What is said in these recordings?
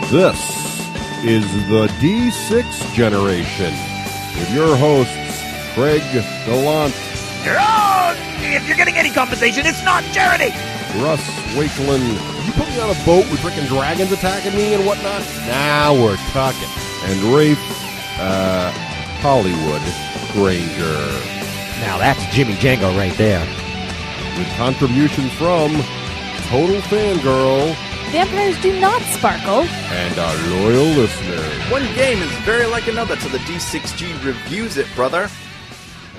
This is the D6 generation with your hosts, Craig Gallant. You're wrong! If you're getting any compensation, it's not charity! Russ Wakeland. You put me on a boat with frickin' dragons attacking me and whatnot? Now we're talking. And Raef, Hollywood Granger. Now that's Jimmy Django right there. With contributions from Total Fangirl. Vampires do not sparkle. And our loyal listeners. One game is very like another till the D6G reviews it, brother.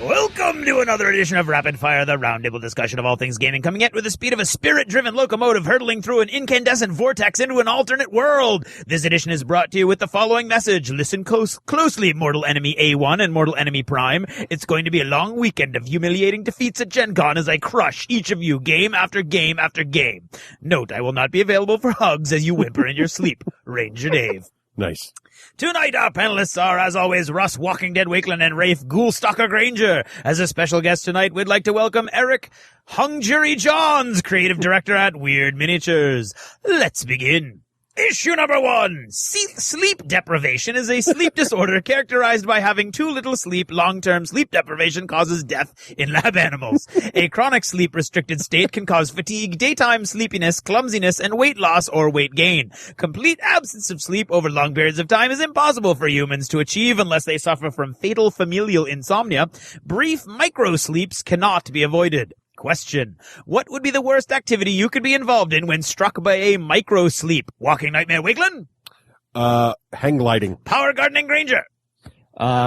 Welcome to another edition of Rapid Fire, the roundtable discussion of all things gaming, coming at with the speed of a spirit-driven locomotive hurtling through an incandescent vortex into an alternate world. This edition is brought to you with the following message. Listen closely, Mortal Enemy A1 and Mortal Enemy Prime. It's going to be a long weekend of humiliating defeats at Gen Con as I crush each of you game after game after game. Note, I will not be available for hugs as you whimper in your sleep. Ranger Dave. Nice. Tonight, our panelists are, as always, Russ Walking Dead Wakeland and Raef Ghoulstalker Granger. As a special guest tonight, we'd like to welcome Eric Hungjury Johns, creative director at Wyrd Miniatures. Let's begin. Issue number 1. Sleep deprivation is a sleep disorder characterized by having too little sleep. Long-term sleep deprivation causes death in lab animals. A chronic sleep-restricted state can cause fatigue, daytime sleepiness, clumsiness, and weight loss or weight gain. Complete absence of sleep over long periods of time is impossible for humans to achieve unless they suffer from fatal familial insomnia. Brief micro-sleeps cannot be avoided. Question. What would be the worst activity you could be involved in when struck by a micro-sleep? Walking Nightmare Wakeland? Hang gliding. Power Gardening Granger?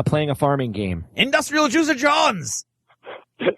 Playing a farming game. Industrial Juicer Johns?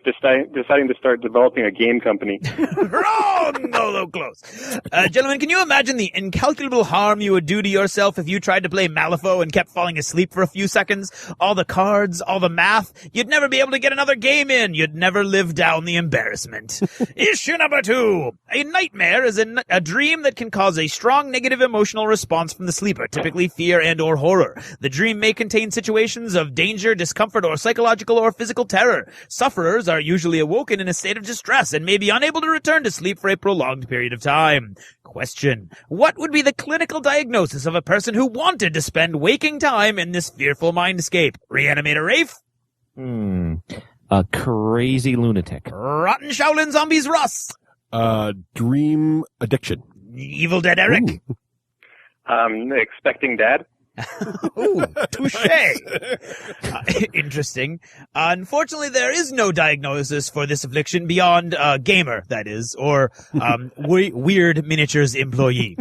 Deciding to start developing a game company. Wrong! Although close. Gentlemen, can you imagine the incalculable harm you would do to yourself if you tried to play Malifaux and kept falling asleep for a few seconds? All the cards, all the math. You'd never be able to get another game in. You'd never live down the embarrassment. Issue number 2. A nightmare is a dream that can cause a strong negative emotional response from the sleeper, typically fear and or horror. The dream may contain situations of danger, discomfort, or psychological or physical terror. Sufferers are usually awoken in a state of distress and may be unable to return to sleep for a prolonged period of time. Question. What would be the clinical diagnosis of a person who wanted to spend waking time in this fearful mindscape? Reanimator Raef? A crazy lunatic. Rotten Shaolin Zombies Russ? Dream addiction. Evil Dead Eric? Expecting dad. Ooh, touché. Interesting. Unfortunately, there is no diagnosis for this affliction beyond gamer, that is, or Wyrd Miniatures employee.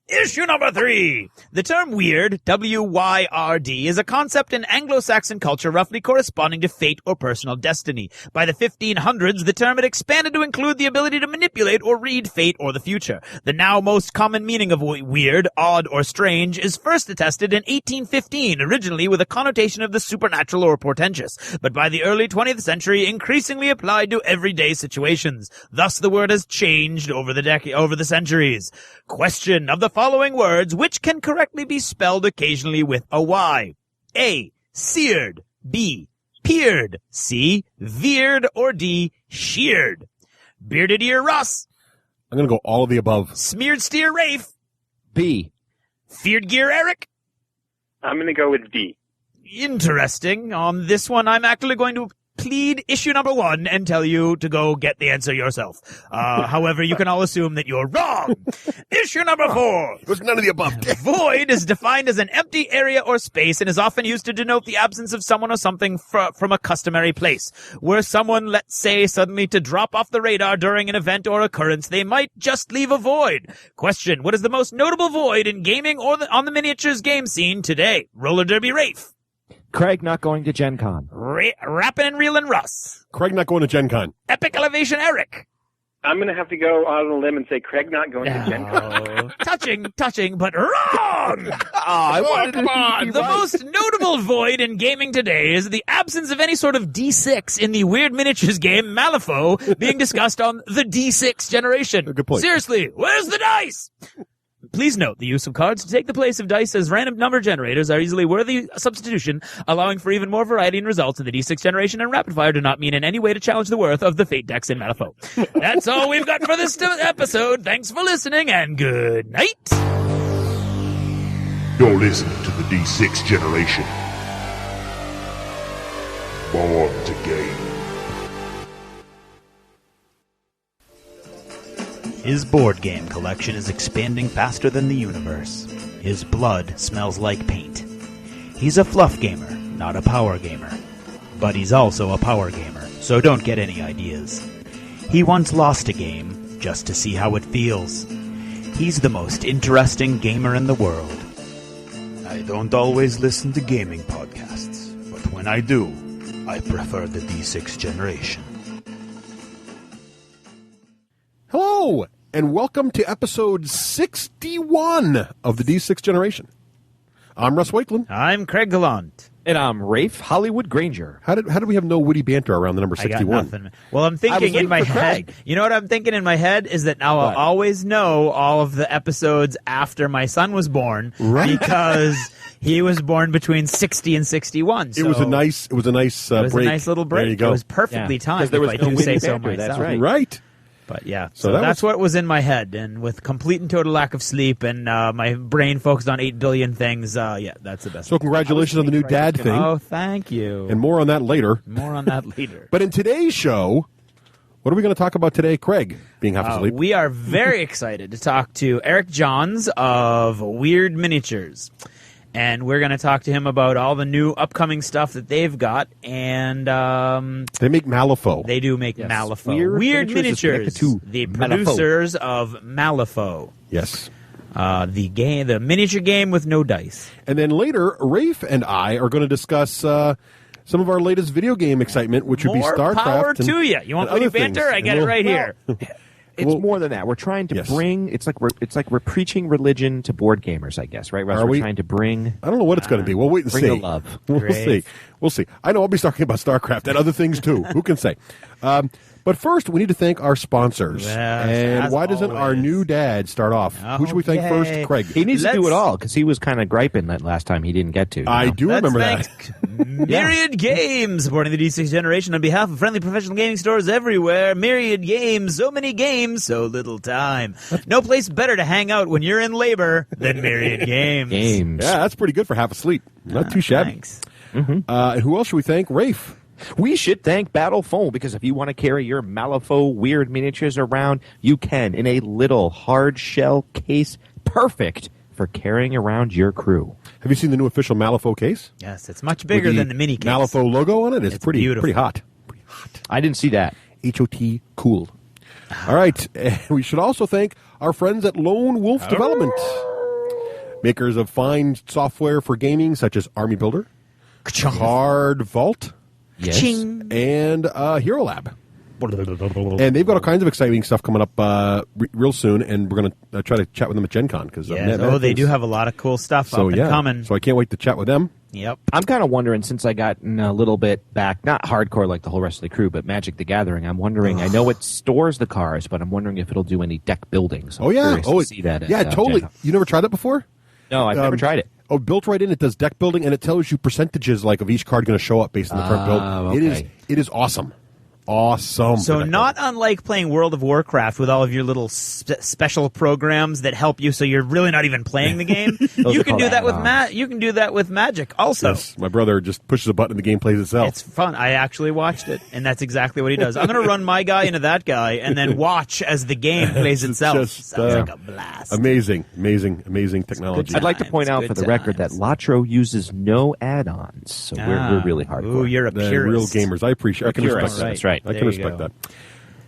Issue number 3. The term weird, W-Y-R-D, is a concept in Anglo-Saxon culture roughly corresponding to fate or personal destiny. By the 1500s, the term had expanded to include the ability to manipulate or read fate or the future. The now most common meaning of weird, odd, or strange is first attested in 1815, originally with a connotation of the supernatural or portentous, but by the early 20th century increasingly applied to everyday situations. Thus the word has changed over the centuries. Question. Of the following words, which can correctly be spelled occasionally with a Y? A. Seared. B. Peered. C. Veered. Or D. Sheared. Bearded ear Russ? I'm gonna go all of the above. Smeared steer Raef? B. Feared gear Eric? I'm going to go with D. Interesting. On this one, I'm actually going to plead issue number 1 and tell you to go get the answer yourself. However, you can all assume that you're wrong. Issue number 4. It was none of the above. Void is defined as an empty area or space and is often used to denote the absence of someone or something from a customary place. Were someone, let's say, suddenly to drop off the radar during an event or occurrence, they might just leave a void. Question. What is the most notable void in gaming or on the miniatures game scene today? Roller Derby Raef? Craig not going to Gen Con. Rappin' and Reelin' Russ? Craig not going to Gen Con. Epic Elevation Eric? I'm going to have to go out on a limb and say Craig not going to Gen Con. Touching, but wrong! Come on! The most notable void in gaming today is the absence of any sort of D6 in the Wyrd Miniatures game Malifaux being discussed on the D6 generation. Good point. Seriously, where's the dice? Please note, the use of cards to take the place of dice as random number generators are easily worthy substitution, allowing for even more variety in results in the D6 generation, and rapid fire do not mean in any way to challenge the worth of the Fate decks in Malifaux. That's all we've got for this episode. Thanks for listening, and good night. You're listening to the D6 generation. Born to game. His board game collection is expanding faster than the universe. His blood smells like paint. He's a fluff gamer, not a power gamer. But he's also a power gamer, so don't get any ideas. He once lost a game just to see how it feels. He's the most interesting gamer in the world. I don't always listen to gaming podcasts, but when I do, I prefer the D6 generation. Hello, and welcome to episode 61 of the D6 generation. I'm Russ Wakeland. I'm Craig Gallant. And I'm Raef Hollywood Granger. How did we have no witty banter around the number 61? I got nothing. Well, I'm thinking in my head. You know what I'm thinking in my head is that now I'll always know all of the episodes after my son was born, right? Because he was born between 60 and 61. So it was a nice break. It was a nice little break. There you go. It was perfectly timed. There was if I no do say witty so banter, myself. that's Right. But yeah, So that's what was in my head, and with complete and total lack of sleep, and my brain focused on 8 billion things. That's the best. So congratulations on the new dad thing. Oh, thank you. And more on that later. More on that later. But in today's show, what are we going to talk about today, Craig, being half asleep? We are very excited to talk to Eric Johns of Wyrd Miniatures. And we're going to talk to him about all the new upcoming stuff that they've got. And they make Malifaux. They do make Malifaux. Wyrd Miniatures, the producers of Malifaux. Yes. The miniature game with no dice. And then later, Raef and I are going to discuss some of our latest video game excitement, which would be Starcraft. More power to you. You want witty banter? I got it right here. It's more than that. We're trying to bring. It's like we're preaching religion to board gamers, I guess. Right? Russ? We're trying to bring. I don't know what it's going to be. We'll wait and see. Bring the love. We'll see. We'll see. I know I'll be talking about Starcraft and other things too. Who can say? But first, we need to thank our sponsors. Yes, and why doesn't our new dad start off? Who should we thank first? Craig. He needs to do it all because he was kind of griping that last time he didn't get to. I do remember that. Myriad Games, supporting the D6 generation on behalf of friendly professional gaming stores everywhere. Myriad Games, so many games, so little time. No place better to hang out when you're in labor than Myriad Games. Yeah, that's pretty good for half asleep. Not too shabby. Thanks. And who else should we thank? Raef. We should thank Battleful because if you want to carry your Malifaux Wyrd Miniatures around, you can in a little hard shell case, perfect for carrying around your crew. Have you seen the new official Malifaux case? Yes, it's much bigger than the mini case. Malifaux logo on it. It's pretty beautiful. Pretty hot. I didn't see that. HOT cool. All right. And we should also thank our friends at Lone Wolf Development, makers of fine software for gaming such as Army Builder, Card Vault, Yes. and Hero Lab. And they've got all kinds of exciting stuff coming up real soon, and we're going to try to chat with them at Gen Con. They do have a lot of cool stuff up and coming. So I can't wait to chat with them. Yep. I'm kind of wondering, since I got a little bit back, not hardcore like the whole rest of the crew, but Magic the Gathering, I'm wondering, I know it stores the cards, but I'm wondering if it'll do any deck building. So I'm curious to see that. Totally. Gen Con. You never tried that before? No, I've never tried it. Oh, built right in, it does deck building, and it tells you percentages like of each card going to show up based on the current build. Okay. It is awesome. Awesome. So not unlike playing World of Warcraft with all of your little special programs that help you, so you're really not even playing the game. You can do that with You can do that with Magic also. Yes, my brother just pushes a button and the game plays itself. It's fun. I actually watched it, and that's exactly what he does. I'm going to run my guy into that guy and then watch as the game plays itself. Sounds like a blast. Amazing technology. I'd like to point out for the record that Latro uses no add-ons, so we're really hardcore. Ooh, you're a They're purist. real gamers. I appreciate. I can respect that. That's right. I can respect that.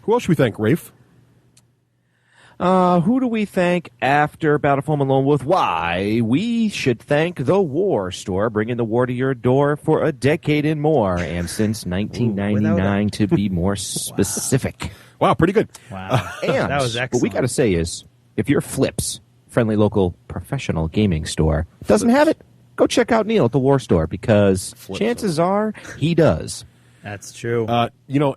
Who else should we thank, Raef? Who do we thank after Battleful and Lone Wolf? Why, we should thank the War Store, bringing the war to your door for a decade and more, and since 1999 to be more specific. Wow, pretty good. Wow. And that was excellent. what we got to say is, if your Flips, friendly local professional gaming store, doesn't have it, go check out Neil at the War Store, because chances are he does. That's true.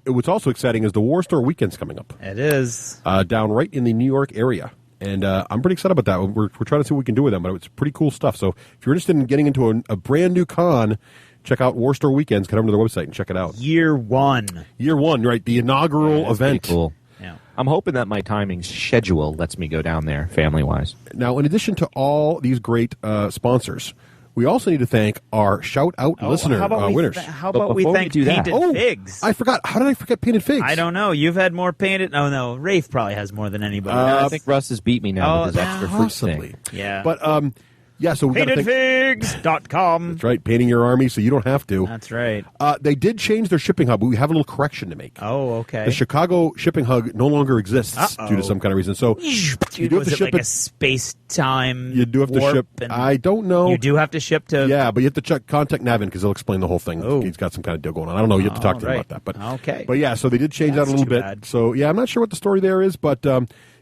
What's also exciting is the War Store weekend's coming up. It is. Down right in the New York area. And I'm pretty excited about that. We're trying to see what we can do with them, but it's pretty cool stuff. So if you're interested in getting into a brand new con, check out War Store Weekends. Get over to their website and check it out. Year one, right? The inaugural event. Cool. Yeah. I'm hoping that my timing schedule lets me go down there family-wise. Now, in addition to all these great sponsors, we also need to thank our shout-out listener winners. How But about we before we thank do that- Painted Figs? I forgot. How did I forget Painted Figs? I don't know. You've had more painted. Oh no, Raef probably has more than anybody. I think Russ has beat me now with his extra fruit Possibly. thing. Yeah. But, yeah, so we got to thank... PaintedFigs.com. That's right, painting your army so you don't have to. That's right. They did change their shipping hub, but we have a little correction to make. Oh, okay. The Chicago shipping hub no longer exists due to some kind of reason. So you do have Was to it ship like a it. space-time You do have to warp ship. and I don't know. You do have to ship to... Yeah, but you have to contact Navin because he'll explain the whole thing. Oh. He's got some kind of deal going on. I don't know. You have to talk to him right. about that. But Okay. But yeah, so they did change That's that a little too bit. bad. So yeah, I'm not sure what the story there is, but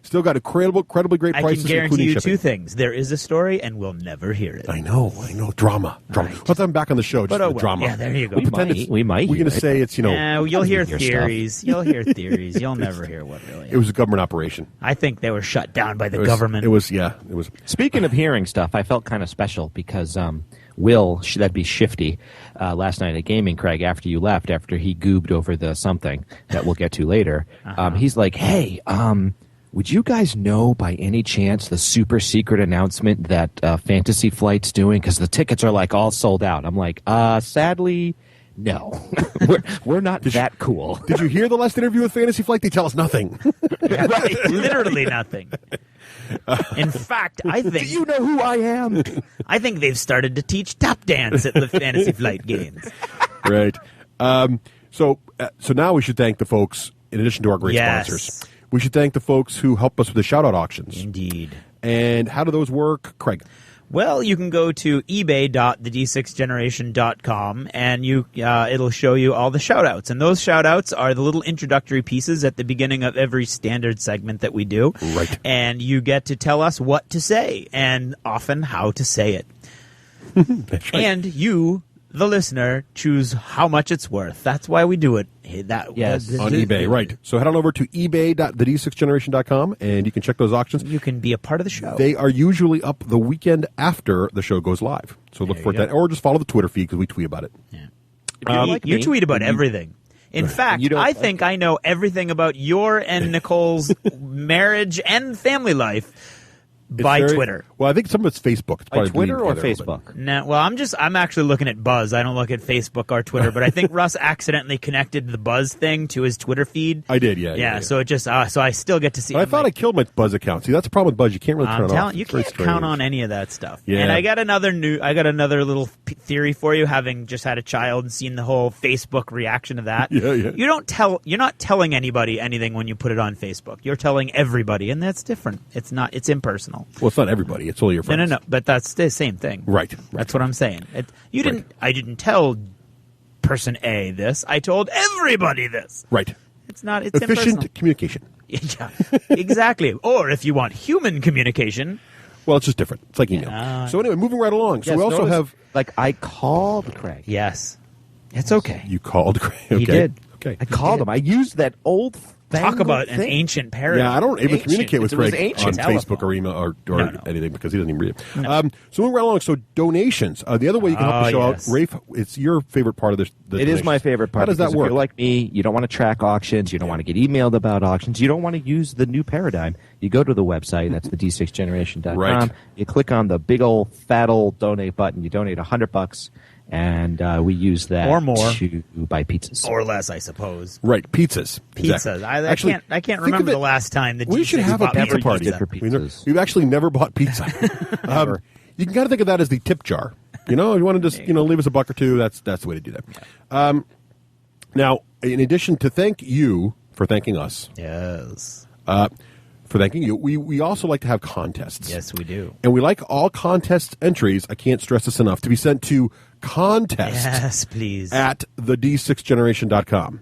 still got incredibly great I prices, can guarantee including you shipping. two things. There is a story, and we'll never hear it. I know. Drama. Right. We'll have them back on the show. Just But for oh the well. drama. Yeah, there you go. We'll pretend We might We're hear going to it. say it's You'll hear hear theories. You'll hear theories. You'll never hear what really it was a government operation. I think they were shut down by the It was, government. It was. Speaking of hearing stuff, I felt kind of special because Will, that'd be Shifty, last night at Gaming, Craig, after you left, after he goobed over the something that we'll get to later, he's like, hey, would you guys know by any chance the super secret announcement that Fantasy Flight's doing? Because the tickets are like all sold out. I'm like, sadly, no. we're not that cool. Did you hear the last interview with Fantasy Flight? They tell us nothing. Right. Literally nothing. In fact, I think... Do you know who I am? I think they've started to teach tap dance at the Fantasy Flight games. Right. So now we should thank the folks, in addition to our great Yes. sponsors. We should thank the folks who help us with the shout-out auctions. Indeed. And how do those work, Craig? Well, you can go to ebay.thed6generation.com and it'll show you all the shout-outs. And those shout-outs are the little introductory pieces at the beginning of every standard segment that we do. Right. And you get to tell us what to say and often how to say it. That's right. And you, the listener, choose how much it's worth. That's why we do it. Yes. On eBay, right. So head on over to ebay.thed6generation.com and you can check those auctions. You can be a part of the show. They are usually up the weekend after the show goes live. So look for you go. that. Or just follow the Twitter feed because we tweet about it. You tweet about everything. In fact, I think I know everything about your and Nicole's marriage and family life by Twitter. Well, I think some of it's Facebook. It's By probably Twitter or bleeding together a little Facebook? No, well, I'm actually looking at Buzz. I don't look at Facebook or Twitter, but I think Russ accidentally connected the Buzz thing to his Twitter feed. I did, yeah. Yeah, so it just so I still get to see. But I thought I killed my Buzz account. See, that's the problem with Buzz. You can't really turn I'm it off. telling you, It's very can't count strange. on any of that stuff. Yeah. And I got another little theory for you, having just had a child and seen the whole Facebook reaction to that. Yeah. You're not telling anybody anything when you put it on Facebook. You're telling everybody, and that's different. It's impersonal. Well, it's not everybody. It's only your friends. No, but that's the same thing. Right. That's what I'm saying. I didn't tell person A this. I told everybody this. Right. It's not. It's Efficient impersonal. communication. Yeah, exactly. Or if you want human communication, Well, it's just different. It's like email. So anyway, moving right along. So Yes, we also notice, have... like, I called Craig. yes, it's okay. You called Craig. Okay. He did. Okay. I called him. I used that old Talk about an thing. ancient paradigm. Yeah, I don't even communicate with It was Craig ancient on telephone. Facebook or email or No. anything because he doesn't even read it. So moving right along. So donations. The other way you can help the show yes. out, Raef, it's your favorite part of this. It is my favorite part. How does that because work? If you're like me, you don't want to track auctions. You don't want to get emailed about auctions. You don't want to use the new paradigm. You go to the website. That's the d6generation.com. Right. You click on the big old fat old donate button. You donate $100, and we use that Or more. to buy pizzas. or less, I suppose. Right, pizzas. Pizzas. Exactly. I Actually, can't think remember of it- the last time that We should have a pizza party. Never used it for pizzas. We've actually never bought pizza. You can kind of think of that as the tip jar. You know, if you want to just leave us a buck or two, that's the way to do that. Now, in addition to thank you for thanking us, Yes. for thanking you, we also like to have contests. Yes, we do. And we like all contest entries, I can't stress this enough, to be sent to contest Yes, please. at the d6generation.com.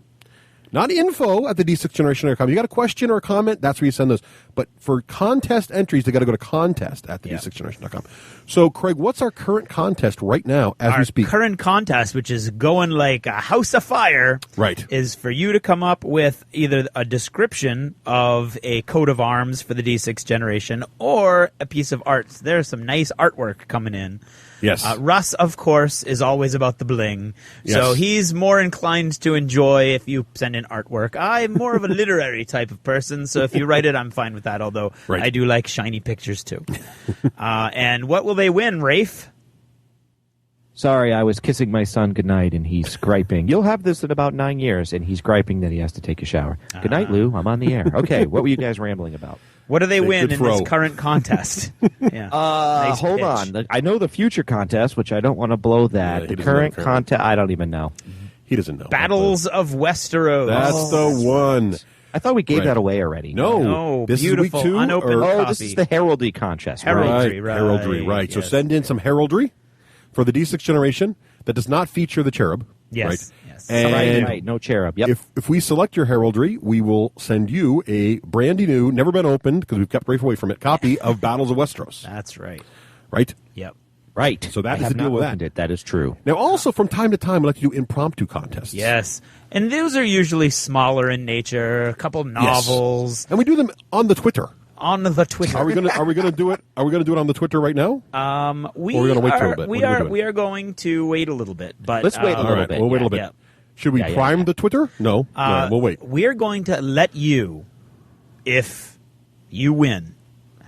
Not info at the d6generation.com. You got a question or a comment, that's where you send those. But for contest entries, they got to go to contest at the d6generation.com. So, Craig, what's our current contest right now as Our we speak? current contest, which is going like a house of fire, Right. is for you to come up with either a description of a coat of arms for the D6 generation or a piece of art. There's some nice artwork coming in. Yes. Russ, of course, is always about the bling. So Yes. he's more inclined to enjoy if you send in artwork. I'm more of a literary type of person, so if you write it, I'm fine with that, although Right. I do like shiny pictures too. And what will they win, Rafe? Sorry, I was kissing my son goodnight, and he's griping. You'll have this in about 9 years, and he's griping that he has to take a shower. Good night, Lou. I'm on the air. Okay, what were you guys rambling about? What do they win good in throw. this current contest? Yeah. Nice Hold pitch. on. I know the future contest, which I don't want to blow that. Yeah, he the doesn't current know, contest, I don't even know. He doesn't know. Battles of Westeros. That's the one. I thought we gave Right. that away already. No. No, This beautiful, is week 2? unopened or- Oh, copy. this is the heraldry contest. Heraldry. Right. Heraldry, right. So yes. send in some heraldry for the D6 generation that does not feature the cherub. Yes, Right? yes. And Right, no cherub. Yep. if we select your heraldry, we will send you a brandy new, never been opened, because we've kept Rafe away from it, copy of Battles of Westeros. That's right. Right? Yep. Right. So that I is have the deal not with that. opened it. That is true. Now, also, from time to time, we like to do impromptu contests. Yes. And those are usually smaller in nature, a couple novels And we do them on the Twitter. on the Twitter. Are we gonna do it? Are we gonna do it on the Twitter right now? We Or we're gonna wait for a are, little bit? we What are we are doing? we are going to wait a little bit, but Let's wait a All little right, bit. we'll wait a little bit. Yeah. Should we Yeah, prime yeah. the Twitter? No, we'll wait. We're going to let you, if you win.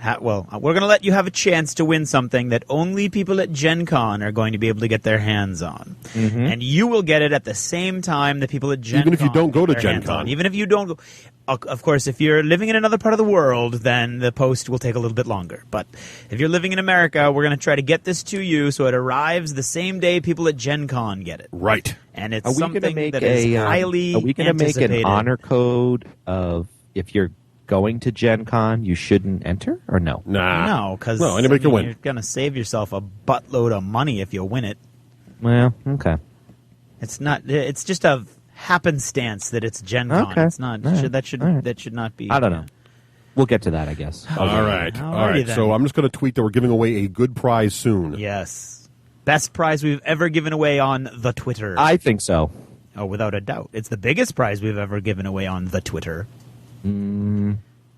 We're going to let you have a chance to win something that only people at Gen Con are going to be able to get their hands on. And you will get it at the same time that people at Gen Con Even if you don't go to get their Gen hands Con. on. Even if you don't go. Of course, if you're living in another part of the world, then the post will take a little bit longer. But if you're living in America, we're going to try to get this to you so it arrives the same day people at Gen Con get it. Right. And it's Are we going to something make that is highly Are we going to make an anticipated. honor code of if you're going to Gen Con, you shouldn't enter, or no? Nah. No, because anybody can win. You're going to save yourself a buttload of money if you win it. Well, okay. It's not. It's just a happenstance that it's Gen Con. Okay. It's not. All right. That should not be. I don't know. We'll get to that, I guess. All right. Alrighty All right. then. So I'm just going to tweet that we're giving away a good prize soon. Yes. Best prize we've ever given away on the Twitter. I think so. Oh, without a doubt, it's the biggest prize we've ever given away on the Twitter. I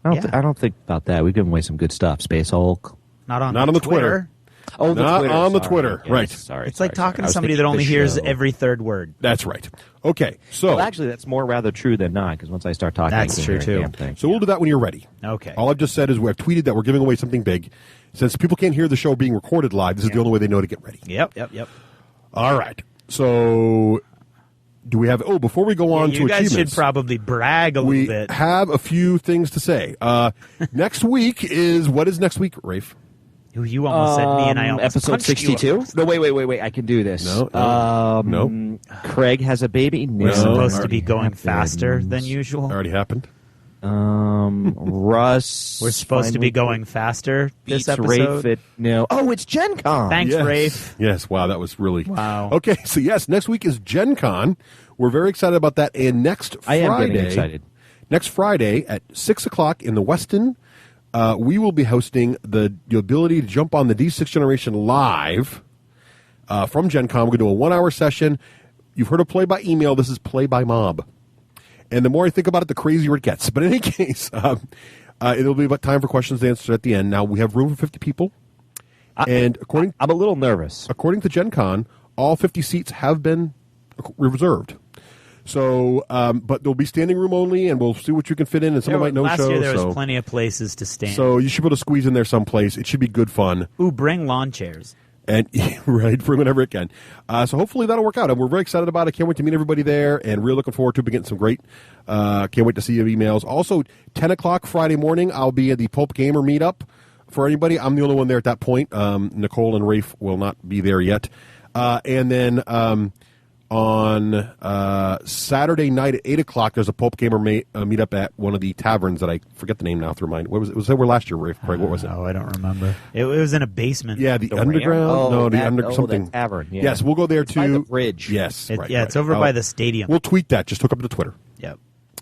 don't think about that. We've given away some good stuff. Space Hulk. Not on Not the on the Twitter. Oh, Not on the Twitter. Right. Sorry. It's like talking I to was somebody thinking that only the hears show. every third word. That's right. Okay. So Well, actually, that's more rather true than not, because once I start talking, That's I can't true, hear a too. damn thing. so we'll do that when you're ready. Okay. All I've just said is I've tweeted that we're giving away something big. Since people can't hear the show being recorded live, this is the only way they know to get ready. Yep. All right. So do we have? Oh, before we go on to you guys achievements, should probably brag a we little bit. have a few things to say. Next week is what is next week, Rafe? You almost said me, and I almost episode punched you. 62. No, wait. I can do this. No. Craig has a baby. We're No. supposed to Already be going happened. faster than usual. Already happened. Russ. We're supposed to be finally going faster this beats episode. Rafe no. Oh, it's Gen Con. Thanks, Yes. Rafe. Yes. Wow, that was really Wow. Okay, so yes, next week is Gen Con. We're very excited about that. And next I Friday, am getting excited. Next Friday at 6:00 in the Westin, we will be hosting the ability to jump on the D6 Generation live from Gen Con. We're going to do a 1-hour session. You've heard of play by email. This is play by mob. And the more I think about it, the crazier it gets. But in any case, it'll be about time for questions and answers at the end. Now, we have room for 50 people. And according I'm a little nervous. to Gen Con, all 50 seats have been reserved. So, but there'll be standing room only, and we'll see what you can fit in, and some might no Last show. year there so. was plenty of places to stand. So you should be able to squeeze in there someplace. It should be good fun. Ooh, bring lawn chairs. And right, for whenever it can. So hopefully that'll work out. And we're very excited about it. Can't wait to meet everybody there, and really looking forward to getting some great. Can't wait to see your emails. Also, 10 o'clock Friday morning, I'll be at the Pulp Gamer meetup. For anybody, I'm the only one there at that point. Nicole and Rafe will not be there yet. And then on Saturday night at 8 o'clock, there's a Pulp Gamer meetup at one of the taverns that I forget the name now through mine. What was it? Was that where last year, Rafe? Craig, what was it? Oh, I don't remember. It was in a basement. Yeah, the The underground. Ram? No, the that- under that something. tavern. Yeah. Yes, we'll go there It's too. by the bridge. Yes, right, It's right. over by the stadium. We'll tweet that. Just hook up to Twitter. Yep.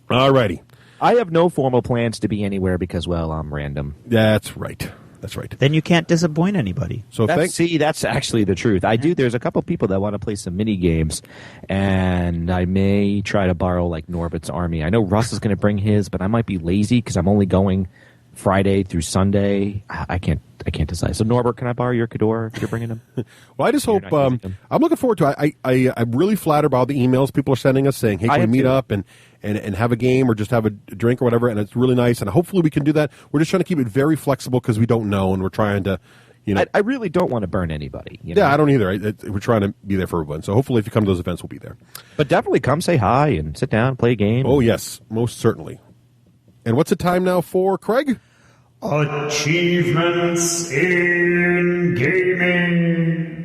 All righty. I have no formal plans to be anywhere because, well, I'm random. That's right. That's right. Then you can't disappoint anybody. So That's actually the truth. I do. There's a couple people that want to play some mini games, and I may try to borrow like Norbert's army. I know Russ is going to bring his, but I might be lazy because I'm only going Friday through Sunday. I can't decide. So Norbert, can I borrow your Cador if you're bringing them? Well, I just hope I'm looking forward to it. I'm really flattered by all the emails people are sending us saying, "Hey, can we meet up and have a game or just have a drink or whatever?" And it's really nice. And hopefully we can do that. We're just trying to keep it very flexible because we don't know, and we're trying to. I really don't want to burn anybody. Yeah, I don't either. We're trying to be there for everyone. So hopefully if you come to those events, we'll be there. But definitely come say hi and sit down, play a game. Oh, yes, most certainly. And what's the time now for, Craig? Achievements in gaming.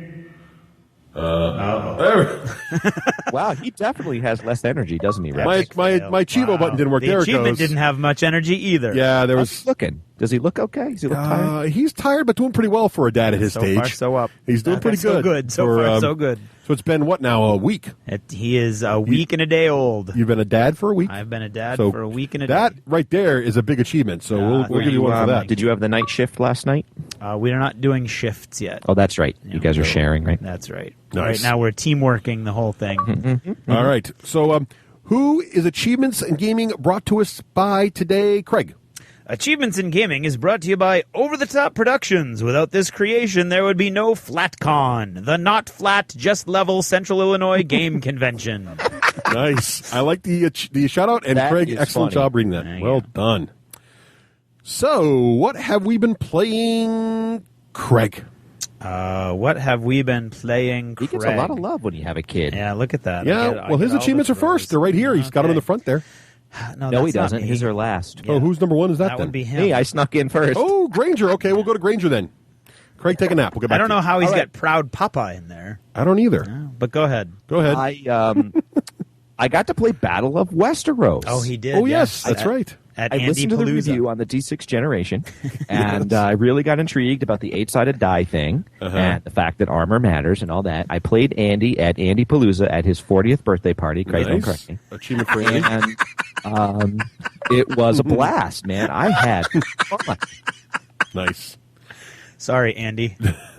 Wow, he definitely has less energy, doesn't he, Rex? My Chivo button didn't work. The There it achievement goes. didn't have much energy either. Yeah, there How's was. he looking? Does he look okay? Does he look tired? He's tired, but doing pretty well for a dad at his So stage. far, so up. He's doing pretty So good. good. So for, far, so good. So it's been what now? A week. He is a week and a day old. You've been a dad for a week. I've been a dad So for a week and a that day. right there is a big achievement. So we'll give you one for that. Did you have the night shift last night? We are not doing shifts yet. Oh, that's right. You guys are sharing, right? That's right. Nice. Right now we're team working the whole thing. All right. So who is Achievements in Gaming brought to us by today, Craig? Achievements in Gaming is brought to you by Over the Top Productions. Without this creation, there would be no FlatCon, the not flat, just level Central Illinois game convention. Nice. I like the shout out, and That Craig, is excellent funny. job reading that. There you Well go. done. So, what have we been playing, Craig? What have we been playing, He Craig? gets a lot of love when you have a kid. Yeah, look at that. Yeah, well, his achievements are first. They're right here. He's got them in the front there. No, No, he that's not doesn't. me. His are last. Oh, who's number one? Is that That then? would be him. Hey, I snuck in first. Oh, Granger. Okay, we'll go to Granger then. Craig, take a nap. We'll get back I don't to know you. how he's All right. got Proud Papa in there, I don't either. but go ahead. Go ahead. I got to play Battle of Westeros. Oh, he did. Oh, yes, that's right. At I Andy listened to the Palooza. review on the D6 generation, and I really got intrigued about the 8-sided die thing and the fact that armor matters and all that. I played Andy at Andy Palooza at his 40th birthday party. Craig, don't correct me. Achievement for Andy. And it was a blast, man. I had fun. Nice. Sorry, Andy.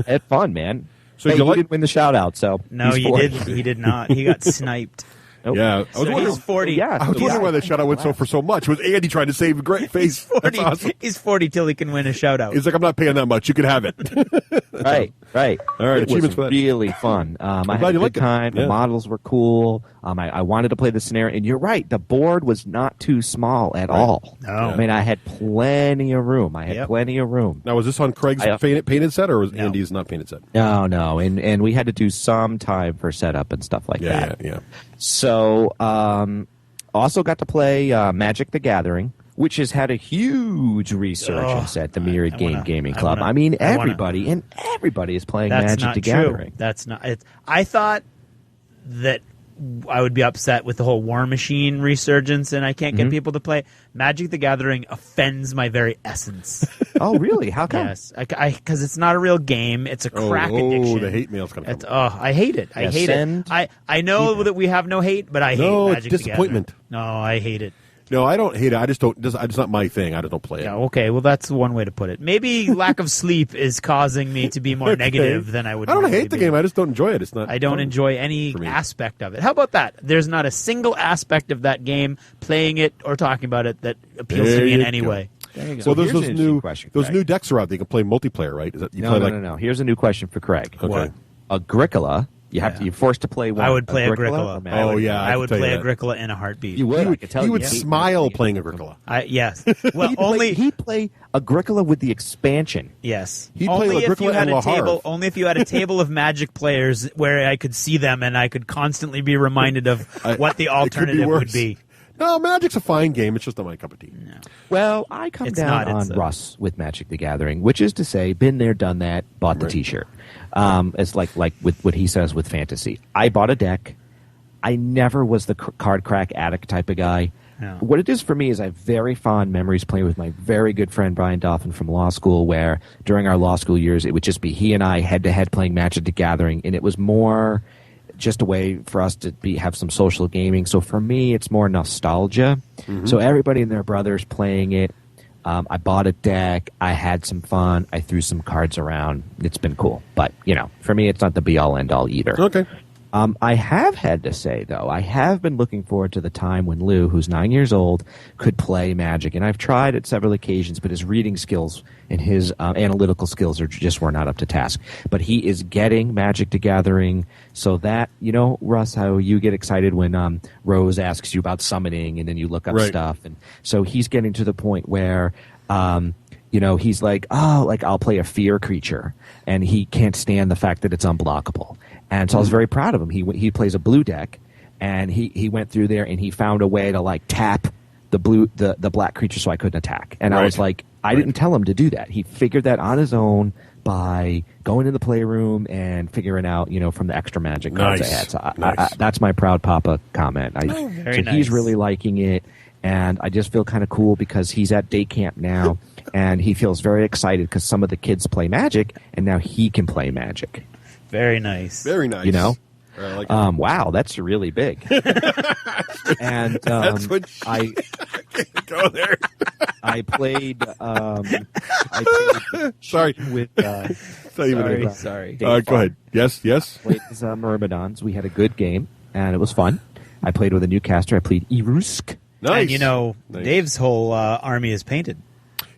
I had fun, man. So Hey, you you like- didn't win the shout out, so No, he's you 40. didn't. He did not. He got sniped. Nope. Yeah. I was So wondering. he's 40. Yeah. I was wondering why the shout out went for so much. Was Andy trying to save a great face? He's 40. That's awesome. He's 40 till he can win a shout out. He's like, I'm not paying that much. You can have it. Right. All right, It was achievements for that. really fun. I glad had a you good liked it. time. Yeah. The models were cool. I wanted to play the scenario, and you're right. The board was not too small at all. No. I mean, I had plenty of room. Yep. plenty of room. Now, was this on Craig's painted set, or was Andy's not painted set? No, and we had to do some time for setup and stuff like Yeah, that. yeah. So, also got to play Magic the Gathering, which has had a huge resurgence at the Myriad Gaming Club. Everybody is playing That's Magic not the true. Gathering. That's not. I thought that I would be upset with the whole War Machine resurgence, and I can't get people to play. Magic the Gathering offends my very essence. Oh, really? How come? Yes, because it's not a real game. It's a crack addiction. the hate mail's coming. I hate it. I Yeah, hate send it. I know that we have no hate, but I hate No, it's Magic the disappointment. Gathering. No, I hate it. No, I don't hate it. I just don't. It's not my thing. I just don't play it. Yeah, okay. Well, that's one way to put it. Maybe lack of sleep is causing me to be more Okay. negative than I would. I don't normally hate the be. game. I just don't enjoy it. It's not. I don't fun enjoy any for me. aspect of it. How about that? There's not a single aspect of that game, playing it or talking about it, that appeals to There me in you any go. way. Well, there's here's those an new interesting question, those Craig. new decks are out that you can play multiplayer, right? Is that you play No. Here's a new question for Craig. Okay. What? Agricola. You're forced to play one. I would play Agricola. Agricola. or Oh, Magic? yeah, I I can would tell you play that. Agricola in a heartbeat. You would. I could tell He you. would Yeah. smile playing Agricola. Yes. Well, He'd play Agricola with the expansion. yes. He'd play Only if Agricola you had and a table. Laharve. Only if you had a table of Magic players where I could see them and I could constantly be reminded of what the It could be alternative would worse. be. No, Magic's a fine game. It's just not my cup of tea. Well, I come It's down not, on it's a- Russ with Magic the Gathering, which is to say, been there, done that, bought the T-shirt. It's like with what he says with fantasy. I bought a deck. I never was the card crack addict type of guy. Yeah. What it is for me is I have very fond memories playing with my very good friend Brian Dolphin from law school, where during our law school years it would just be he and I head-to-head playing Magic the Gathering, and it was more just a way for us to have some social gaming. So for me, it's more nostalgia. So everybody and their brothers playing it. I bought a deck. I had some fun. I threw some cards around. It's been cool. But, for me, it's not the be-all, end-all either. Okay. I have had to say, though, I have been looking forward to the time when Lou, who's 9 years old, could play Magic. And I've tried at several occasions, but his reading skills and his analytical skills were not up to task. But he is getting Magic the Gathering, so that, Russ, how you get excited when Rose asks you about summoning and then you look up stuff. And so he's getting to the point where... he's like, I'll play a fear creature, and he can't stand the fact that it's unblockable. And so I was very proud of him. He plays a blue deck, and he went through there and he found a way to tap the black creature so I couldn't attack. And I was like, I didn't tell him to do that. He figured that on his own by going in the playroom and figuring out, from the extra magic cards I had. So that's my proud papa comment. He's really liking it. And I just feel kind of cool because he's at day camp now, and he feels very excited because some of the kids play Magic, and now he can play Magic. Very nice. Very nice. Like wow, that's really big. And that's what I go there. I played. Sorry. With sorry. Go ahead. Yes. Played as Myrmidons. We had a good game, and it was fun. I played with a new caster. I played Irusk. Nice. And Dave's whole army is painted.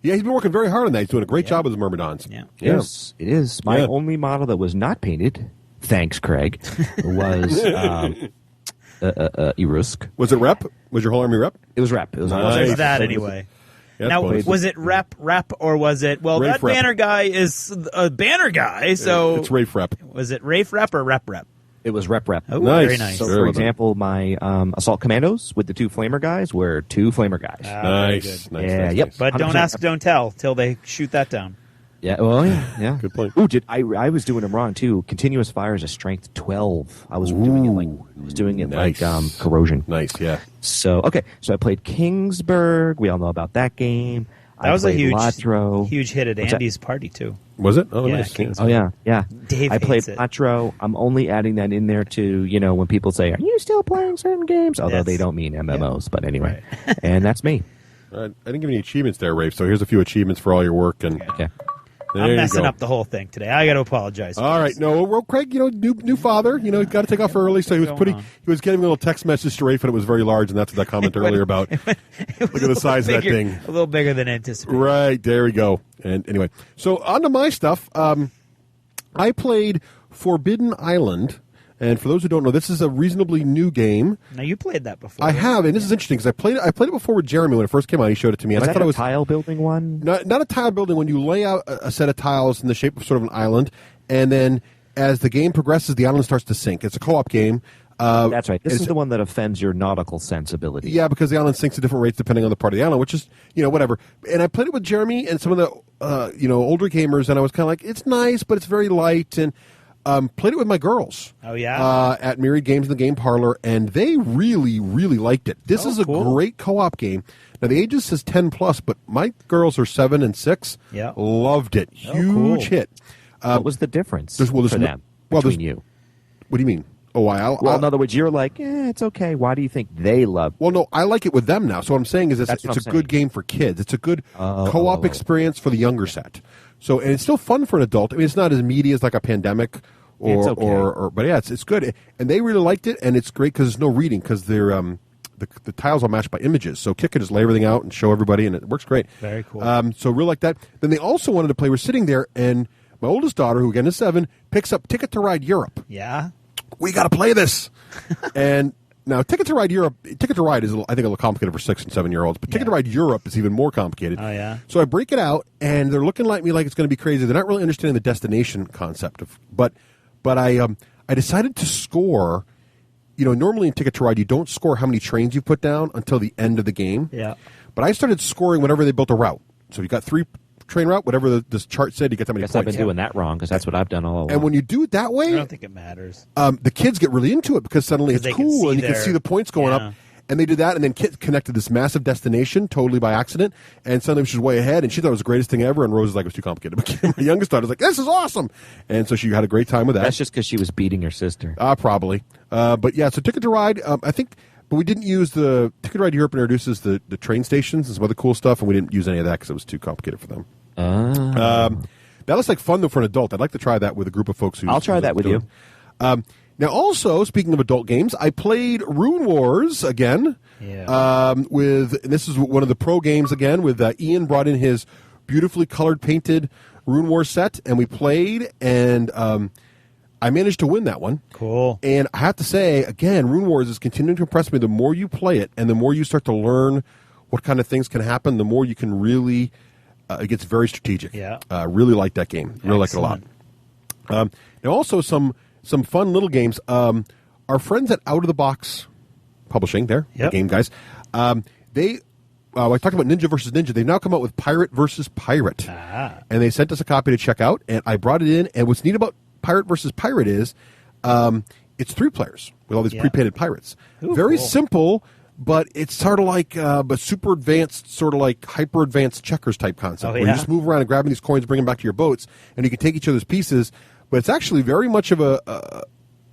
Yeah, he's been working very hard on that. He's doing a great job with his Myrmidons. Yeah. Yes, it is. My only model that was not painted, thanks, Craig, was Irusk. Was it rep? Was your whole army rep? It was rep. It was Nice. Just that anyway. Now, boys. was it rep, or was it, Raef that rep. banner guy is a banner guy, so... It's Raef rep. Was it Raef rep or rep? It was rep. Oh, Nice. very nice. So, Very for well done. example, my assault commandos with the 2 flamer guys were 2 flamer guys. Nice. Yeah, yep. But don't 100% ask, don't tell, till they shoot that down. Yeah, well, yeah. Good point. Ooh, I was doing them wrong, too. Continuous fire is a strength 12. I was doing it Nice. like corrosion. Nice, yeah. So I played Kingsburg. We all know about that game. That was a played huge Latro. huge hit at What's that? Andy's party, too. Was it? Oh, Yeah, nice. Kings. Oh, yeah. Dave I played hates it. Latro. I'm only adding that in there to, when people say, are you still playing certain games? Although Yes. they don't mean MMOs, but anyway. And that's me. I didn't give any achievements there, Rafe, so here's a few achievements for all your work. And Okay. there I'm you messing go. up the whole thing today. I got to apologize. All right, no, well, Craig, new father, he's got to take off early, so he was Going on. he was getting a little text message to Rafe, and it was very large, and that's what I commented earlier about. Look at the size of that thing. A little bigger than anticipated. Right, there we go. And anyway, so on to my stuff. I played Forbidden Island, and for those who don't know, this is a reasonably new game. Now, you played that before. I have, and this is interesting because I played it before with Jeremy when it first came out. He showed it to me, and Was I that thought a it was tile building one? not a tile building. When you lay out a set of tiles in the shape of sort of an island, and then as the game progresses, the island starts to sink. It's a co-op game. That's right. This it's- is the one that offends your nautical sensibility. Yeah, because the island sinks at different rates depending on the part of the island, which is, whatever. And I played it with Jeremy and some of the, older gamers, and I was kind of like, it's nice, but it's very light. And played it with my girls. Oh, yeah? At Myriad Games in the game parlor, and they really, really liked it. This is a cool. great co-op game. Now, the ages says 10 plus, but my girls are 7 and 6. Yeah. Loved it. Oh, Huge cool. hit. What was the difference there's for them between you? What do you mean? Oh, Well, in other words, you're like, it's okay. Why do you think they love Well, no, I like it with them now. So what I'm saying is That's it's what a I'm good saying. game for kids. It's a good co-op experience for the younger set. So, and it's still fun for an adult. I mean, it's not as meaty as like a Pandemic It's okay. but yeah, it's good. And they really liked it, and it's great because there's no reading because they're the tiles are matched by images. So Kit can just lay everything out and show everybody, and it works great. Very cool. So really like that. Then they also wanted to play. We're sitting there, and my oldest daughter, who again is 7, picks up Ticket to Ride Europe. Yeah? We got to play this. And now, Ticket to Ride is, I think, a little complicated for 6 and 7-year-olds, but Ticket to Ride Europe is even more complicated. Oh, yeah? So I break it out, and they're looking at me like it's going to be crazy. They're not really understanding the destination concept but I decided to score. Normally in Ticket to Ride, you don't score how many trains you put down until the end of the game. Yeah. But I started scoring whenever they built a route. So you got 3 train route, whatever this chart said, you get that many I guess points. I've been doing that wrong because that's what I've done all along. And when you do it that I way, don't think it matters. the kids get really into it because suddenly it's Because they can cool see and you can their- see the points going yeah. up. And they did that, and then Kit connected this massive destination totally by accident, and suddenly she was way ahead, and she thought it was the greatest thing ever, and Rose was like, it was too complicated. But my youngest daughter was like, this is awesome! And so she had a great time with that. that's just because she was beating her sister. Probably. But yeah, so Ticket to Ride, I think, but we didn't use the Ticket to Ride Europe introduces the train stations and some other cool stuff, and we didn't use any of that because it was too complicated for them. That looks like fun, though, for an adult. I'd like to try that with a group of folks who... I'll try that with you. Now, also, speaking of adult games, I played Rune Wars again. Yeah. This is one of the pro games again, with Ian brought in his beautifully colored, painted Rune Wars set, and we played, and I managed to win that one. Cool. And I have to say, again, Rune Wars is continuing to impress me. The more you play it, and the more you start to learn what kind of things can happen, the more you can really, it gets very strategic. Yeah. Really like that game. Really like it a lot. Now, also some fun little games. Our friends at Out of the Box Publishing, the game guys, they I talked about Ninja versus Ninja. They've now come out with Pirate versus Pirate, and they sent us a copy to check out. And I brought it in. And what's neat about Pirate versus Pirate is it's 3 players with all these pre-painted pirates. Ooh, very cool. simple, but it's sort of like but super advanced, sort of like hyper advanced checkers type concept, where you just move around and grabbing these coins, bring them back to your boats, and you can take each other's pieces. But it's actually very much of a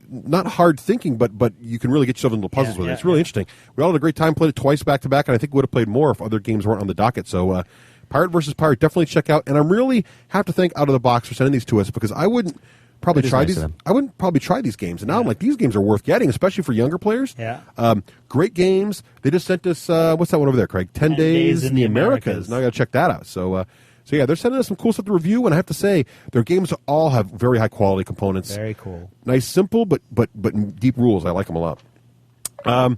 not hard thinking, but you can really get yourself into puzzles with it. It's really interesting. We all had a great time, played it twice back to back, and I think we would have played more if other games weren't on the docket. So Pirate versus Pirate, definitely check out. And I really have to thank Out of the Box for sending these to us, because I wouldn't probably try these. I wouldn't probably try these games, and now I'm like, these games are worth getting, especially for younger players. Yeah. Great games. They just sent us what's that one over there, Craig? 10 Days in the Americas. Now I got to check that out. So yeah, they're sending us some cool stuff to review, and I have to say, their games all have very high quality components. Very cool. Nice, simple, but deep rules. I like them a lot. So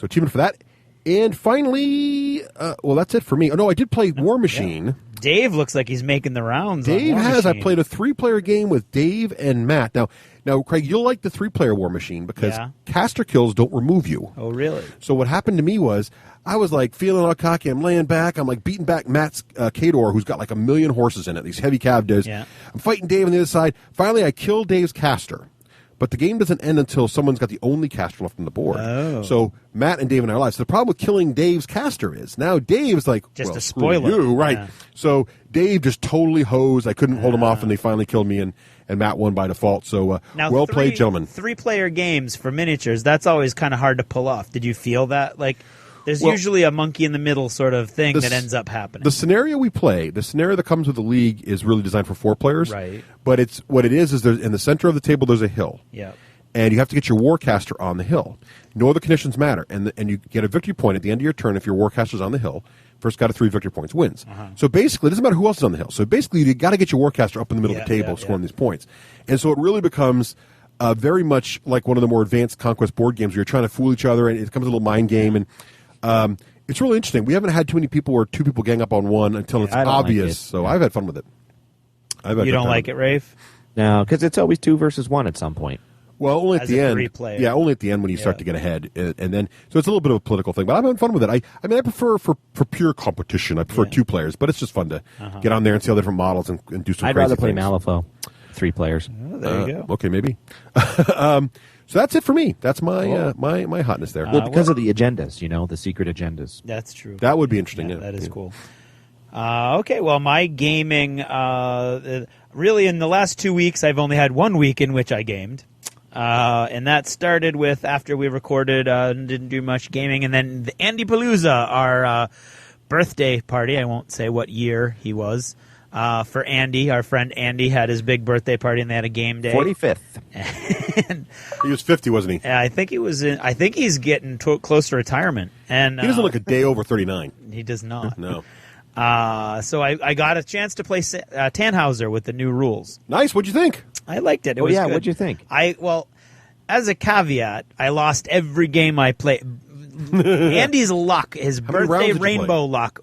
achievement for that. And finally, well, that's it for me. Oh, no, I did play War Machine. Yeah. Dave looks like he's making the rounds. Dave on War has. Machine. I played a 3-player game with Dave and Matt. Now, Craig, you'll like the 3-player War Machine, because caster kills don't remove you. Oh, really? So what happened to me was, I was like feeling all cocky. I'm laying back. I'm like beating back Matt's Kador, who's got like 1 million horses in it. These heavy cav does. Yeah. I'm fighting Dave on the other side. Finally, I kill Dave's caster. But the game doesn't end until someone's got the only caster left on the board. Oh. So Matt and Dave and I are alive. So the problem with killing Dave's caster is, now Dave's like, just well, a spoiler. You, right. Yeah. So Dave just totally hosed. I couldn't hold him off, and they finally killed me, and Matt won by default. So now, well played, gentlemen. 3-player games for miniatures, that's always kind of hard to pull off. Did you feel that? Like, there's usually a monkey in the middle sort of thing that ends up happening. The scenario we play, the scenario that comes with the league, is really designed for 4 players. Right. But what it is there's, in the center of the table, there's a hill. Yeah. And you have to get your Warcaster on the hill. No other conditions matter. And you get a victory point at the end of your turn if your Warcaster's on the hill. First got to 3 victory points wins. So basically, it doesn't matter who else is on the hill. So basically, you got to get your Warcaster up in the middle of the table scoring these points. And so it really becomes very much like one of the more advanced Conquest board games where you're trying to fool each other, and it becomes a little mind game. And it's really interesting. We haven't had too many people where 2 people gang up on one until it's obvious. Like it. So I've had fun with it. You don't like it, Rafe? No, because it's always 2 versus 1 at some point. Well, only at the end. 3-player. Yeah, only at the end when you start to get ahead, and then so it's a little bit of a political thing. But I'm having fun with it. I mean, I prefer for pure competition. I prefer 2 players, but it's just fun to get on there and see all the different models and do some. I'd crazy rather play things. Malifaux, 3 players. Oh, there you go. Okay, maybe. So that's it for me. That's my my hotness there. Well, because of the agendas, the secret agendas. That's true. That would be interesting. Yeah, that is cool. Okay, well, my gaming, really in the last 2 weeks, I've only had 1 week in which I gamed. And that started with after we recorded, didn't do much gaming, and then the Andy Palooza, our birthday party. I won't say what year he was. For Andy, our friend Andy had his big birthday party, and they had a game day. 45th. He was 50, wasn't he? I think he was. I think he's getting close to retirement, and he doesn't look a day over 39. He does not. No. So I got a chance to play Tannhauser with the new rules. Nice. What'd you think? I liked it. It was good. What'd you think? Well, as a caveat, I lost every game I played. Andy's luck, his birthday rainbow luck,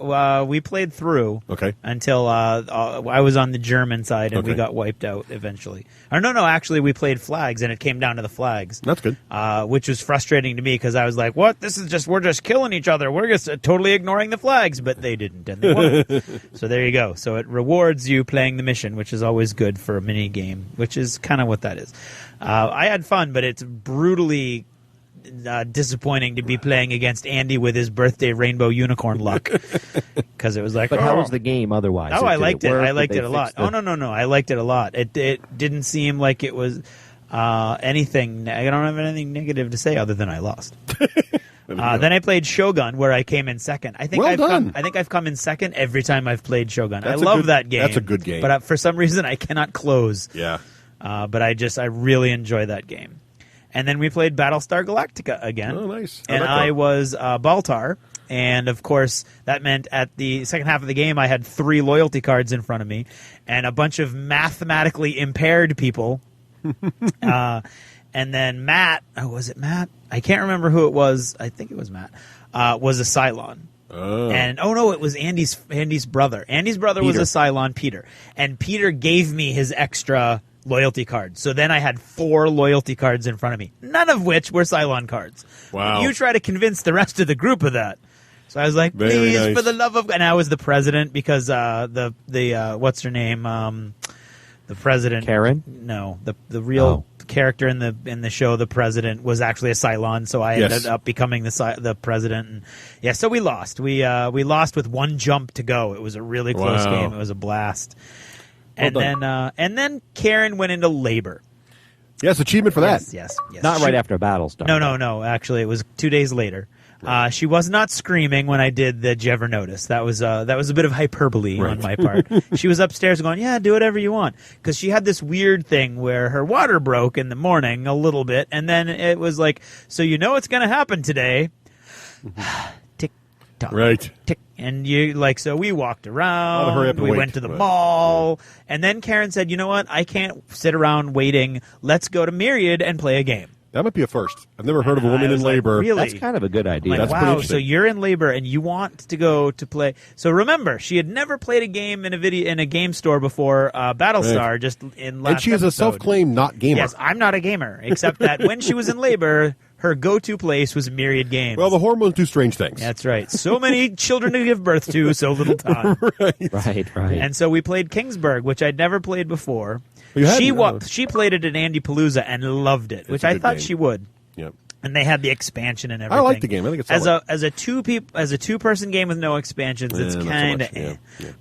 we played through until I was on the German side, and we got wiped out eventually. Or no, actually we played flags, and it came down to the flags. That's good. Which was frustrating to me because I was like, what? We're just killing each other. We're just totally ignoring the flags, but they didn't, and they won. So there you go. So it rewards you playing the mission, which is always good for a mini game, which is kind of what that is. I had fun, but it's brutally disappointing to be playing against Andy with his birthday rainbow unicorn luck, because it was like. But how was the game otherwise? Oh, I liked it. I liked it a lot. Oh no, I liked it a lot. It didn't seem like it was anything. I don't have anything negative to say other than I lost. Then I played Shogun, where I came in second. I think I've come in second every time I've played Shogun. I love that game. That's a good game. But for some reason I cannot close. Yeah. But I really enjoy that game. And then we played Battlestar Galactica again. Oh, nice. And I was Baltar. And, of course, that meant at the second half of the game, I had 3 loyalty cards in front of me and a bunch of mathematically impaired people. And then Matt, was it Matt? I can't remember who it was. I think it was Matt, was a Cylon. Oh. And, no, it was Andy's brother. Andy's brother was a Cylon, Peter. And Peter gave me his extra loyalty cards. So then I had 4 loyalty cards in front of me, none of which were Cylon cards. Wow. You try to convince the rest of the group of that. So I was like, Very please, nice. for the love of God. And I was the president because the what's her name? The president. Karen? No, the real character in the show, the president, was actually a Cylon. So I ended up becoming the president. And yeah, so we lost. We lost with 1 jump to go. It was a really close game. It was a blast. And then Karen went into labor. Yes, achievement for that. Yes. Not right after battle started. No. Actually, it was 2 days later. She was not screaming when I did the "Did you ever notice?" That was a bit of hyperbole on my part. She was upstairs going, "Yeah, do whatever you want," because she had this weird thing where her water broke in the morning a little bit, and then it was like, "So you know what's going to happen today?" Tick tock, Right. tick, and so we walked around. hurry up and We wait. went to the Right. mall, and then Karen said, "You know what? I can't sit around waiting. Let's go to Myriad and play a game." That might be a first. I've never heard of a I woman in was like, labor. really? That's kind of a good idea. Like, That's pretty wow, interesting. so you're in labor and you want to go to play. So remember, she had never played a game in a game store before Battlestar. Right. Just in last And she is a episode. self-claimed not gamer. Yes, I'm not a gamer, except that when she was in labor, her go-to place was Myriad Games. Well, the hormones do strange things. That's right. So many children to give birth to, so little time. Right. And so we played Kingsburg, which I'd never played before. You hadn't? She played it at Andy Palooza and loved it, which a I good thought game. she would. Yep. And they had the expansion and everything. I like the game. I think it's as solid. a 2-person game with no expansions. It's not so kind much. of, Yeah.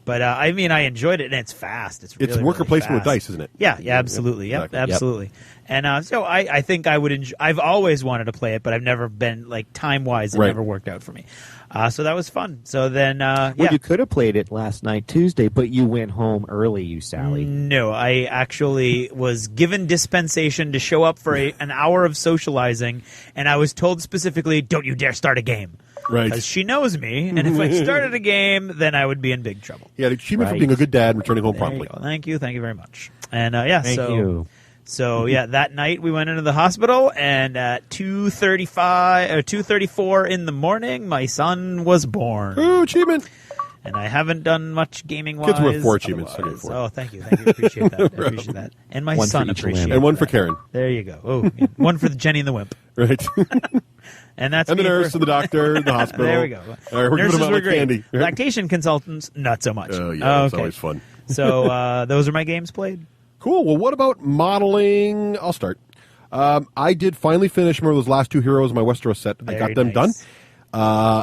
But I mean, I enjoyed it, and it's fast. It's really, worker really placement with fast. dice, isn't it? Yeah, absolutely. Yep, exactly. absolutely. And so I think I would enjoy. I've always wanted to play it, but I've never been time wise. It Right. never worked out for me. So that was fun. So then, Well, yeah. you could have played it last night, Tuesday, but you went home early, you Sally. No, I actually was given dispensation to show up for an hour of socializing, and I was told specifically, "Don't you dare start a game." Right. Because she knows me, and if I started a game, then I would be in big trouble. Yeah, the achievement for Right. being a good dad and returning home There you promptly. go. Thank you very much. And Thank so you. So yeah, that night we went into the hospital, and at 2:34 in the morning, my son was born. Ooh, achievement. And I haven't done much gaming wise. Kids worth 4 achievements. I otherwise. get 4. Oh, thank you. Appreciate that. I appreciate that. And my One for son each appreciates limb. And one that. for Karen. There you go. Oh, yeah. One for Jenny and the Wimp. Right. And that's And the me nurse for- and the doctor and the hospital. There we go. All right, we're Nurses giving them out were like great. candy. Right? Lactation consultants, not so much. Oh, yeah. It's Okay. always fun. So those are my games played. Cool. Well, what about modeling? I'll start. I did finally finish, remember those last 2 heroes in my Westeros set. I got Very them nice. done.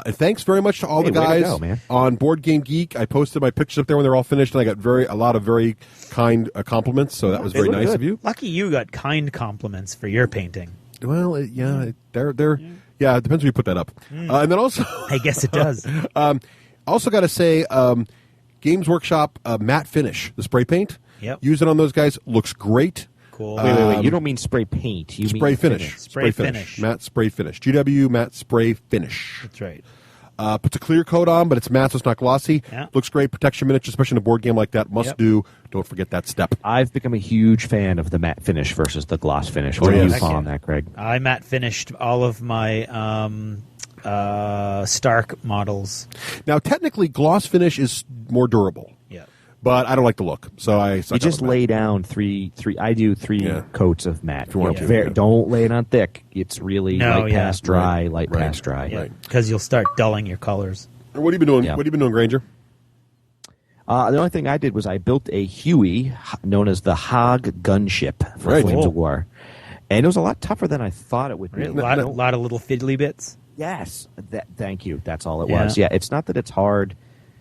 And thanks very much to all Hey, the way to guys go, man. on Board Game Geek. I posted my pictures up there when they're all finished, and I got a lot of very kind compliments. So that was very look nice good. of you. Lucky you got kind compliments for your painting. Well, it depends where you put that up. And then also, I guess it does. also got to say, Games Workshop matte finish, the spray paint. Yep. Use it on those guys. Looks great. Cool. Wait. You don't mean spray paint. You Spray mean finish. Spray finish. Matte spray finish. GW matte spray finish. That's right. Puts a clear coat on, but it's matte, so it's not glossy. Yeah. Looks great. Protection miniature, especially in a board game like that. Must Yep. do. Don't forget that step. I've become a huge fan of the matte finish versus the gloss finish. What Oh, do you yes. call on that, Greg? I matte finished all of my Stark models. Now, technically, gloss finish is more durable, Yeah. but I don't like the look, so I suck You just out with lay down three. I do 3 Yeah. coats of matte. If you want to, yeah. Don't lay it on thick. It's really No, light yeah. past dry, Right. light Right. past dry. Yeah. Right. Because you'll start dulling your colors. that. What have you been doing? Yeah. What have you been doing, Granger? The only thing I did was I built a Huey known as the Hog gunship for Right. Flames Cool. of War, and it was a lot tougher than I thought it would be. A lot of little fiddly bits. Yes, thank you. That's all it Yeah. was. Yeah, it's not that it's hard,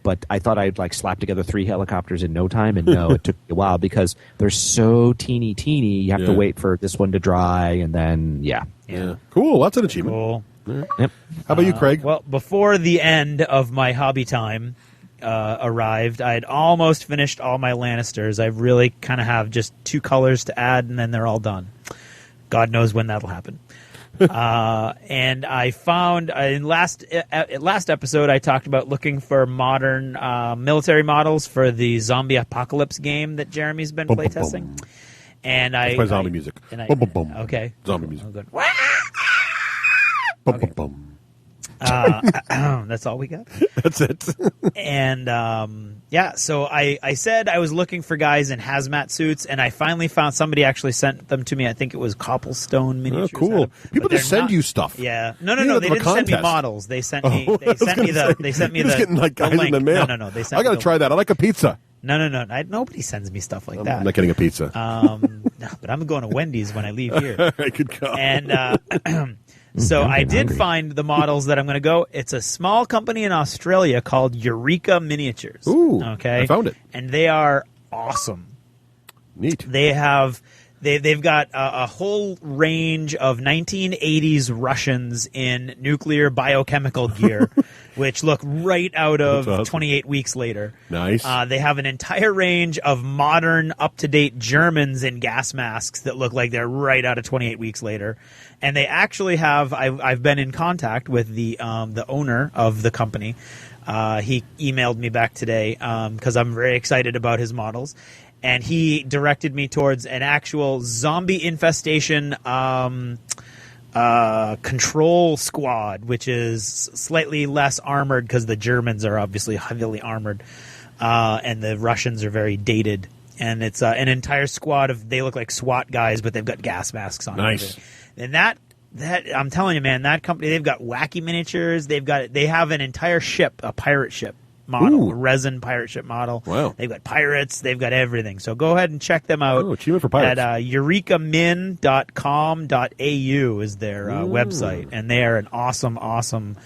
but I thought I'd slap together 3 helicopters in no time, and no, it took a while because they're so teeny. You have to Yeah. wait for this one to dry, and then Yeah. Cool. That's an achievement. Cool. Yep. How about you, Craig? Well, before the end of my hobby time arrived, I had almost finished all my Lannisters. I really kind of have just 2 colors to add, and then they're all done. God knows when that'll happen. And I found in last episode I talked about looking for modern military models for the zombie apocalypse game that Jeremy's been playtesting. And Let's play zombie music. Okay. Zombie music. Okay. That's all we got. That's it. And so I said I was looking for guys in hazmat suits, and I finally found somebody actually sent them to me. I think it was Cobblestone Miniatures. Oh, cool. People just send you stuff. Yeah. No. They didn't send me models. They sent me. They sent me the. Getting like guys the link. in the mail. No. They sent. I got to try that. I like a pizza. No. Nobody sends me stuff like that. I'm not getting a pizza. No, but I'm going to Wendy's when I leave here. I could go. And so I did find the models that I'm going to go. It's a small company in Australia called Wyrd Miniatures. Ooh, okay, I found it. And they are awesome. Neat. They've got a whole range of 1980s Russians in nuclear biochemical gear, which look right out of awesome. 28 Weeks Later. Nice. They have an entire range of modern, up-to-date Germans in gas masks that look like they're right out of 28 Weeks Later. And they actually have. I've been in contact with the owner of the company. He emailed me back today because I'm very excited about his models. And he directed me towards an actual zombie infestation control squad, which is slightly less armored because the Germans are obviously heavily armored, and the Russians are very dated. And it's an entire squad of, they look like SWAT guys, but they've got gas masks on. Nice. And that I'm telling you, man, that company, they've got wacky miniatures. They have an entire ship, a pirate ship model, a resin pirate ship model. Wow. They've got pirates. They've got everything. So go ahead and check them out. Oh, achievement for pirates. At eurekamin.com.au is their website. And they are an awesome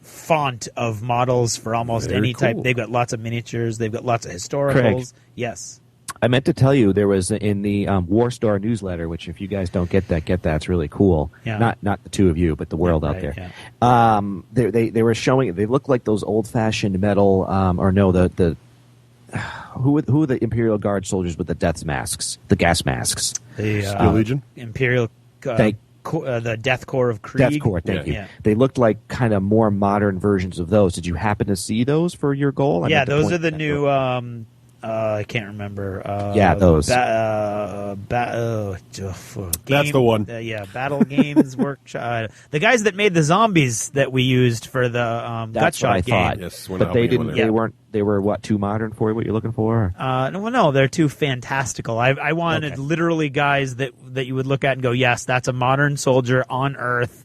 font of models for almost Very any type. cool. They've got lots of miniatures. They've got lots of historicals. Craig. Yes. I meant to tell you there was in the War Star newsletter, which if you guys don't get that, it's really cool. Yeah. Not the two of you, but the world out Right, there. yeah. They were showing, they look like those old fashioned metal the who are the Imperial Guard soldiers with the death masks, the gas masks. The Steel Legion? Imperial the Death Corps of Krieg. Death Corps, thank you. Yeah. They looked like kind of more modern versions of those. Did you happen to see those for your goal? Yeah, those are the new. I can't remember. Those. That's the one. Battle Games Workshop. The guys that made the zombies that we used for the That's what I Gutshot game. thought. Yes, we're But not they helping you didn't. with They that. weren't. They were too modern for what you're looking for. No, they're too fantastical. I wanted literally guys that you would look at and go, yes, that's a modern soldier on Earth.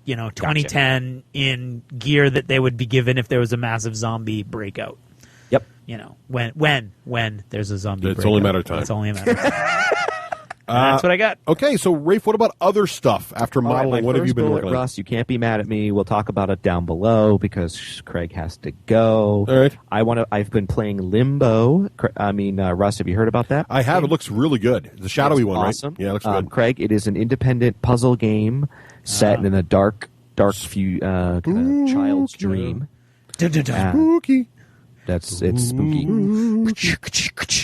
2010 in gear that they would be given if there was a massive zombie breakout. Yep. When there's a zombie It's breakout. only a matter of time. It's only a matter of time. That's what I got. Okay, so Rafe, what about other stuff after All right, modeling? my What have you first been bullet, working on? Russ, you can't be mad at me. We'll talk about it down below because Craig has to go. All right. I've been playing Limbo. Russ, have you heard about that? I have. It looks really good. It's a shadowy It's one, awesome. right? Yeah, it looks good. Craig, it is an independent puzzle game set in a dark kind of child's dream. Spooky. It's spooky.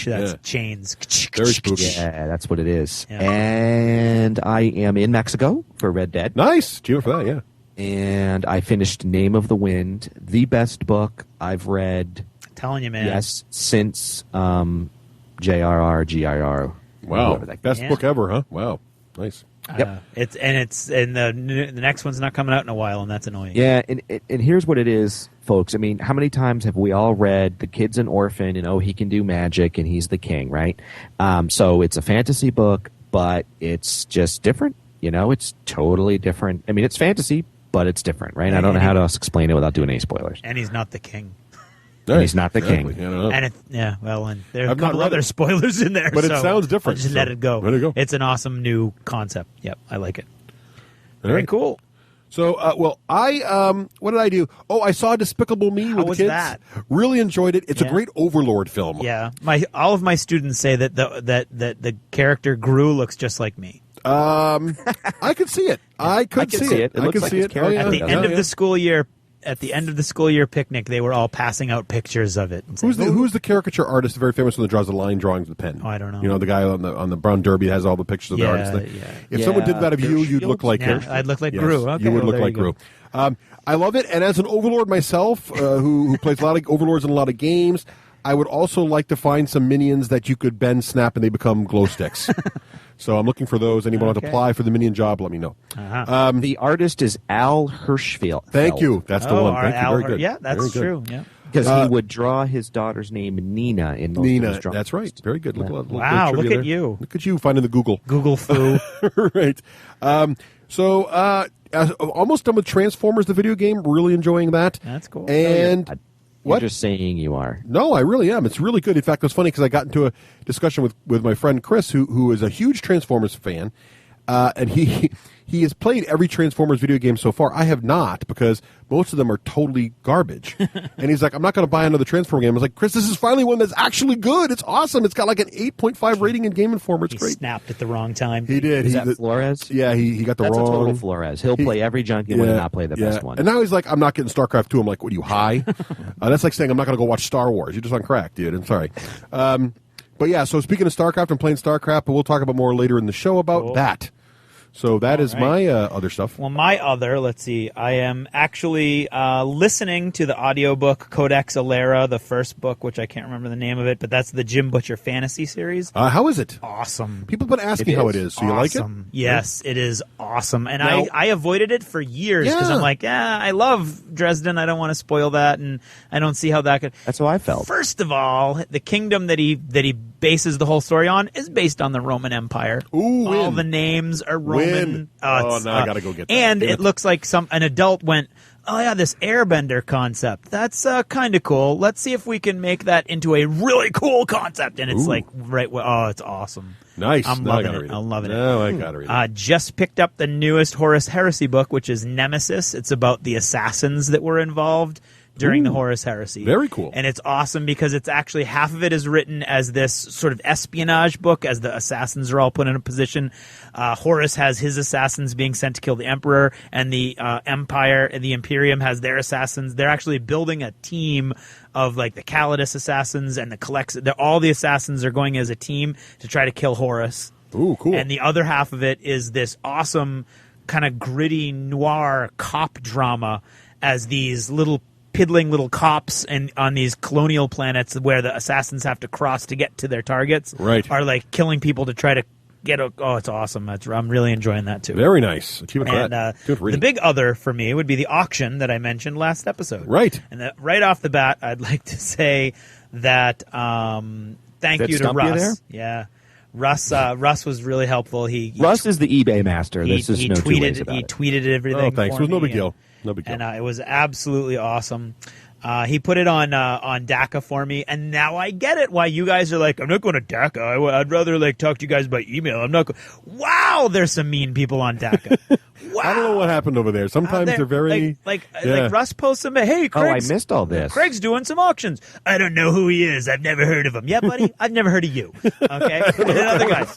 That's chains. Very spooky. Yeah, that's what it is. Yeah. And I am in Mexico for Red Dead. Nice. Achievement for that, yeah. And I finished Name of the Wind, the best book I've read, Telling you, man. yes, since J.R.R. G.I.R. Wow. whoever that- Best Yeah. book ever, huh? Wow. Nice. Yep. The next one's not coming out in a while, and that's annoying. Yeah, and here's what it is, folks. I mean, how many times have we all read The Kid's an Orphan and he can do magic and he's the king, right? So it's a fantasy book, but it's just different. It's totally different. I mean, it's fantasy, but it's different, right? I don't know how to explain it without doing any spoilers. And he's not the king. And he's not the king. Exactly. I don't know. And and there's I've a not couple read other it. spoilers in there. But it so sounds different, I'll just so let it go. let it go. It's an awesome new concept. Yep, I like it. All Very right. cool. So, I what did I do? Oh, I saw Despicable Me How with the was kids. that? Really enjoyed it. It's a Yeah. great Overlord film. Yeah, all of my students say that the character Gru looks just like me. I could see it. I could see it. It I looks could like see his it. character Oh, yeah. At the does. end Yeah, of the school year, at the end of the school year picnic, they were all passing out pictures of it. Who's the caricature artist, the very famous one that draws the line drawings with a pen? Oh, I don't know. You know, the guy on the Brown Derby that has all the pictures of the artist. If someone did that of you, you'd look like him. I'd look like Gru. Okay, you would look like Gru. I love it, and as an Overlord myself, who plays a lot of Overlords in a lot of games, I would also like to find some minions that you could bend, snap, and they become glow sticks. So I'm looking for those. Anyone want to apply for the minion job, let me know. The artist is Al Hirschfeld. Thank you. That's the one. Thank you. Very good. Yeah, that's true. Yeah. Because he would draw his daughter's name Nina in most of his drawings. That's right. Very good. Wow, look at you. Look at you finding the Google. Google foo. Right. Almost done with Transformers, the video game. Really enjoying that. That's cool. And You're just saying you are. No, I really am. It's really good. In fact, it was funny because I got into a discussion with my friend Chris, who is a huge Transformers fan, and he has played every Transformers video game so far. I have not, because most of them are totally garbage. And he's like, I'm not going to buy another Transformer game. I was like, Chris, this is finally one that's actually good. It's awesome. It's got like an 8.5 rating in Game Informer. It's great. He snapped at the wrong time. He did. Is that Flores? Yeah, he got That's wrong. a total Flores. He'll play every junkie and not play the best one. And now he's like, I'm not getting StarCraft 2. I'm like, what are you, high? That's like saying I'm not going to go watch Star Wars. You're just on crack, dude. I'm sorry. But yeah, so speaking of StarCraft, I'm playing StarCraft, but we'll talk about more later in the show about that. So that is my other stuff. Well, my other, let's see, I am actually listening to the audiobook Codex Alera, the first book, which I can't remember the name of it, but that's the Jim Butcher fantasy series. How is it? Awesome. People have been asking how it is. So you like it? Yes, it is awesome. And I avoided it for years because I'm like, I love Dresden. I don't want to spoil that, and I don't see how that could. That's how I felt. First of all, the kingdom that he bases the whole story on is based on the Roman Empire. Ooh, all the names are Roman. Now I got to go get that. And it looks like an adult went, oh yeah, this airbender concept. That's kind of cool. Let's see if we can make that into a really cool concept. And it's it's awesome. Nice. I'm loving it. I'm loving it. No, I got to read it. Just picked up the newest Horus Heresy book, which is Nemesis. It's about the assassins that were involved during the Horus Heresy. Very cool. And it's awesome because it's actually half of it is written as this sort of espionage book as the assassins are all put in a position. Horus has his assassins being sent to kill the Emperor, and the Empire and the Imperium has their assassins. They're actually building a team of like the Calidus assassins and the Collex. All the assassins are going as a team to try to kill Horus. Ooh, cool. And the other half of it is this awesome kind of gritty noir cop drama as these piddling little cops and on these colonial planets where the assassins have to cross to get to their targets are like killing people to try to get it's awesome. I'm really enjoying that too. Very nice. And the big other for me would be the auction that I mentioned last episode. Right. And right off the bat, I'd like to say that thank you to Russ. Yeah. Russ was really helpful. Russ is the eBay master. He tweeted everything. Oh, thanks. It was no big deal. No big deal. And it was absolutely awesome. He put it on DACA for me, and now I get it why you guys are like, I'm not going to DACA. I'd rather like talk to you guys by email. I'm not. Wow, there's some mean people on DACA. Wow. I don't know what happened over there. Sometimes they're very like Russ posts them. Hey, Craig's, I missed all this. Craig's doing some auctions. I don't know who he is. I've never heard of him. Yeah, buddy, I've never heard of you. Okay, and then other guys.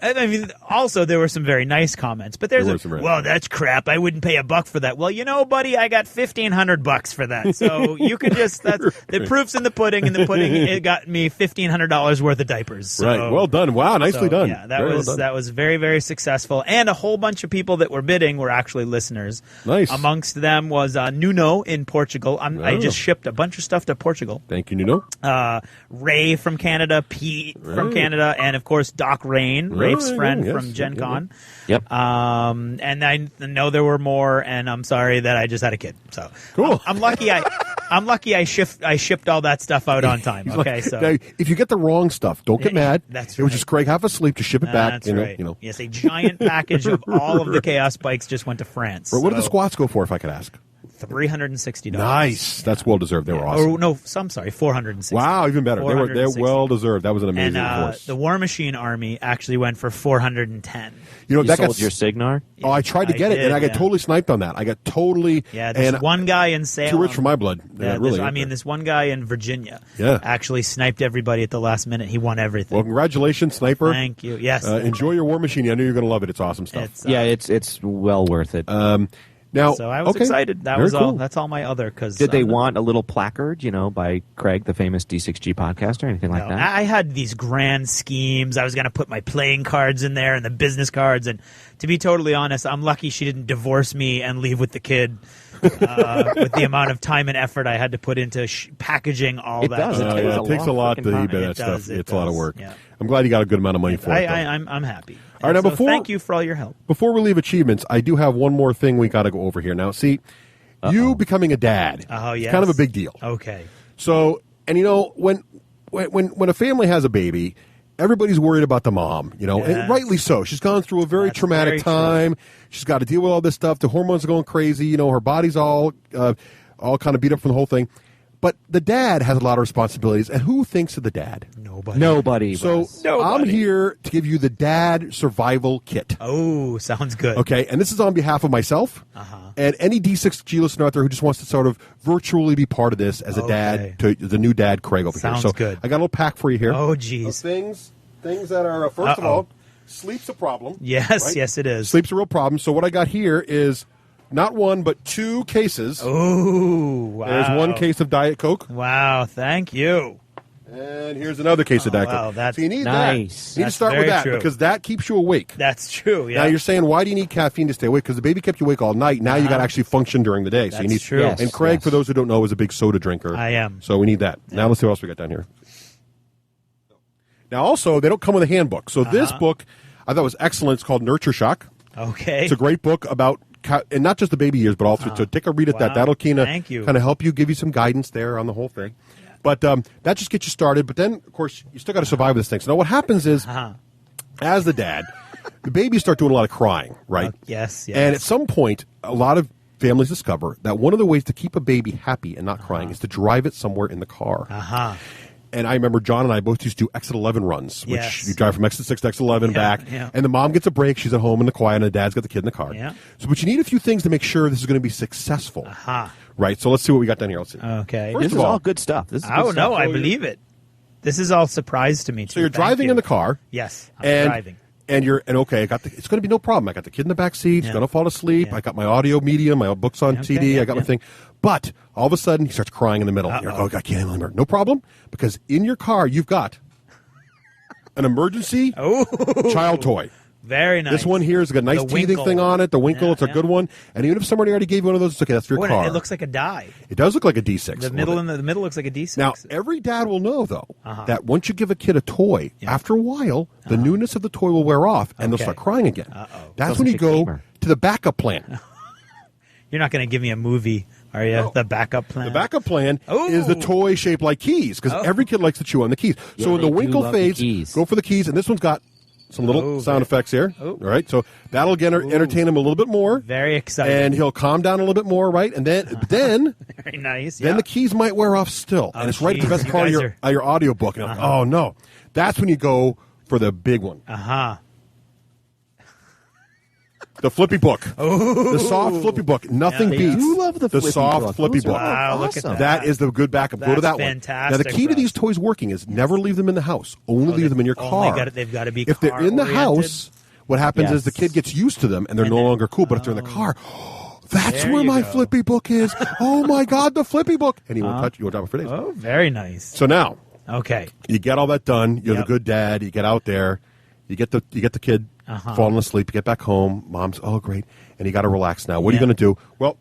I mean, also there were some very nice comments, but well, that's crap. I wouldn't pay $1 for that. Well, you know, buddy, I got $1,500 for that. So you could just the proof's in the pudding, and the pudding it got me $1,500 worth of diapers. So, right. Well done. Wow, nicely done. Yeah, that was very, very successful, and a whole bunch of people that were bidding were actually listeners. Nice. Amongst them was Nuno in Portugal. I just shipped a bunch of stuff to Portugal. Thank you, Nuno. Ray from Canada, Pete from Canada, and of course Doc Rain. Raef's friend from Gen Con. Yep. And I know there were more, and I'm sorry that I just had a kid. So cool. I'm lucky. I shipped all that stuff out on time. Okay, so now, if you get the wrong stuff, don't get mad. That's It was just Craig half asleep to ship it back. That's right. Yes, a giant package of all of the Chaos bikes just went to France. What did the squats go for, if I could ask? $360. Nice. That's well deserved. They were awesome. Oh no, I'm sorry, $460. Wow, even better. They're well deserved. That was an amazing horse. The War Machine Army actually went for $410. You sold your Signar? Oh, I tried to get it, and I got totally sniped on that. I got totally. Yeah, there's one guy in Salem. Too rich for my blood. Yeah, really. This one guy in Virginia. Yeah. Actually sniped everybody at the last minute. He won everything. Well, congratulations, Sniper. Thank you. Yes. Enjoy your War Machine. I know you're going to love it. It's awesome stuff. It's well worth it. Now, So I was okay, excited. That very was all. cool. That's all my other. Because Did they want a little placard, by Craig, the famous D6G podcast, or anything like that? I had these grand schemes. I was going to put my playing cards in there and the business cards. And to be totally honest, I'm lucky she didn't divorce me and leave with the kid. With the amount of time and effort I had to put into packaging all It that. does. stuff. It takes a lot to freaking eBay that It stuff. does, It's a lot of work. yeah. I'm glad you got a good amount of money for it. though. I'm happy. All right, now So before- thank you for all your help. Before we leave achievements, I do have one more thing we got to go over here. Now, see, you becoming a dad, Oh, it's yes. kind of a big deal. Okay. So, and when a family has a baby, everybody's worried about the mom, and Yes. rightly so. She's gone through a very That's traumatic very true. time. She's got to deal with all this stuff. The hormones are going crazy. Her body's all kind of beat up from the whole thing. But the dad has a lot of responsibilities, and who thinks of the dad? Nobody. So Russ. I'm here to give you the dad survival kit. Oh, sounds good. Okay, and this is on behalf of myself and any D6G listener out there who just wants to sort of virtually be part of this as a dad, to the new dad, Craig, over Sounds here. So good. I got a little pack for you here. Oh, Of geez. things that are, first of all, sleep's a problem. Yes, right? yes, it is. Sleep's a real problem. So what I got here is not one, but 2 cases. Oh, wow. There's one case of Diet Coke, Wow, thank you. and here's another case of Diet wow, Coke. that's so you need nice. that. You need to That's start with very that true. because that keeps you awake. That's true. Yeah. Now you're saying, why do you need caffeine to stay awake? Because the baby kept you awake all night. Now you got to actually function during the day. So you That's need true. Yes, And Craig, yes. for those who don't know, is a big soda drinker. I am. So we need that. Now let's see what else we got down here. Now also, they don't come with a handbook. So this book, I thought was excellent. It's called Nurture Shock. Okay. It's a great book about, and not just the baby years, but all through. So take a read at that. Wow. That'll Thank you. kind of help you, give you some guidance there on the whole thing. But that just gets you started. But then, of course, you still got to survive this thing. So now what happens is, as the dad, the babies start doing a lot of crying, right? Yes, yes. And at some point, a lot of families discover that one of the ways to keep a baby happy and not crying is to drive it somewhere in the car. And I remember John and I both used to do exit 11 runs, which Yes. you drive from exit 6 to exit 11 Yeah, back. yeah. And the mom gets a break. She's at home in the quiet, and the dad's got the kid in the car. Yeah. So, but you need a few things to make sure this is going to be successful. Right? So let's see what we got down here. Let's see. Okay. First This of is all, all good stuff. This is Oh, good no, stuff. I believe it. This is all surprise to me, too. So you're Thank driving you. in the car. Yes, I'm and, driving. And okay, it's going to be no problem. I got the kid in the back seat. He's Yeah. going to fall asleep. Yeah. I got my audio medium, my books on Okay, CD. yeah, I got my yeah. thing. But all of a sudden, he starts crying in the middle. You're like, oh, I can't handle him. No problem, because in your car, you've got an emergency child toy. Very nice. This one here has got a nice The teething Winkle. thing on it. The Winkle, Yeah, it's a yeah. good one. And even if somebody already gave you one of those, it's okay. That's for your Oh, car. it looks like a die. It does look like a D6. The a middle little bit. in the middle looks like a D6. Now, every dad will know, though, that once you give a kid a toy, after a while, the newness of the toy will wear off, and they'll Okay. start crying again. That's Sounds when like you a go gamer. to the backup plan. You're not going to give me a movie, are you? The backup plan. The backup plan Ooh. is the toy shaped like keys, because every kid likes to chew on the keys. Yeah, so when they the do Winkle love the fades, keys. go for the keys, and this one's got some little sound effects here. All right, so that'll again entertain him a little bit more. Very exciting. And he'll calm down a little bit more, right? And then Very nice. then yeah. the keys might wear off still. and it's right at the geez, best you part of guys your audio book. And I'm like, oh, no. That's when you go for the big one. The flippy book. The soft flippy book. Nothing They beats do love the flippy soft book. flippy Those are book. Wow, look at awesome. That is the good backup. Go to That's that one. Now, the fantastic, key to these Russ. toys working is never leave them in the house. Only leave them in your car. They've got to be If they're in the car-oriented. house, what happens is the Yes. kid gets used to them and they're no longer cool. But if they're in the car, that's There where you my go. flippy book is. Oh my God, the flippy book! And he won't touch. You won't drop it for days. Oh, very nice. So now Okay. you get all that done. You're Yep. the good dad. You get out there. You get the kid falling asleep. You get back home. Mom's great, and you got to relax now. What are you Yeah. going to do? Well,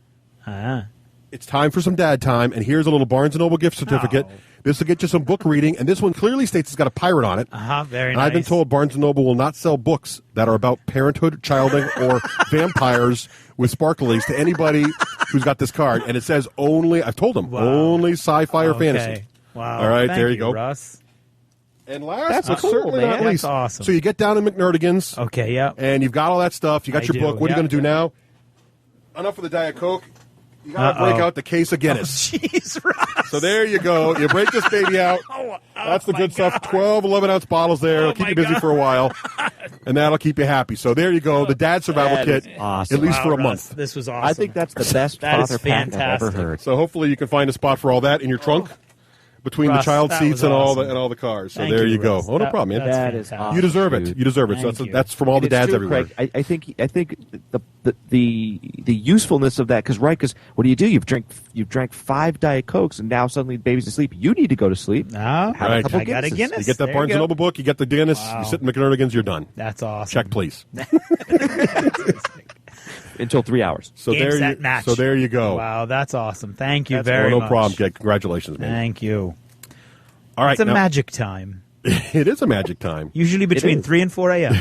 it's time for some dad time. And here's a little Barnes and Noble gift certificate. Oh. This will get you some book reading, and this one clearly states it's got a pirate on it. Very And nice. I've been told Barnes & Noble will not sell books that are about parenthood, childing, or vampires with sparklies to anybody who's got this card. And it says only, I've told them, Wow. only sci-fi or Okay. fantasy. Wow. All right, Thank there you go. Russ. And last That's but cool, certainly man. not That's least, awesome. so you get down in McNerdigan's, Okay, yeah. and you've got all that stuff. You got I your do, book. What are you yeah. going to do now? Enough of the Diet Coke. You got to break out the case of Guinness. Jeez, Russ. So there you go. You break this baby out. That's the my good stuff. God. 12, 11-ounce bottles there. It'll keep my you busy God. for a while, and that'll keep you happy. So there you go. The Dad Survival That Kit, is awesome. at least Wow, for a Russ, month. This was awesome. I think that's the best That is father pack I've ever fantastic. heard. So hopefully you can find a spot for all that in your trunk. between Russ, the child that seats was and awesome. all the cars. So Thank there you, you go. Russ. Oh, no problem, man. That's That is fantastic. awesome. You deserve it. Dude. You deserve it. So Thank that's, you. that's from all the And it's dads true, everywhere. Craig. I think the usefulness of that, because what do? You've drank 5 Diet Cokes, and now suddenly the baby's asleep. You need to go to sleep. No, Have a Right. couple I got a Guinnesses. Guinness. You get that There Barnes you & go. Noble book, you get the Guinness, Wow. you sit in McNernigans, you're done. That's awesome. Check, please. Until 3 hours. So Game, there set, you, match. so there you go. Wow, that's awesome. Thank you Oh, very no much. problem. Jake. Congratulations, man. Thank you. All right. It's a now- magic time. It is a magic time. Usually between is. 3 and 4 a.m.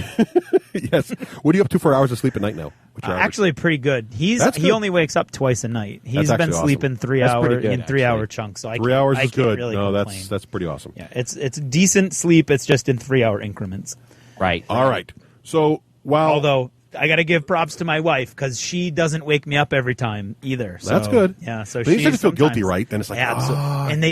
Yes. What are you up to for hours of sleep at night now? What's your average? Actually, pretty good. He That's good. only wakes up twice a night. He's That's been actually sleeping awesome. 3 That's hour pretty good, in 3 hour actually. chunks. So I 3 can't- hours I is can't good. Really No, complain. that's pretty awesome. Yeah, it's decent sleep. It's just in 3 hour increments. Right. All right. So while Although I got to give props to my wife because she doesn't wake me up every time either. So, That's good. Yeah. So But you she start to feel guilty, sometimes- right? Then it's like,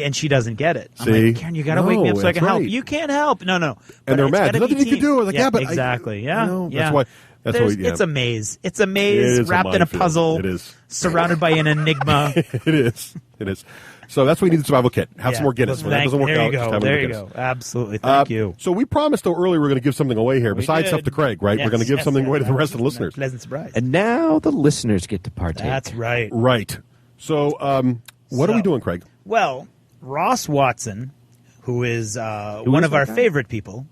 and she doesn't get it. I'm See? like, Karen, you got to wake me up so I No, can that's help. right. You can't help. No. But and they're it's mad. gotta There's nothing be you can team. do. I was like, yeah, but exactly. I know. Yeah. That's why. That's There's- what. Yeah. It's a maze. It's a It maze is a wrapped in a minefield. puzzle. It is. Surrounded by an enigma. It is. It is. So that's why you need the survival kit. Have some more Guinness. When that doesn't work there out, you just go. have There another you Guinness. go. Absolutely. Thank you. So we promised though earlier we're going to give something away here. We Besides did. stuff to Craig, right? Yes, We're going to give yes, something yes. away to the rest of the A listeners. pleasant surprise. And now the listeners get to partake. That's right. Right. So what are we doing, Craig? Well, Ross Watson, who is one is of that our guy? favorite people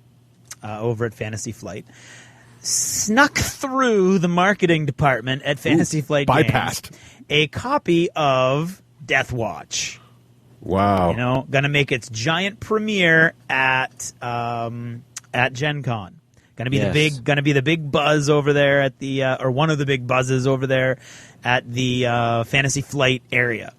over at Fantasy Flight, snuck through the marketing department at Fantasy Flight bypassed. Games a copy of Death Watch. Wow. You know, going to make its giant premiere at Gen Con. Going to be the big buzz over there at the or one of the big buzzes over there at the Fantasy Flight area.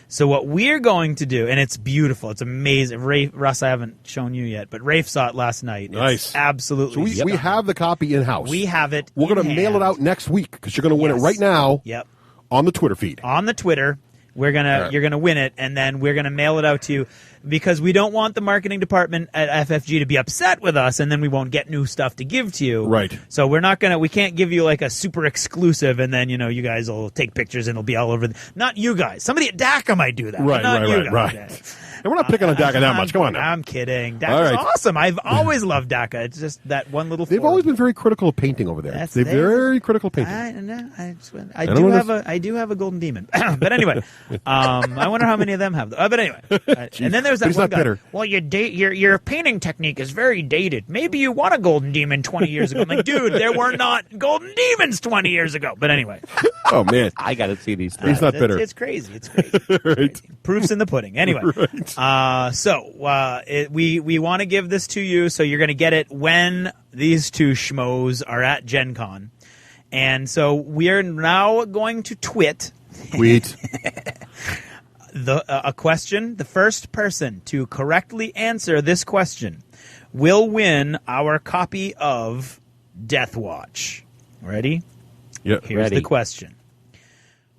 So what we're going to do, and it's beautiful, it's amazing. Russ, I haven't shown you yet, but Rafe saw it last night. Nice. It's absolutely. So we stunning. have the copy in house. We have it. We're in going to mail hand. it out next week because you're going to win Yes. it right now. Yep. On the Twitter feed. On the Twitter, you're right. gonna win it, and then we're gonna mail it out to you because we don't want the marketing department at FFG to be upset with us, and then we won't get new stuff to give to you. Right. So we can't give you like a super exclusive, and then you guys will take pictures and it'll be all over. Not you guys. Somebody at DACA might do that. but not you guys. And we're not picking on DACA that much. Come on now. I'm kidding. DACA's All right. awesome. I've always loved DACA. It's just that one little. They've forum. always been very critical of painting over there. They're very critical of painting. I know. I don't do know have I do have a golden demon, but anyway, I wonder how many of them have. But anyway, and then there's that But he's one not guy. bitter. Well, your painting technique is very dated. Maybe you want a golden demon 20 years ago. I'm like, dude, there were not golden demons 20 years ago. But anyway, Oh man, I got to see these. he's not bitter. It's crazy. It's crazy. Right. Proof's in the pudding. Anyway, we want to give this to you, so you're going to get it when these two schmoes are at Gen Con. And so we are now going to tweet a question. The first person to correctly answer this question will win our copy of Death Watch. Ready? Yep. Here's Ready. the question.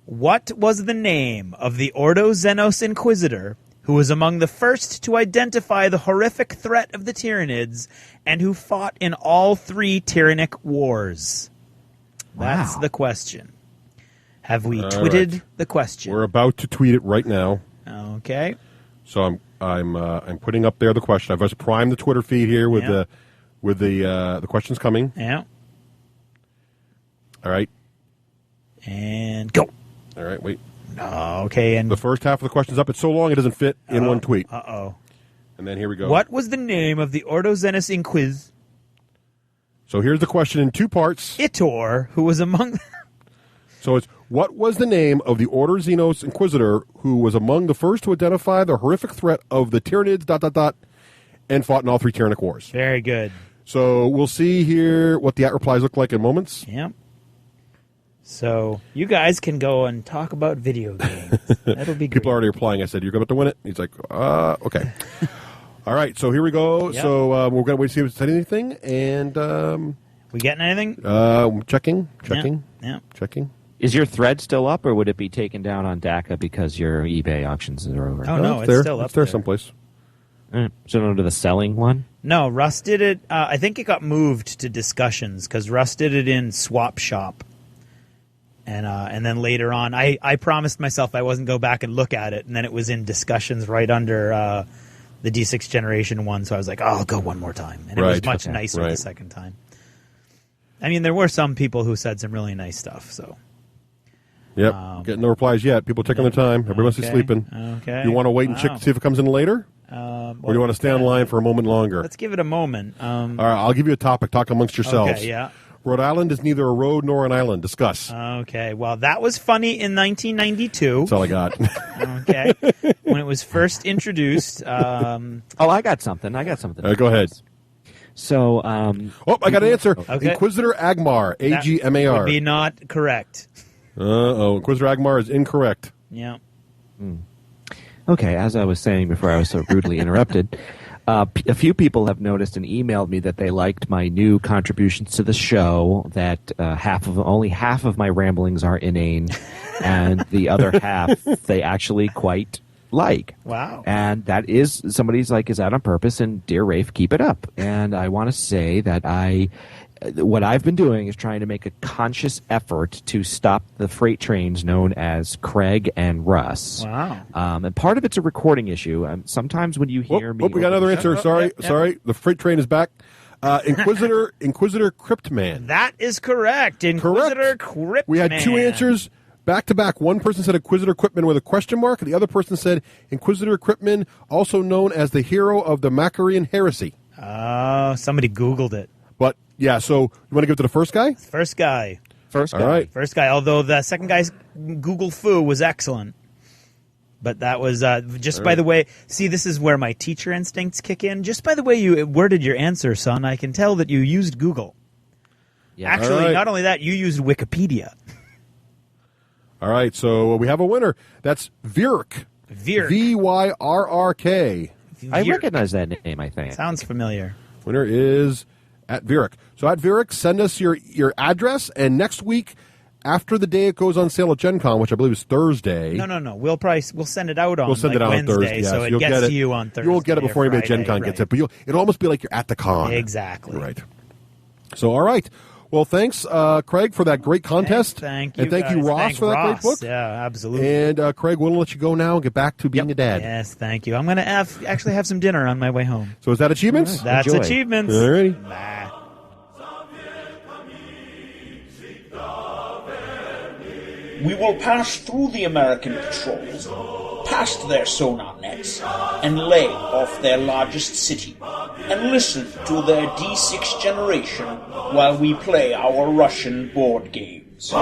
What was the name of the Ordo Xenos Inquisitor who was among the first to identify the horrific threat of the Tyranids and who fought in all 3 Tyrannic wars? That's Wow. the question. Have we All tweeted right. the question? We're about to tweet it right now. Okay. So I'm putting up there the question. I've just primed the Twitter feed here with Yeah. the questions coming. Yeah. All right. And go. All right. Wait. Okay. And The first half of the question's up. It's so long it doesn't fit in one tweet. uh-oh. And then here we go. What was the name of the Ordo Xenos Inquis So here's the question in 2 parts. Itor who was among... So it's what was the name of the Order Xenos Inquisitor who was among the first to identify the horrific threat of the Tyranids ... and fought in all 3 Tyrannic wars? Very good. So we'll see here what the @replies look like in moments. Yep. So you guys can go and talk about video games. That'll be great. People are already replying. I said, you're about to win it? He's like, okay. All right, so here we go. Yep. So we're going to wait to see if it's said anything. And We getting anything? checking. Yeah. Checking. Is your thread still up, or would it be taken down on DACA because your eBay auctions are over? Oh, no, it's there. still up It's there there. someplace. So under the selling one? No, Russ did it. I think it got moved to discussions because Russ did it in Swap Shop. And then later on, I promised myself I wasn't go back and look at it, and then it was in discussions right under the D6 generation one, so I was like, oh, I'll go one more time. And it was much nicer the second time. I mean, there were some people who said some really nice stuff, so. Yep, getting no replies yet. People taking their time. Everybody must be sleeping. Okay. You want to wait and check to see if it comes in later? Or do you want to stay on line for a moment longer? Let's give it a moment. All right, I'll give you a topic. Talk amongst yourselves. Okay, yeah. Rhode Island is neither a road nor an island. Discuss. Okay, well, that was funny in 1992. That's all I got. Okay. When it was first introduced. I got something. Go ahead. So, I got an answer. Okay. Inquisitor Agmar, Agmar. Would be not correct. Inquisitor Agmar is incorrect. Yeah. Okay, as I was saying before I was so rudely interrupted, a few people have noticed and emailed me that they liked my new contributions to the show, that only half of my ramblings are inane, and the other half they actually quite like. Wow. And that is, somebody's like, is that on purpose? And dear Rafe, keep it up. And I want to say that what I've been doing is trying to make a conscious effort to stop the freight trains known as Craig and Russ. Wow. And part of it's a recording issue. Sometimes when you hear me... we got another answer. Sorry. The freight train is back. Inquisitor Cryptman. That is correct. Inquisitor Cryptman. We had two answers back to back. One person said Inquisitor Cryptman with a question mark. The other person said Inquisitor Cryptman, also known as the hero of the Macarian heresy. Oh, somebody Googled it. But, yeah, so you want to give it to the first guy? First guy. All right. First guy, although the second guy's Google foo was excellent. But that was, by the way, see, this is where my teacher instincts kick in. Just by the way you worded your answer, son, I can tell that you used Google. Yeah. Actually, not only that, you used Wikipedia. All right, so we have a winner. That's Vyrk. Vyrrk. I recognize that name, I think. Sounds familiar. Winner is at Vyrk. So at Vyrk, send us your address, and next week, after the day it goes on sale at Gen Con, which I believe is Thursday. No. We'll send it out on Wednesday, on Thursday, so it gets to you on Thursday. You won't get it before anybody at Gen Con gets it, but it'll almost be like you're at the con. Exactly. Right. So, all right. Well, thanks, Craig, for that great contest. Thank you, and thank you, Ross, for that great book. Yeah, absolutely. And, Craig, we'll let you go now and get back to being a dad. Yes, thank you. I'm going to actually have some dinner on my way home. So is that achievements? That's Enjoy. achievements. All righty. Nah. We will pass through the American patrols, past their sonar nets, and lay off their largest city, and listen to their D6 generation while we play our Russian board games. Dice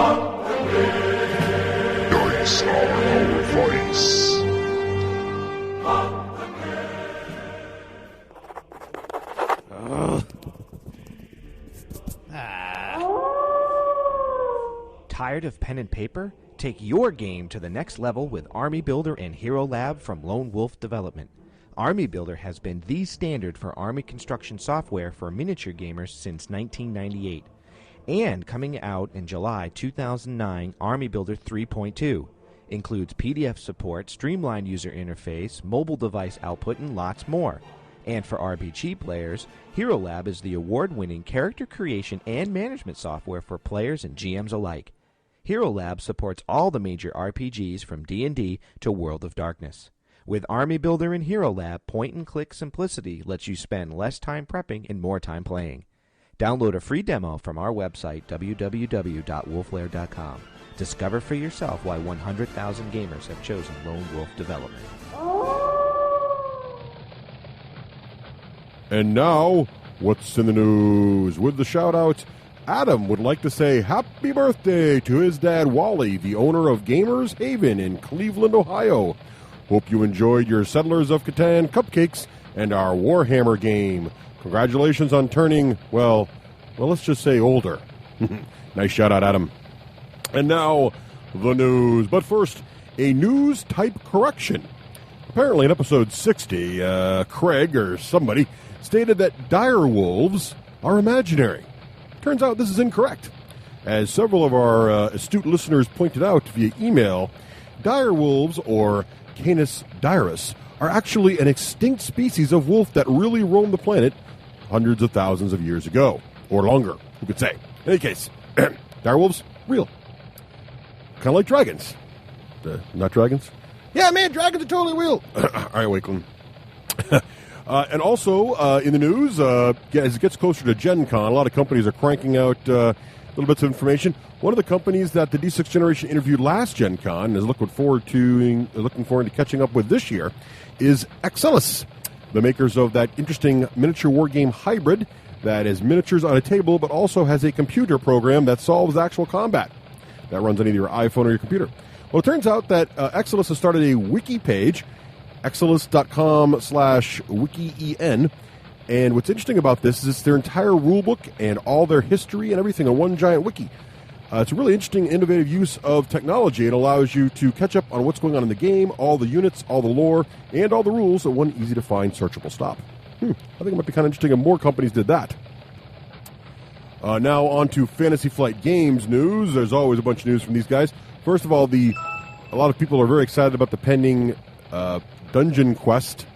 are our vice. Tired of pen and paper? Take your game to the next level with Army Builder and Hero Lab from Lone Wolf Development. Army Builder has been the standard for Army construction software for miniature gamers since 1998. And coming out in July 2009, Army Builder 3.2 includes PDF support, streamlined user interface, mobile device output, and lots more. And for RPG players, Hero Lab is the award-winning character creation and management software for players and GMs alike. Hero Lab supports all the major RPGs from D&D to World of Darkness. With Army Builder and Hero Lab, point-and-click simplicity lets you spend less time prepping and more time playing. Download a free demo from our website, www.wolflair.com. Discover for yourself why 100,000 gamers have chosen Lone Wolf Development. And now, what's in the news? With the shout-outs, Adam would like to say happy birthday to his dad, Wally, the owner of Gamers Haven in Cleveland, Ohio. Hope you enjoyed your Settlers of Catan cupcakes and our Warhammer game. Congratulations on turning, well, let's just say older. Nice shout-out, Adam. And now, the news. But first, a news-type correction. Apparently in episode 60, Craig or somebody stated that dire wolves are imaginary. Turns out this is incorrect. As several of our astute listeners pointed out via email, dire wolves, or Canis dirus, are actually an extinct species of wolf that really roamed the planet hundreds of thousands of years ago. Or longer, who could say. In any case, dire wolves, real. Kind of like dragons. Not dragons? Yeah, man, dragons are totally real. All right, Wakeland. And also, in the news, as it gets closer to Gen Con, a lot of companies are cranking out little bits of information. One of the companies that the D6 Generation interviewed last Gen Con and is looking forward to catching up with this year is Excelis, the makers of that interesting miniature war game hybrid that is miniatures on a table but also has a computer program that solves actual combat. That runs on either your iPhone or your computer. Well, it turns out that Excelis has started a wiki page, excelis.com/wikien. And what's interesting about this is it's their entire rulebook and all their history and everything on one giant wiki. It's a really interesting, innovative use of technology. It allows you to catch up on what's going on in the game, all the units, all the lore, and all the rules at one easy-to-find, searchable stop. I think it might be kind of interesting if more companies did that. Now on to Fantasy Flight Games news. There's always a bunch of news from these guys. First of all, a lot of people are very excited about the pending Dungeon Quest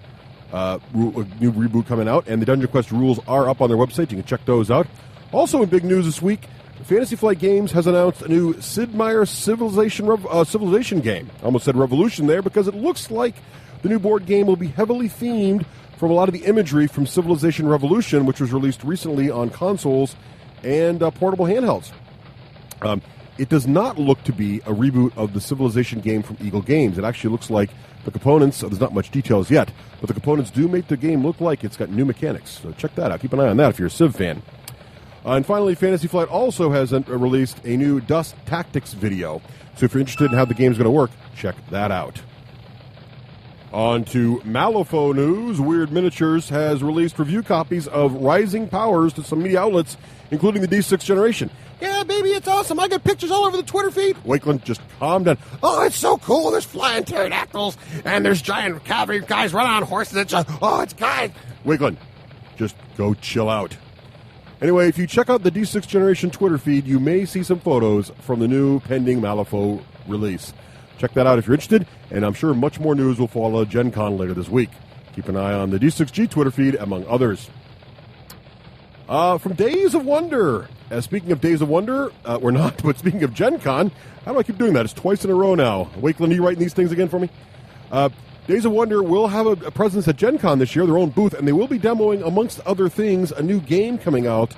new reboot coming out, and the Dungeon Quest rules are up on their website. You can check those out. Also in big news this week, Fantasy Flight Games has announced a new Sid Meier's Civilization game. I almost said Revolution there because it looks like the new board game will be heavily themed from a lot of the imagery from Civilization Revolution, which was released recently on consoles and portable handhelds. It does not look to be a reboot of the Civilization game from Eagle Games. It actually looks like the components, there's not much details yet, but the components do make the game look like it's got new mechanics. So check that out. Keep an eye on that if you're a Civ fan. And finally, Fantasy Flight also has released a new Dust Tactics video. So if you're interested in how the game's going to work, check that out. On to Malifaux news. Wyrd Miniatures has released review copies of Rising Powers to some media outlets, including the D6 Generation. Yeah, baby, it's awesome. I got pictures all over the Twitter feed. Wakeland, just calm down. Oh, it's so cool. There's flying pterodactyls, and there's giant cavalry guys running on horses. It's guys. Wakeland, just go chill out. Anyway, if you check out the D6 Generation Twitter feed, you may see some photos from the new pending Malifaux release. Check that out if you're interested, and I'm sure much more news will follow Gen Con later this week. Keep an eye on the D6G Twitter feed, among others. From Days of Wonder. Speaking of Days of Wonder, we're not, but speaking of Gen Con, how do I keep doing that? It's twice in a row now. Wakeland, are you writing these things again for me? Days of Wonder will have a presence at Gen Con this year, their own booth, and they will be demoing, amongst other things, a new game coming out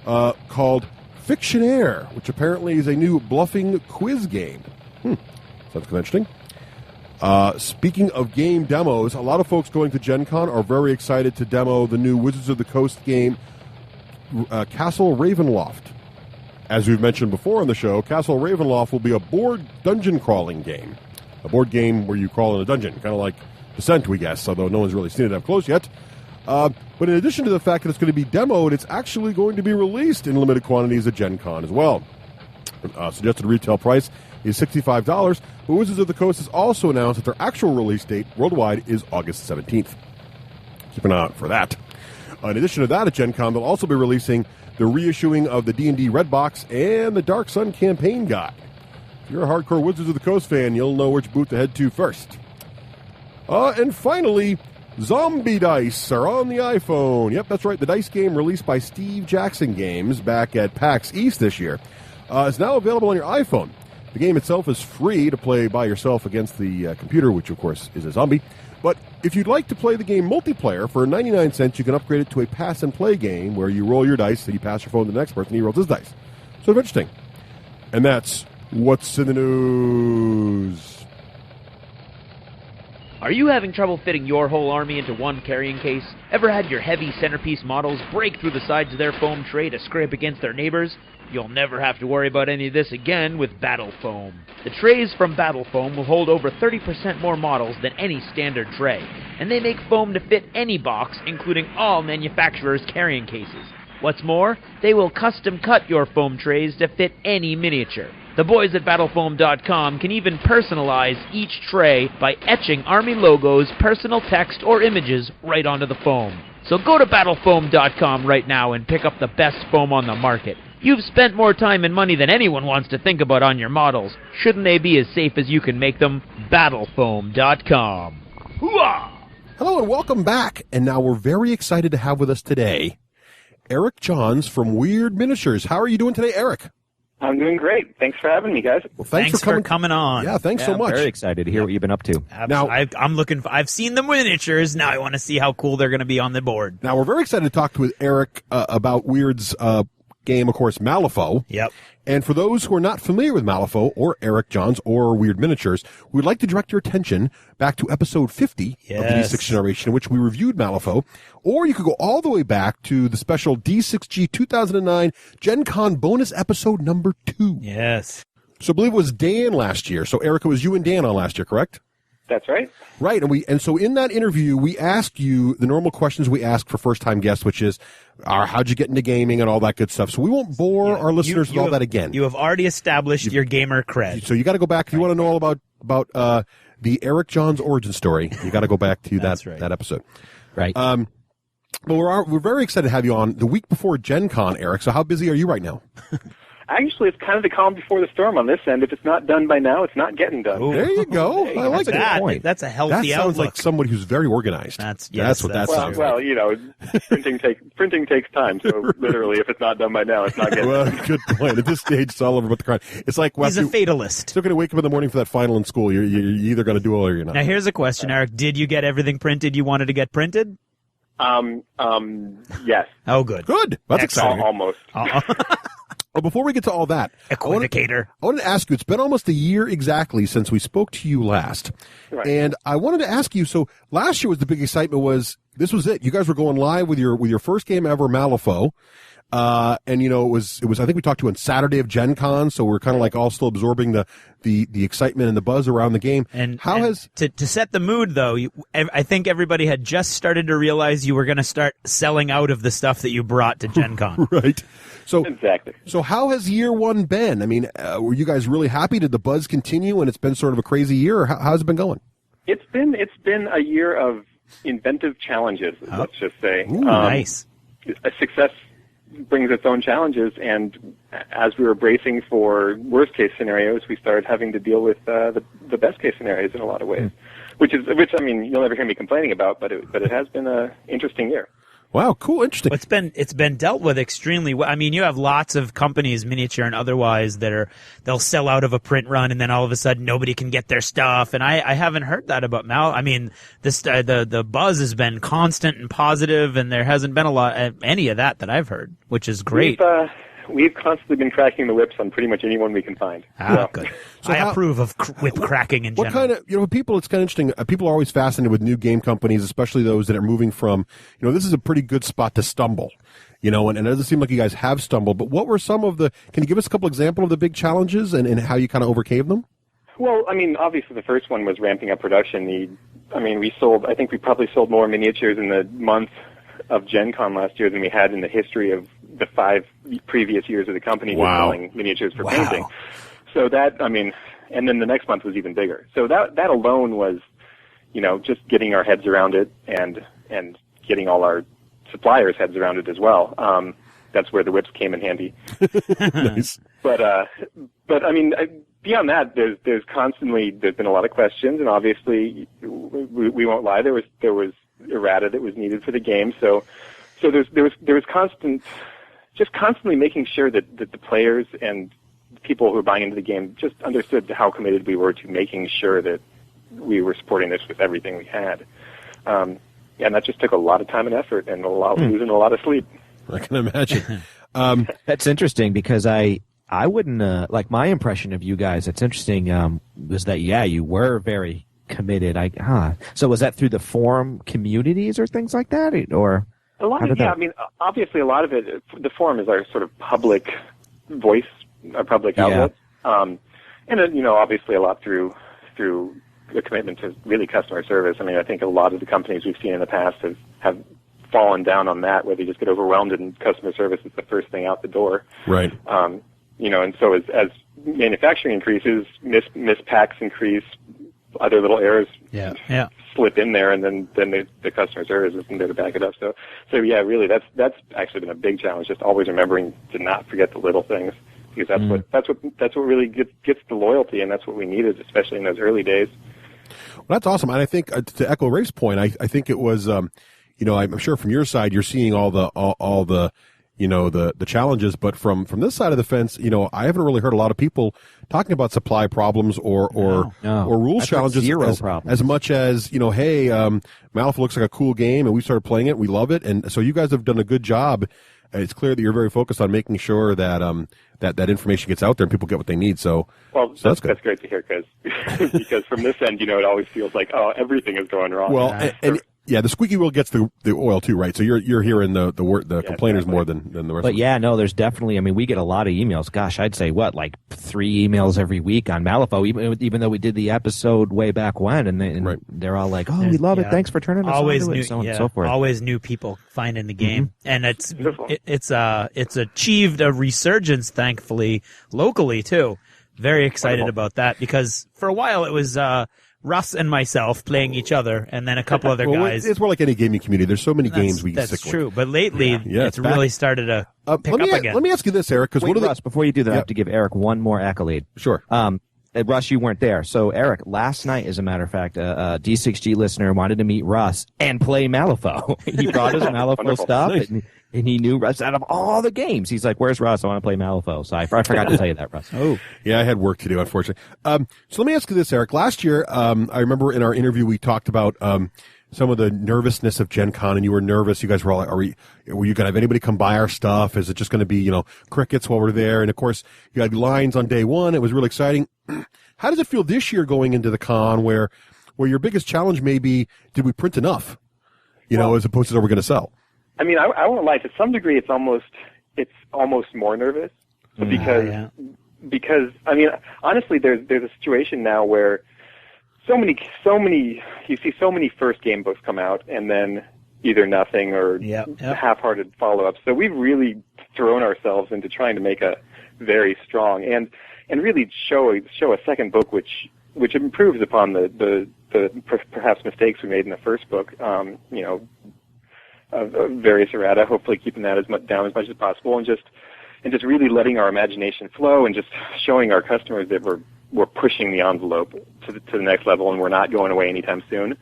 called Fictionaire, which apparently is a new bluffing quiz game. Sounds kind of interesting. Speaking of game demos, a lot of folks going to Gen Con are very excited to demo the new Wizards of the Coast game, Castle Ravenloft. As we've mentioned before on the show, Castle Ravenloft will be a board dungeon crawling game. A board game where you crawl in a dungeon, kind of like Descent, we guess, although no one's really seen it up close yet. But in addition to the fact that it's going to be demoed, it's actually going to be released in limited quantities at Gen Con as well. Suggested retail price is $65, but Wizards of the Coast has also announced that their actual release date worldwide is August 17th. Keep an eye out for that. In addition to that, at Gen Con, they'll also be releasing the reissuing of the D&D Red Box and the Dark Sun Campaign Guide. If you're a hardcore Wizards of the Coast fan, you'll know which booth to head to first. And finally, Zombie Dice are on the iPhone. Yep, that's right. The dice game released by Steve Jackson Games back at PAX East this year is now available on your iPhone. The game itself is free to play by yourself against the computer, which, of course, is a zombie. But if you'd like to play the game multiplayer, for 99 cents, you can upgrade it to a pass-and-play game where you roll your dice and you pass your phone to the next person and he rolls his dice. Sort of interesting. And that's what's in the news. Are you having trouble fitting your whole army into one carrying case? Ever had your heavy centerpiece models break through the sides of their foam tray to scrape against their neighbors? You'll never have to worry about any of this again with Battle Foam. The trays from Battle Foam will hold over 30% more models than any standard tray, and they make foam to fit any box, including all manufacturers' carrying cases. What's more, they will custom cut your foam trays to fit any miniature. The boys at battlefoam.com can even personalize each tray by etching Army logos, personal text, or images right onto the foam. So go to battlefoam.com right now and pick up the best foam on the market. You've spent more time and money than anyone wants to think about on your models. Shouldn't they be as safe as you can make them? Battlefoam.com. Hooah! Hello and welcome back. And now we're very excited to have with us today Eric Johns from Wyrd Miniatures. How are you doing today, Eric? I'm doing great. Thanks for having me, guys. Well, Thanks for coming on. Yeah, thanks so much. Very excited to hear what you've been up to. Now, I'm looking. I've seen the miniatures. Now I want to see how cool they're going to be on the board. Now we're very excited to talk with Eric about Wyrd's game, of course, Malifaux. Yep. And for those who are not familiar with Malifaux or Eric Johns or Wyrd Miniatures, we'd like to direct your attention back to episode 50 of the D6 generation, in which we reviewed Malifaux. Or you could go all the way back to the special D6G 2009 Gen Con bonus episode number 2. Yes. So I believe it was Dan last year. So Eric, it was you and Dan on last year, correct? That's right. Right, and so in that interview, we asked you the normal questions we ask for first-time guests, which is, how'd you get into gaming and all that good stuff. So we won't bore our listeners with all that again. You have already established your gamer cred. So you got to go back if you want to know all about the Eric Johns origin story. You got to go back to that episode. Right. But we're very excited to have you on the week before Gen Con, Eric. So how busy are you right now? Actually, it's kind of the calm before the storm on this end. If it's not done by now, it's not getting done. There you go. I like that. That's a healthy outlook. That sounds like somebody who's very organized. That's what that sounds like. Well, you know, printing takes time. So literally, if it's not done by now, it's not getting done. Good point. At this stage, it's all over but the crowd. It's like he's a fatalist. Still going to wake up in the morning for that final in school. You're either going to do it or you're not. Now, here's a question, Eric. Did you get everything printed you wanted to get printed? Yes. Oh, good. Good. That's exciting. Almost. Well, before we get to all that, Equivocator. I wanted to ask you, it's been almost a year exactly since we spoke to you last. Right. And I wanted to ask you, so last year was the big excitement this was it. You guys were going live with your first game ever, Malifaux. And you know, it was, I think we talked to you on Saturday of Gen Con, so we're kind of like all still absorbing the excitement and the buzz around the game. And to set the mood though, I think everybody had just started to realize you were going to start selling out of the stuff that you brought to Gen Con. Right. So exactly. So how has year one been? I mean, were you guys really happy? Did the buzz continue and it's been sort of a crazy year, or how's it been going? It's been a year of inventive challenges, let's just say. Ooh, nice. A success brings its own challenges, and as we were bracing for worst case scenarios, we started having to deal with the best case scenarios in a lot of ways. Which I mean, you'll never hear me complaining about, but it has been an interesting year. Wow, cool, interesting. It's been dealt with extremely well. I mean, you have lots of companies, miniature and otherwise, they'll sell out of a print run, and then all of a sudden nobody can get their stuff. And I haven't heard that about Mal. I mean, the buzz has been constant and positive, and there hasn't been any of that I've heard, which is great. We've constantly been cracking the whips on pretty much anyone we can find. Good. So I approve of whip cracking in general. What kind of, people, it's kind of interesting. People are always fascinated with new game companies, especially those that are moving from, this is a pretty good spot to stumble, and it doesn't seem like you guys have stumbled, but what were some of can you give us a couple examples of the big challenges and how you kind of overcame them? Well, I mean, obviously the first one was ramping up production. I think we probably sold more miniatures in the month of Gen Con last year than we had in the history of the 5 previous years of the company selling miniatures for painting. So that, and then the next month was even bigger. So that alone was, just getting our heads around it and getting all our suppliers' heads around it as well. That's where the whips came in handy. Nice. But beyond that, there's been a lot of questions, and obviously we won't lie, there was errata that was needed for the game. So there was constantly making sure that the players and people who were buying into the game just understood how committed we were to making sure that we were supporting this with everything we had. And that just took a lot of time and effort and losing a lot of sleep. I can imagine. That's interesting because I wouldn't, like my impression of you guys, it's interesting, was that, you were very committed. So was that through the forum communities or things like that? Or a lot of, obviously a lot of it, the forum is our sort of public voice, our public outlet. And obviously a lot through the commitment to really customer service. I think a lot of the companies we've seen in the past have fallen down on that, where they just get overwhelmed and customer service is the first thing out the door. Right. And so as manufacturing increases, mispacks increase, other little errors slip in there, and then the customer service isn't there to back it up. So really that's actually been a big challenge, just always remembering to not forget the little things, because that's what really gets the loyalty, and that's what we needed, especially in those early days. Well, that's awesome. And I think to echo Raef's point, I think it was I'm sure from your side you're seeing all the the challenges. But from this side of the fence, I haven't really heard a lot of people talking about supply problems or rules challenges as much as, hey, Malifaux looks like a cool game and we started playing it. We love it. And so you guys have done a good job. It's clear that you're very focused on making sure that that information gets out there and people get what they need. So that's great to hear because from this end, it always feels like, everything is going wrong. Well, and the squeaky wheel gets the oil too, right? So you're hearing the complainers more than the rest. But there's definitely. I mean, we get a lot of emails. Gosh, I'd say like 3 emails every week on Malifaux, even though we did the episode way back when, and they're all like, "Oh, we love it. Thanks for turning us on to it," so on and so forth. Always new people finding the game, and it's achieved a resurgence, thankfully, locally too. Very excited about that because for a while it was. Russ and myself playing each other, and then a couple other guys. It's more like any gaming community. There's so many games we That's stick true, with. but lately it's really started to pick up again. Let me ask you this, Eric, because Russ, before you do that, I have to give Eric one more accolade. Sure. Russ, you weren't there. So, Eric, last night, as a matter of fact, a D6G listener wanted to meet Russ and play Malifaux. He brought his Malifaux stuff, and he knew Russ out of all the games. He's like, "Where's Russ? I want to play Malifaux." So I forgot to tell you that, Russ. Oh. Yeah, I had work to do, unfortunately. So let me ask you this, Eric. Last year, I remember in our interview we talked about some of the nervousness of Gen Con, and you were nervous. You guys were all like, were you going to have anybody come buy our stuff? Is it just going to be, crickets while we're there? And, of course, you had lines on day one. It was really exciting. How does it feel this year going into the con where your biggest challenge may be, did we print enough, as opposed to that we're going to sell? I mean, I won't lie. To some degree, it's almost more nervous because I mean, honestly, there's a situation now where so many you see so many first game books come out and then either nothing or half-hearted follow-ups. So we've really thrown ourselves into trying to make a very strong and really show a second book which improves upon the perhaps mistakes we made in the first book. Of various errata, hopefully keeping that down as much as possible, and just really letting our imagination flow, and just showing our customers that we're pushing the envelope to the next level, and we're not going away anytime soon.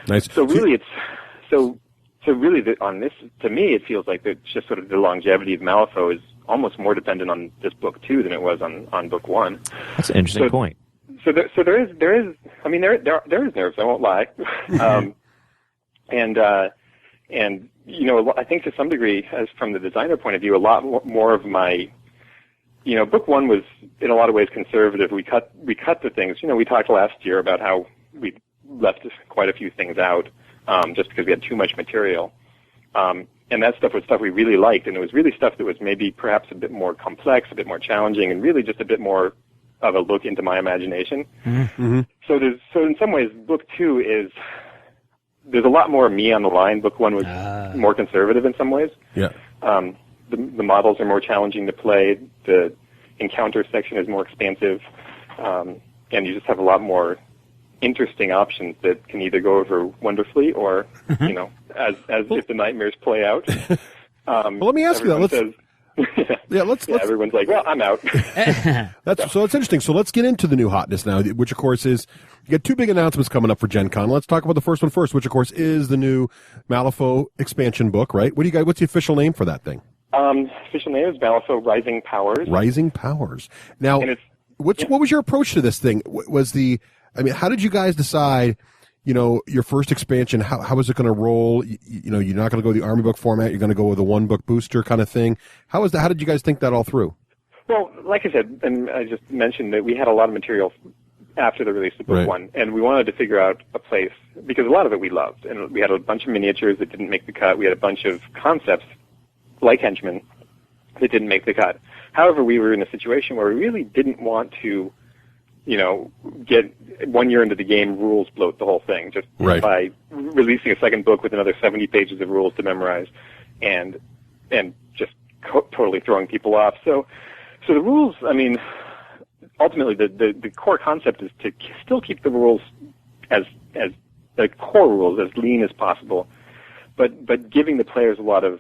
Nice. So really, on this, to me, it feels like it's just sort of the longevity of Malifaux is almost more dependent on this book 2 than it was on book 1. That's an interesting point. So there is. I mean, there is nerves. I won't lie. And I think to some degree, as from the designer point of view, a lot more of my, book 1 was in a lot of ways conservative. We cut the things. We talked last year about how we left quite a few things out just because we had too much material. And that stuff was stuff we really liked, and it was really stuff that was maybe perhaps a bit more complex, a bit more challenging, and really just a bit more of a look into my imagination. Mm-hmm. So in some ways, book 2 there's a lot more me on the line. Book 1 was more conservative in some ways. Yeah. The models are more challenging to play. The encounter section is more expansive, and you just have a lot more interesting options that can either go over wonderfully or, as if the nightmares play out. Well, let me ask you that. Let's everyone's like, well, I'm out. So it's interesting. So let's get into the new hotness now, which of course is, you got 2 big announcements coming up for Gen Con. Let's talk about the first one first, which of course is the new Malifaux expansion book, right? What's the official name for that thing? Official name is Malifaux Rising Powers. Rising Powers. Now, what was your approach to this thing? How did you guys decide, your first expansion, how is it going to roll? You're not going to go the Army book format. You're going to go with a 1-book booster kind of thing. How did you guys think that all through? Well, like I said, and I just mentioned that we had a lot of material after the release of book 1, and we wanted to figure out a place, because a lot of it we loved, and we had a bunch of miniatures that didn't make the cut. We had a bunch of concepts, like Henchmen, that didn't make the cut. However, we were in a situation where we really didn't want to, get 1 year into the game, rules bloat the whole thing, just by releasing a second book with another 70 pages of rules to memorize, and just totally throwing people off. So the rules, ultimately the core concept is to still keep the rules as the core rules as lean as possible, but giving the players a lot of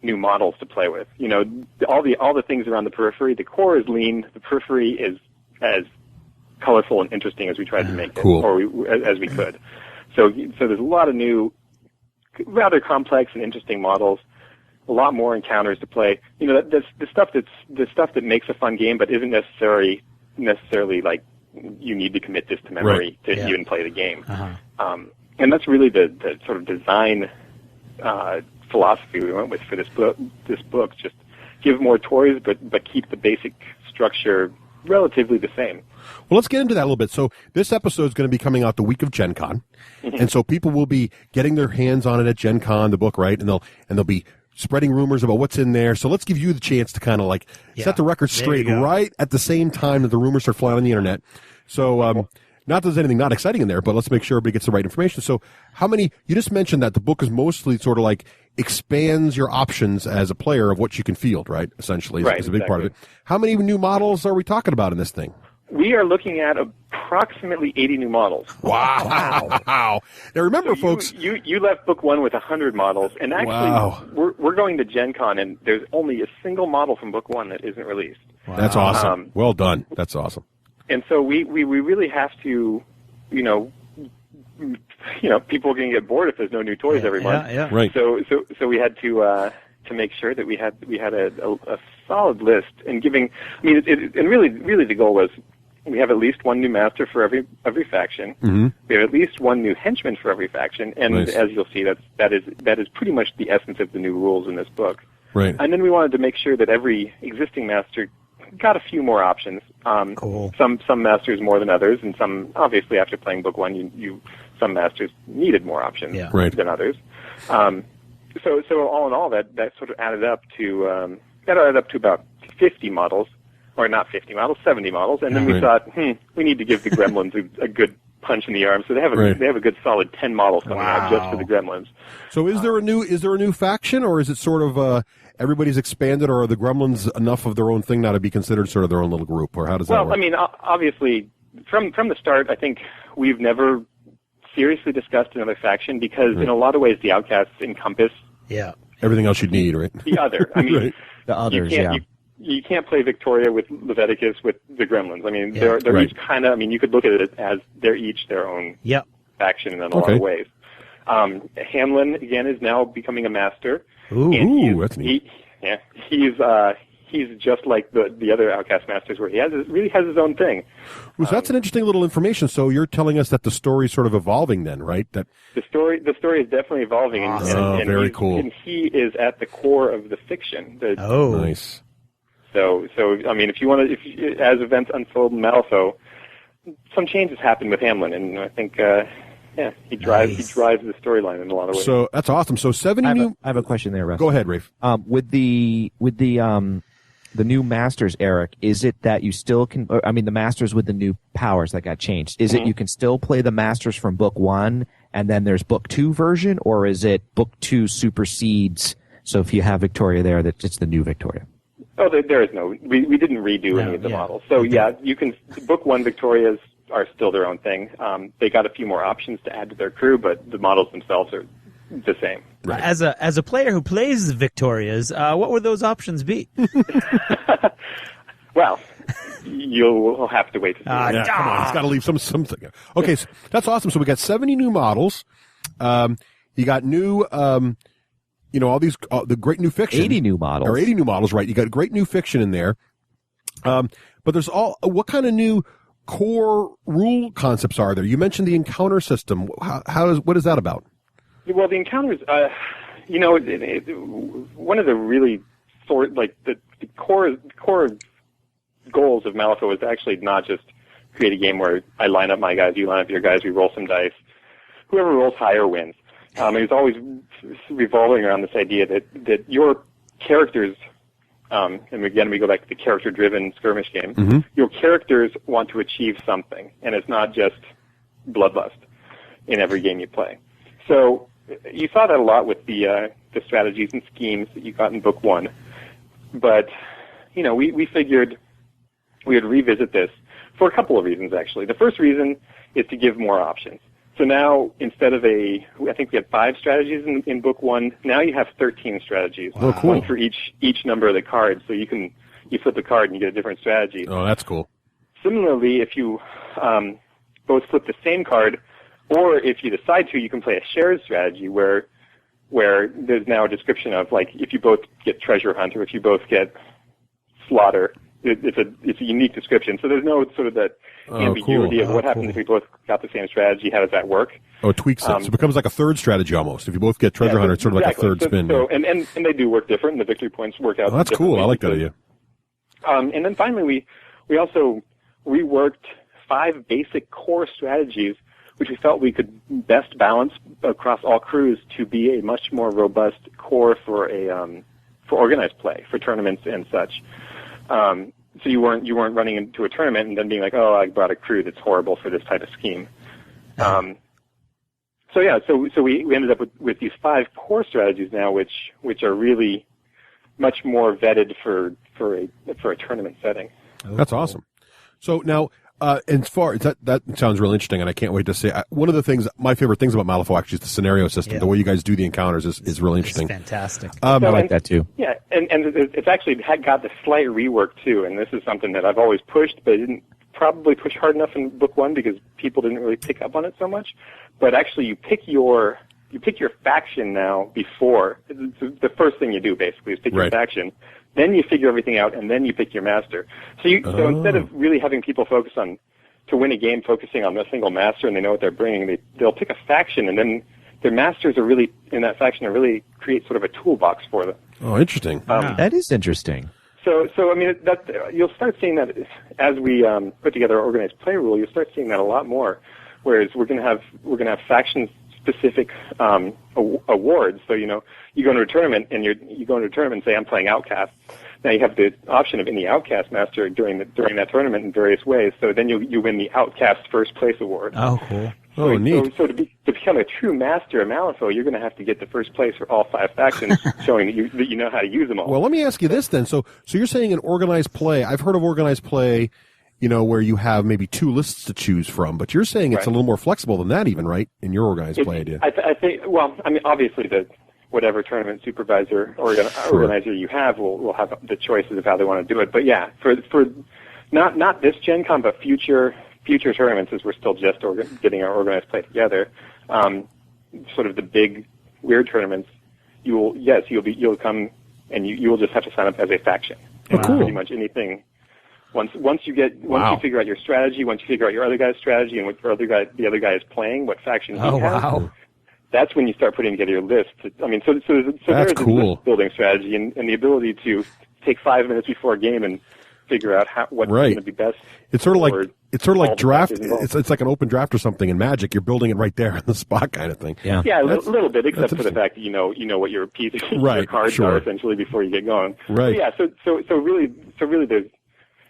new models to play with. All the things around the periphery, the core is lean, the periphery is as colorful and interesting as we tried to make it, or as we could. So there's a lot of new, rather complex and interesting models. a lot more encounters to play. You know, that's the stuff that makes a fun game, but isn't necessarily like you need to commit this to memory to even play the game. And that's really the sort of design philosophy we went with for this book. Just give more toys, but keep the basic structure relatively the same. Well, let's get into that a little bit. So this episode is going to be coming out the week of Gen Con. And so people will be getting their hands on it at Gen Con, the book, right? And they'll be spreading rumors about what's in there. So let's give you the chance to kind of like set the record straight right at the same time that the rumors are flying on the internet. So not that there's anything not exciting in there, but let's make sure everybody gets the right information. So you just mentioned that the book is mostly sort of like expands your options as a player of what you can field, right? Essentially, is a big part of it. How many new models are we talking about in this thing? We are looking at approximately 80 new models. Wow. Now remember, folks. You left book one with 100 models, and actually we're going to Gen Con, and there's only a single model from book one that isn't released. Wow. That's awesome. Well done. That's awesome. And so we really have to, people are going to get bored if there's no new toys every month. Yeah. Right. So we had to make sure that we had a solid list, and giving. I mean, and really the goal was we have at least one new master for every faction. Mm-hmm. We have at least one new henchman for every faction, and as you'll see, that is pretty much the essence of the new rules in this book. Right. And then we wanted to make sure that every existing master got a few more options. Cool. Some masters more than others, and some obviously after playing book one, some masters needed more options than others. So all in all, that sort of added up to about 50 models, or not 50 models, 70 models, and then we thought, we need to give the Gremlins a good punch in the arm, so they have a good solid 10 models coming out just for the Gremlins. So is there a new faction, or is it sort of everybody's expanded, or are the Gremlins enough of their own thing now to be considered sort of their own little group, or how does that work? Well, I mean, obviously, from the start, I think we've never seriously discussed another faction because in a lot of ways the Outcasts encompass everything else you'd need, right? The other. I mean, the others, you can't play Victoria with Leviticus with the Gremlins. I mean, they're each kind of. I mean, you could look at it as they're each their own faction in a lot of ways. Hamlin again is now becoming a master. Ooh, that's neat. He's just like the other Outcast masters, where he really has his own thing. Well, that's an interesting little information. So you're telling us that the story's sort of evolving, then, right? That the story is definitely evolving. Awesome. Very cool. And he is at the core of the fiction. Nice. So I mean, if as events unfold in Malifaux, some changes happen with Hamlin, and I think he drives the storyline in a lot of ways. So that's awesome. So 70 new. I have a question there, Russ. Go ahead, Raef. With the new masters, Eric, is it that you still can? I mean, the masters with the new powers that got changed. Is it you can still play the masters from book one, and then there's book two version, or is it book two supersedes? So if you have Victoria there, that it's the new Victoria. Oh, there is no. We didn't redo any of the models. So you can. Book one Victorias are still their own thing. They got a few more options to add to their crew, but the models themselves are the same. Right. As a player who plays Victorias, what would those options be? Well, you'll have to wait to see. Come on, it's got to leave something. Okay, so that's awesome. So we got 70 new models. You got new. All these the great new fiction. 80 new models. Or 80 new models, right? You got great new fiction in there. But there's what kind of new core rule concepts are there? You mentioned the encounter system. What is that about? Well, the encounters, one of the really the core goals of Malifaux is actually not just create a game where I line up my guys, you line up your guys, we roll some dice. Whoever rolls higher wins. It's always revolving around this idea that your characters, and again we go back to the character-driven skirmish game, your characters want to achieve something, and it's not just bloodlust in every game you play. So you saw that a lot with the strategies and schemes that you got in book one, but we figured we would revisit this for a couple of reasons actually. The first reason is to give more options. So now, instead of I think we had 5 strategies in book one. Now you have 13 strategies. Oh, cool. One for each number of the cards. So you flip a card and you get a different strategy. Oh, that's cool. Similarly, if you both flip the same card, or if you decide to, you can play a shared strategy where where there's now a description of, like, if you both get treasure hunt or if you both get slaughter, it's a unique description. So there's no sort of that ambiguity of what happens if we both got the same strategy. How does that work? Oh, it tweaks it. So it becomes like a third strategy almost. If you both get treasure hunter, it's sort of like a third spin. So, and they do work different, and the victory points work out. Oh, that's cool. I like that idea. And then finally, we also reworked 5 basic core strategies, which we felt we could best balance across all crews to be a much more robust core for organized play, for tournaments and such. So you weren't running into a tournament and then being like, oh, I brought a crew that's horrible for this type of scheme. So we ended up with these 5 core strategies now, which are really much more vetted for a tournament setting. That's awesome. So now, as far as that sounds really interesting, and I can't wait to see. One of the things, my favorite things about Malifaux actually is the scenario system. Yeah. The way you guys do the encounters is really interesting. It's fantastic. I like that too. Yeah, and it's actually got the slight rework too, and this is something that I've always pushed, but I didn't probably push hard enough in book 1 because people didn't really pick up on it so much. But actually, you pick your faction now before. The first thing you do basically is pick your faction. Then you figure everything out, and then you pick your master. So instead of really having people focus on, to win a game, focusing on a single master, and they know what they're bringing, they'll pick a faction, and then their masters are really, in that faction, are really create sort of a toolbox for them. Oh, interesting. That is interesting. So I mean, you'll start seeing that as we put together our organized play rule. You'll start seeing that a lot more. Whereas we're gonna have faction specific awards. So, you go into a tournament and you go into a tournament and say, I'm playing Outcast. Now you have the option of any Outcast master during that tournament in various ways. So then you win the Outcast first place award. Oh, cool. Oh, neat. So to become a true master of Malifaux, you're going to have to get the first place for all 5 factions, showing that you know how to use them all. Well, let me ask you this then. So you're saying in organized play, I've heard of organized play, where you have maybe 2 lists to choose from, but you're saying it's a little more flexible than that even, right? In your organized play idea. I think, well, I mean, obviously whatever tournament supervisor or organizer you have will have the choices of how they want to do it. But yeah, for not this Gen Con, but future tournaments, as we're still just getting our organized play together, sort of the big Wyrd tournaments, you'll come and you will just have to sign up as a faction. Oh, cool. Pretty much anything. Once you figure out your strategy, once you figure out your other guy's strategy and what the other guy is playing, what faction he has, that's when you start putting together your list. I mean, so there's cool. List building strategy and the ability to take 5 minutes before a game and figure out what's going to be best. It's sort of like draft. It's like an open draft or something in Magic. You're building it right there on the spot, kind of thing. Yeah, a little bit, except for the fact that you know what your pieces, your cards are essentially before you get going. Right. So really,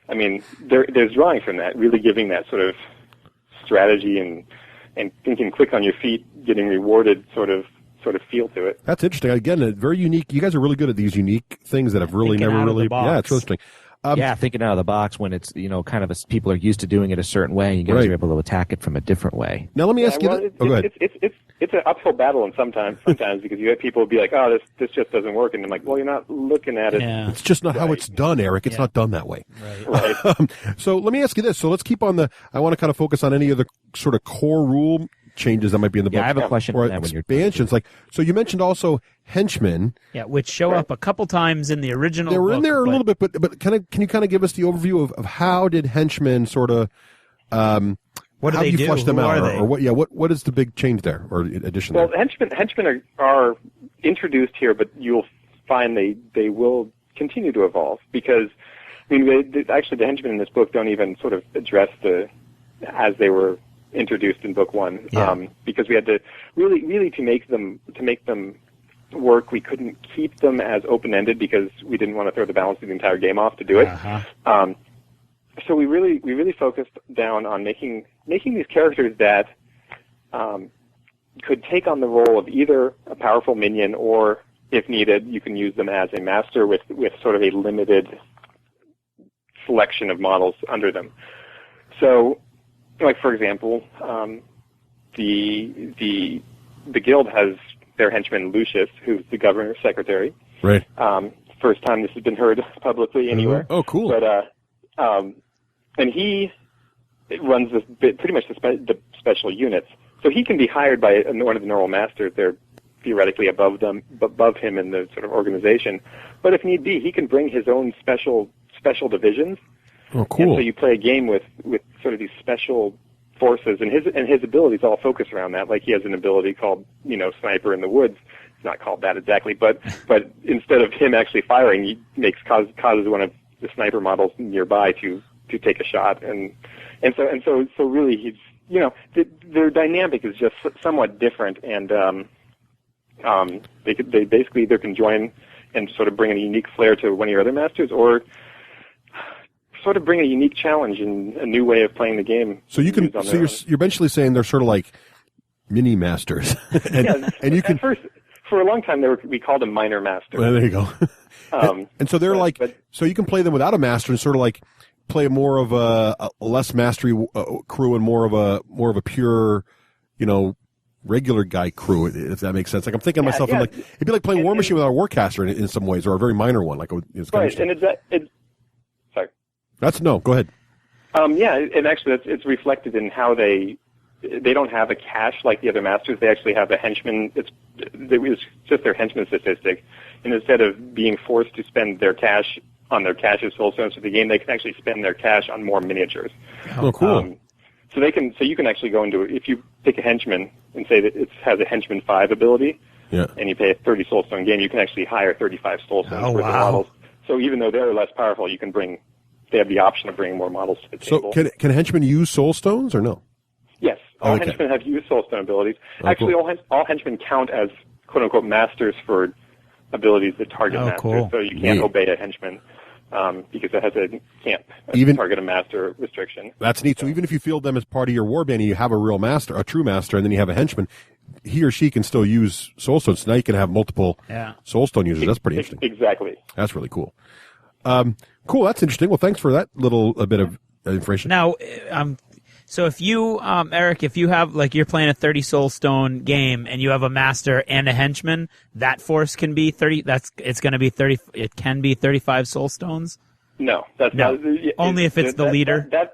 there's drawing from that, really giving that sort of strategy and thinking quick on your feet, getting rewarded sort of feel to it. That's interesting. Again, very unique. You guys are really good at these unique things that have really thinking never out really. of the box. Yeah, it's interesting. Thinking out of the box when it's kind of people are used to doing it a certain way, and you guys are able to attack it from a different way. Now let me ask you. Go ahead. It's an uphill battle, and sometimes because you have people be like, oh, this just doesn't work, and I'm like, well, you're not looking at it. Yeah. It's just not how it's done, Eric. It's not done that way. Right. So let me ask you this. So let's keep on I want to kind of focus on any of the sort of core rule changes that might be in the book. Yeah, I have a question or on that when you're expansions. So you mentioned also henchmen. Yeah, which show up a couple times in the original. They were in there a little bit, but can you kind of give us the overview of how did henchmen sort of what do how they do do? you flush them Who out, are they? or what is the big change there or addition well, there? Henchmen are introduced here, but you'll find they will continue to evolve because actually the henchmen in this book don't even sort of address as they were introduced in book 1 because we had to really to make them work. We couldn't keep them as open-ended because we didn't want to throw the balance of the entire game off to do it. So we really focused down on making these characters that could take on the role of either a powerful minion or, if needed, you can use them as a master with sort of a limited selection of models under them. So, like for example, the guild has their henchman Lucius, who's the governor's secretary. Right. First time this has been heard publicly anywhere. Oh, cool. But and he runs pretty much the special units. So he can be hired by one of the normal masters. They're theoretically above him in the sort of organization. But if need be, he can bring his own special divisions. Oh, cool! And so you play a game with sort of these special forces, and his abilities all focus around that. Like he has an ability called Sniper in the Woods. It's not called that exactly, but instead of him actually firing, he causes one of the sniper models nearby to take a shot, and so really he's their dynamic is just somewhat different, and they basically either can join and sort of bring a unique flair to one of your other masters, or sort of bring a unique challenge and a new way of playing the game. So you can. So you're eventually saying they're sort of like mini masters, and you can. At first, for a long time, we called them minor masters. Well, there you go. And so they're so you can play them without a master and sort of like play more of a less mastery crew and more of a pure, regular guy crew, if that makes sense. Like I'm thinking to myself, I'm like, it'd be like playing War Machine without a Warcaster in some ways, or a very minor one. Like it's right, and sorry. Go ahead. And actually it's reflected in how they don't have a cache like the other masters. They actually have a henchman. It's just their henchman statistic, and instead of being forced to spend their cash on their cache of soulstones for the game, they can actually spend their cash on more miniatures. Oh, cool! So you can actually go into it if you pick a henchman and say that it has a henchman 5 ability, and you pay a 30 soulstone game, you can actually hire 35 soulstones for the models. So even though they're less powerful, they have the option of bringing more models to the table. So can henchmen use soulstones or no? Yes, all henchmen have used soulstone abilities. Actually, cool. all henchmen count as quote-unquote masters for abilities that target masters. Cool. So you can't obey a henchman because it has can't target a master restriction. That's neat. So even if you field them as part of your warband and you have a true master, and then you have a henchman, he or she can still use soulstones. So now you can have multiple soulstone users. That's pretty interesting. Exactly. That's really cool. Cool. That's interesting. Well, thanks for that little bit of information. Now, so if you, Eric, if you have, like, you're playing a 30 soulstone game and you have a master and a henchman, that force can be 30. It's going to be 30. It can be 35 soulstones. No, that's not. Only if it's the leader. That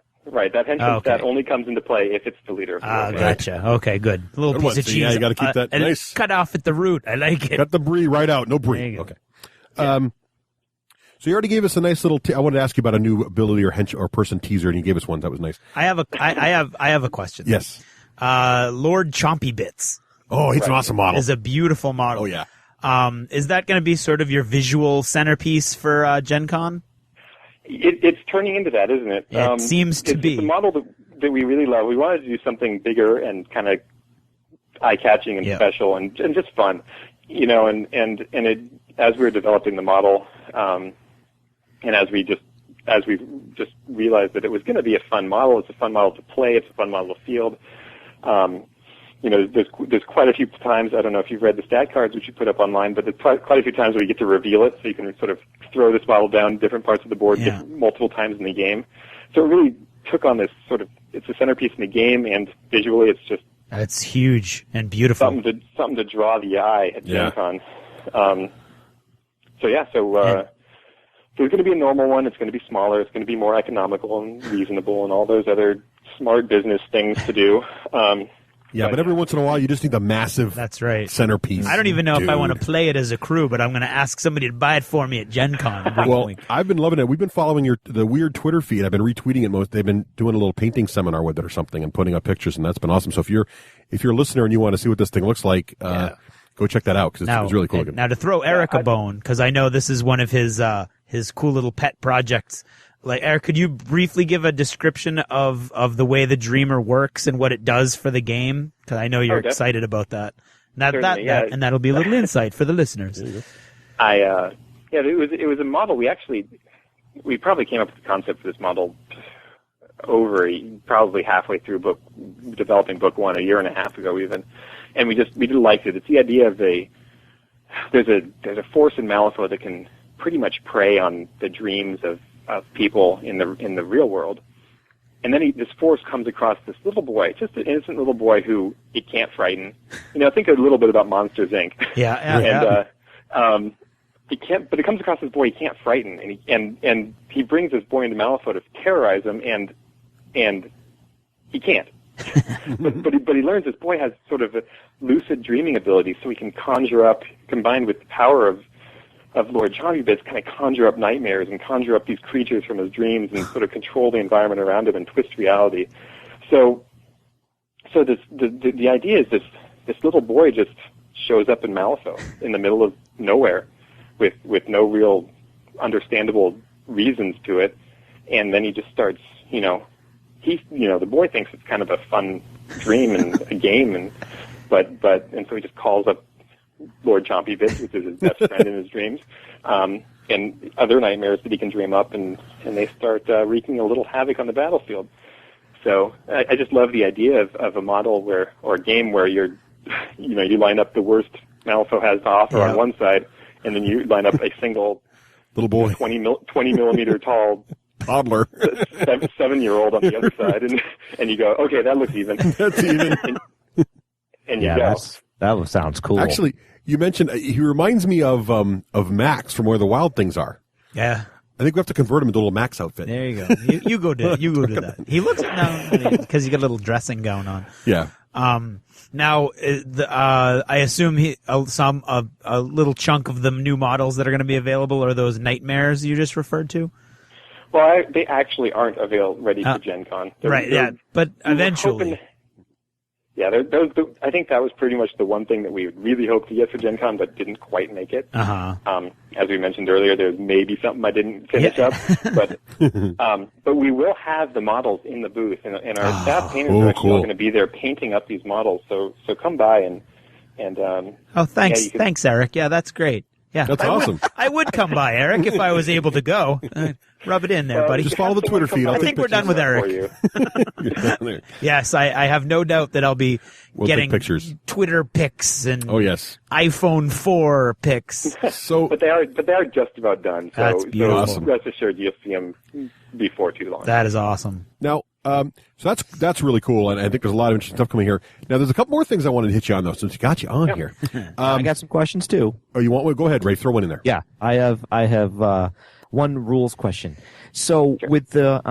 henchman stat only comes into play if it's the leader. Gotcha. Okay, good. A little piece of cheese. Yeah, you got to keep that nice. Cut off at the root. I like it. Cut the brie right out. No brie. Okay. Yeah. So you already gave us a nice little. I wanted to ask you about a new ability or person teaser, and you gave us one that was nice. I have a question. Yes. Lord Chompy Bits. Oh, he's an awesome model. Is a beautiful model. Oh yeah. Is that going to be sort of your visual centerpiece for Gen Con? It's turning into that, isn't it? It seems to be. It's a model that we really love. We wanted to do something bigger and kind of eye-catching and special and just fun, and it, as we were developing the model, and as we just realized that it was going to be a fun model. It's a fun model to play. It's a fun model to field. There's quite a few times, I don't know if you've read the stat cards which you put up online, but there's quite a few times where you get to reveal it, so you can sort of throw this model down different parts of the board multiple times in the game. So it really took on this sort of, it's a centerpiece in the game, and visually it's huge and beautiful. Something to draw the eye at Gen Con. There's going to be a normal one. It's going to be smaller. It's going to be more economical and reasonable and all those other smart business things to do. But every once in a while, you just need the massive centerpiece. I don't even know if I want to play it as a crew, but I'm going to ask somebody to buy it for me at Gen Con. Well, I've been loving it. We've been following the Wyrd Twitter feed. I've been retweeting it. They've been doing a little painting seminar with it or something and putting up pictures, and that's been awesome. So if you're a listener and you want to see what this thing looks like, go check that out because it's really cool. Now, to throw Eric a bone, because I know this is one of his cool little pet projects. Like, Eric, could you briefly give a description of the way the Dreamer works and what it does for the game? Because I know you're excited about that. And that'll be a little insight for the listeners. It was a model we probably came up with the concept for this model probably halfway through developing book 1 a year and a half ago even, and we just liked it. It's the idea of there's a force in Malifaux that can pretty much prey on the dreams of people in the real world. And then this force comes across this little boy, just an innocent little boy who it can't frighten. Think a little bit about Monsters, Inc. But it comes across this boy he can't frighten, and he brings this boy into Malifaux to terrorize him, and he can't. but he learns this boy has sort of a lucid dreaming ability, so he can conjure up, combined with the power of Lord Zombie Bits, kind of conjure up nightmares and conjure up these creatures from his dreams and sort of control the environment around him and twist reality. So the idea is this little boy just shows up in Malifaux in the middle of nowhere with no real understandable reasons to it, and then he just starts, the boy thinks it's kind of a fun dream and a game, and so he just calls up Lord Chompy Bits, which is his best friend in his dreams, and other nightmares that he can dream up, and they start wreaking a little havoc on the battlefield. So I just love the idea of a model or a game where you line up the worst Malifaux has to offer on one side, and then you line up a single little boy, 20 millimeter tall toddler, 7-year-old on the other side, and you go, okay, that looks even. That's even. and you go. That sounds cool. Actually, you mentioned he reminds me of Max from Where the Wild Things Are. Yeah. I think we have to convert him into a little Max outfit. There you go. You go do that. He looks because you got a little dressing gown on. Yeah. Now, I assume a little chunk of the new models that are going to be available are those nightmares you just referred to. Well, they actually aren't ready for Gen Con. But eventually. Yeah, I think that was pretty much the one thing that we really hoped to get for Gen Con, but didn't quite make it. As we mentioned earlier, there's maybe something I didn't finish up, but we will have the models in the booth, and our staff painters are actually going to be there painting up these models. So come by and thanks, thanks, Eric. Yeah, that's great. Yeah, that's awesome. I would come by, Eric, if I was able to go. Rub it in there, buddy. Just follow the Twitter feed. I think we're done with Eric. Yes, I have no doubt that I'll be getting pictures, Twitter pics, and iPhone 4 pics. But they are just about done. So, that's beautiful. So rest assured, you'll see them before too long. That is awesome. Now, so that's really cool, and I think there's a lot of interesting stuff coming here. Now, there's a couple more things I wanted to hit you on, though, since you got you on here. I got some questions too. Oh, you want one? Go ahead, Ray. Throw one in there. Yeah, I have one rules question. So with the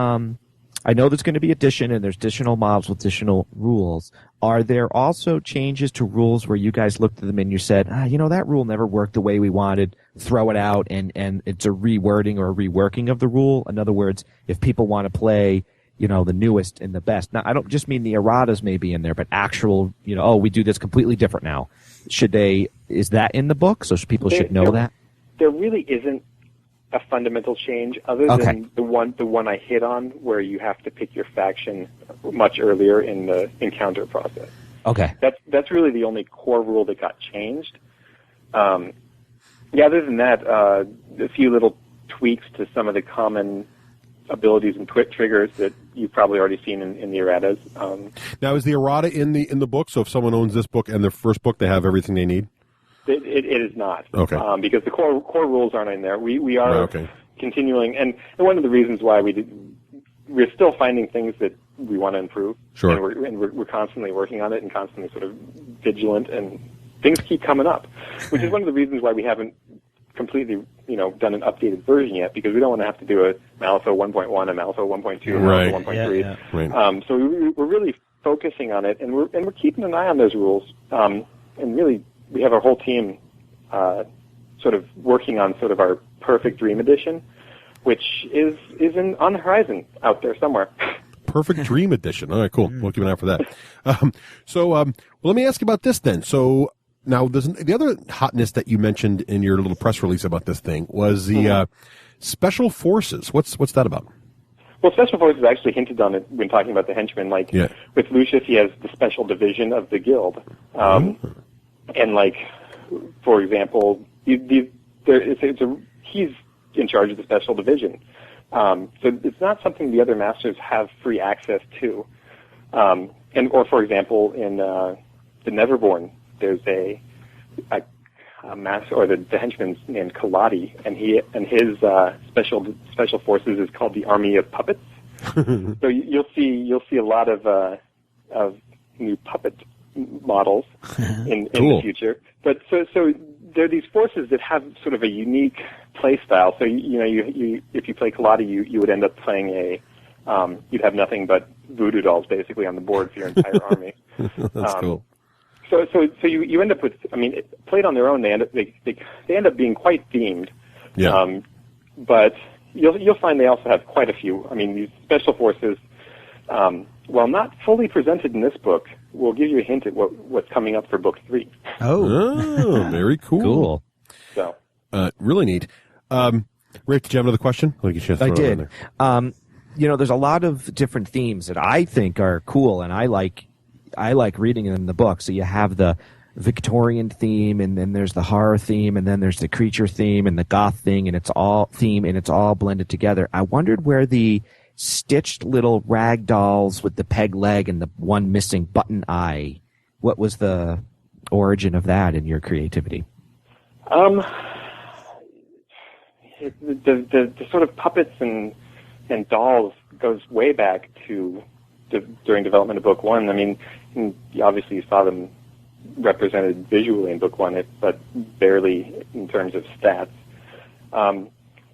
I know there's going to be addition, and there's additional models with additional rules. Are there also changes to rules where you guys looked at them and you said, that rule never worked the way we wanted, throw it out, and it's a rewording or a reworking of the rule? In other words, if people want to play, the newest and the best. Now, I don't just mean the erratas may be in there, but actual, we do this completely different now. Is that in the book? So people should know that? There really isn't a fundamental change other than the one I hit on, where you have to pick your faction much earlier in the encounter process. Okay. That's really the only core rule that got changed. Other than that, a few little tweaks to some of the common abilities and triggers that you've probably already seen in the erratas. Now, is the errata in the book? So if someone owns this book and their first book, they have everything they need? It is not. Okay. Because the core rules aren't in there. We are continuing, and one of the reasons why we're still finding things that we want to improve. Sure. And we're constantly working on it and constantly sort of vigilant, and things keep coming up, which is one of the reasons why we haven't completely, done an updated version yet, because we don't want to have to do a Malifaux 1.1, a Malifaux 1.2, a Malifaux 1.3. Yeah. Right. So we're really focusing on it, and we're keeping an eye on those rules. And really, we have our whole team sort of working on sort of our perfect dream edition, which is on the horizon out there somewhere. Perfect Dream Edition. All right, cool. We'll keep an eye out for that. Well, let me ask you about this then. So now, the other hotness that you mentioned in your little press release about this thing was the Special Forces. What's that about? Well, Special Forces actually hinted on it when talking about the henchmen. With Lucius, he has the Special Division of the Guild. And, for example, he's in charge of the Special Division. So it's not something the other masters have free access to. Or for example, in the Neverborn, there's a master, or the henchman named Kaladi, and his special forces is called the Army of Puppets. So you'll see a lot of new puppet models in the future. But so there are these forces that have sort of a unique play style. So you if you play Kaladi, you would end up playing you'd have nothing but voodoo dolls basically on the board for your entire army. That's cool. So you end up with, I mean, played on their own, they end up being quite themed. Yeah. But you'll find they also have quite a few. I mean, these special forces, while not fully presented in this book, will give you a hint at what's coming up for book 3. Oh, very cool. Cool. So, really neat. Raef, did you have another question? I did. There's a lot of different themes that I think are cool, and I like reading in the book. So you have the Victorian theme, and then there's the horror theme, and then there's the creature theme and the goth thing, and it's all blended together. I wondered where the stitched little rag dolls with the peg leg and the one missing button eye, what was the origin of that in your creativity? The sort of puppets and dolls goes way back to during development of book 1. I mean, obviously you saw them represented visually in book 1, but barely in terms of stats.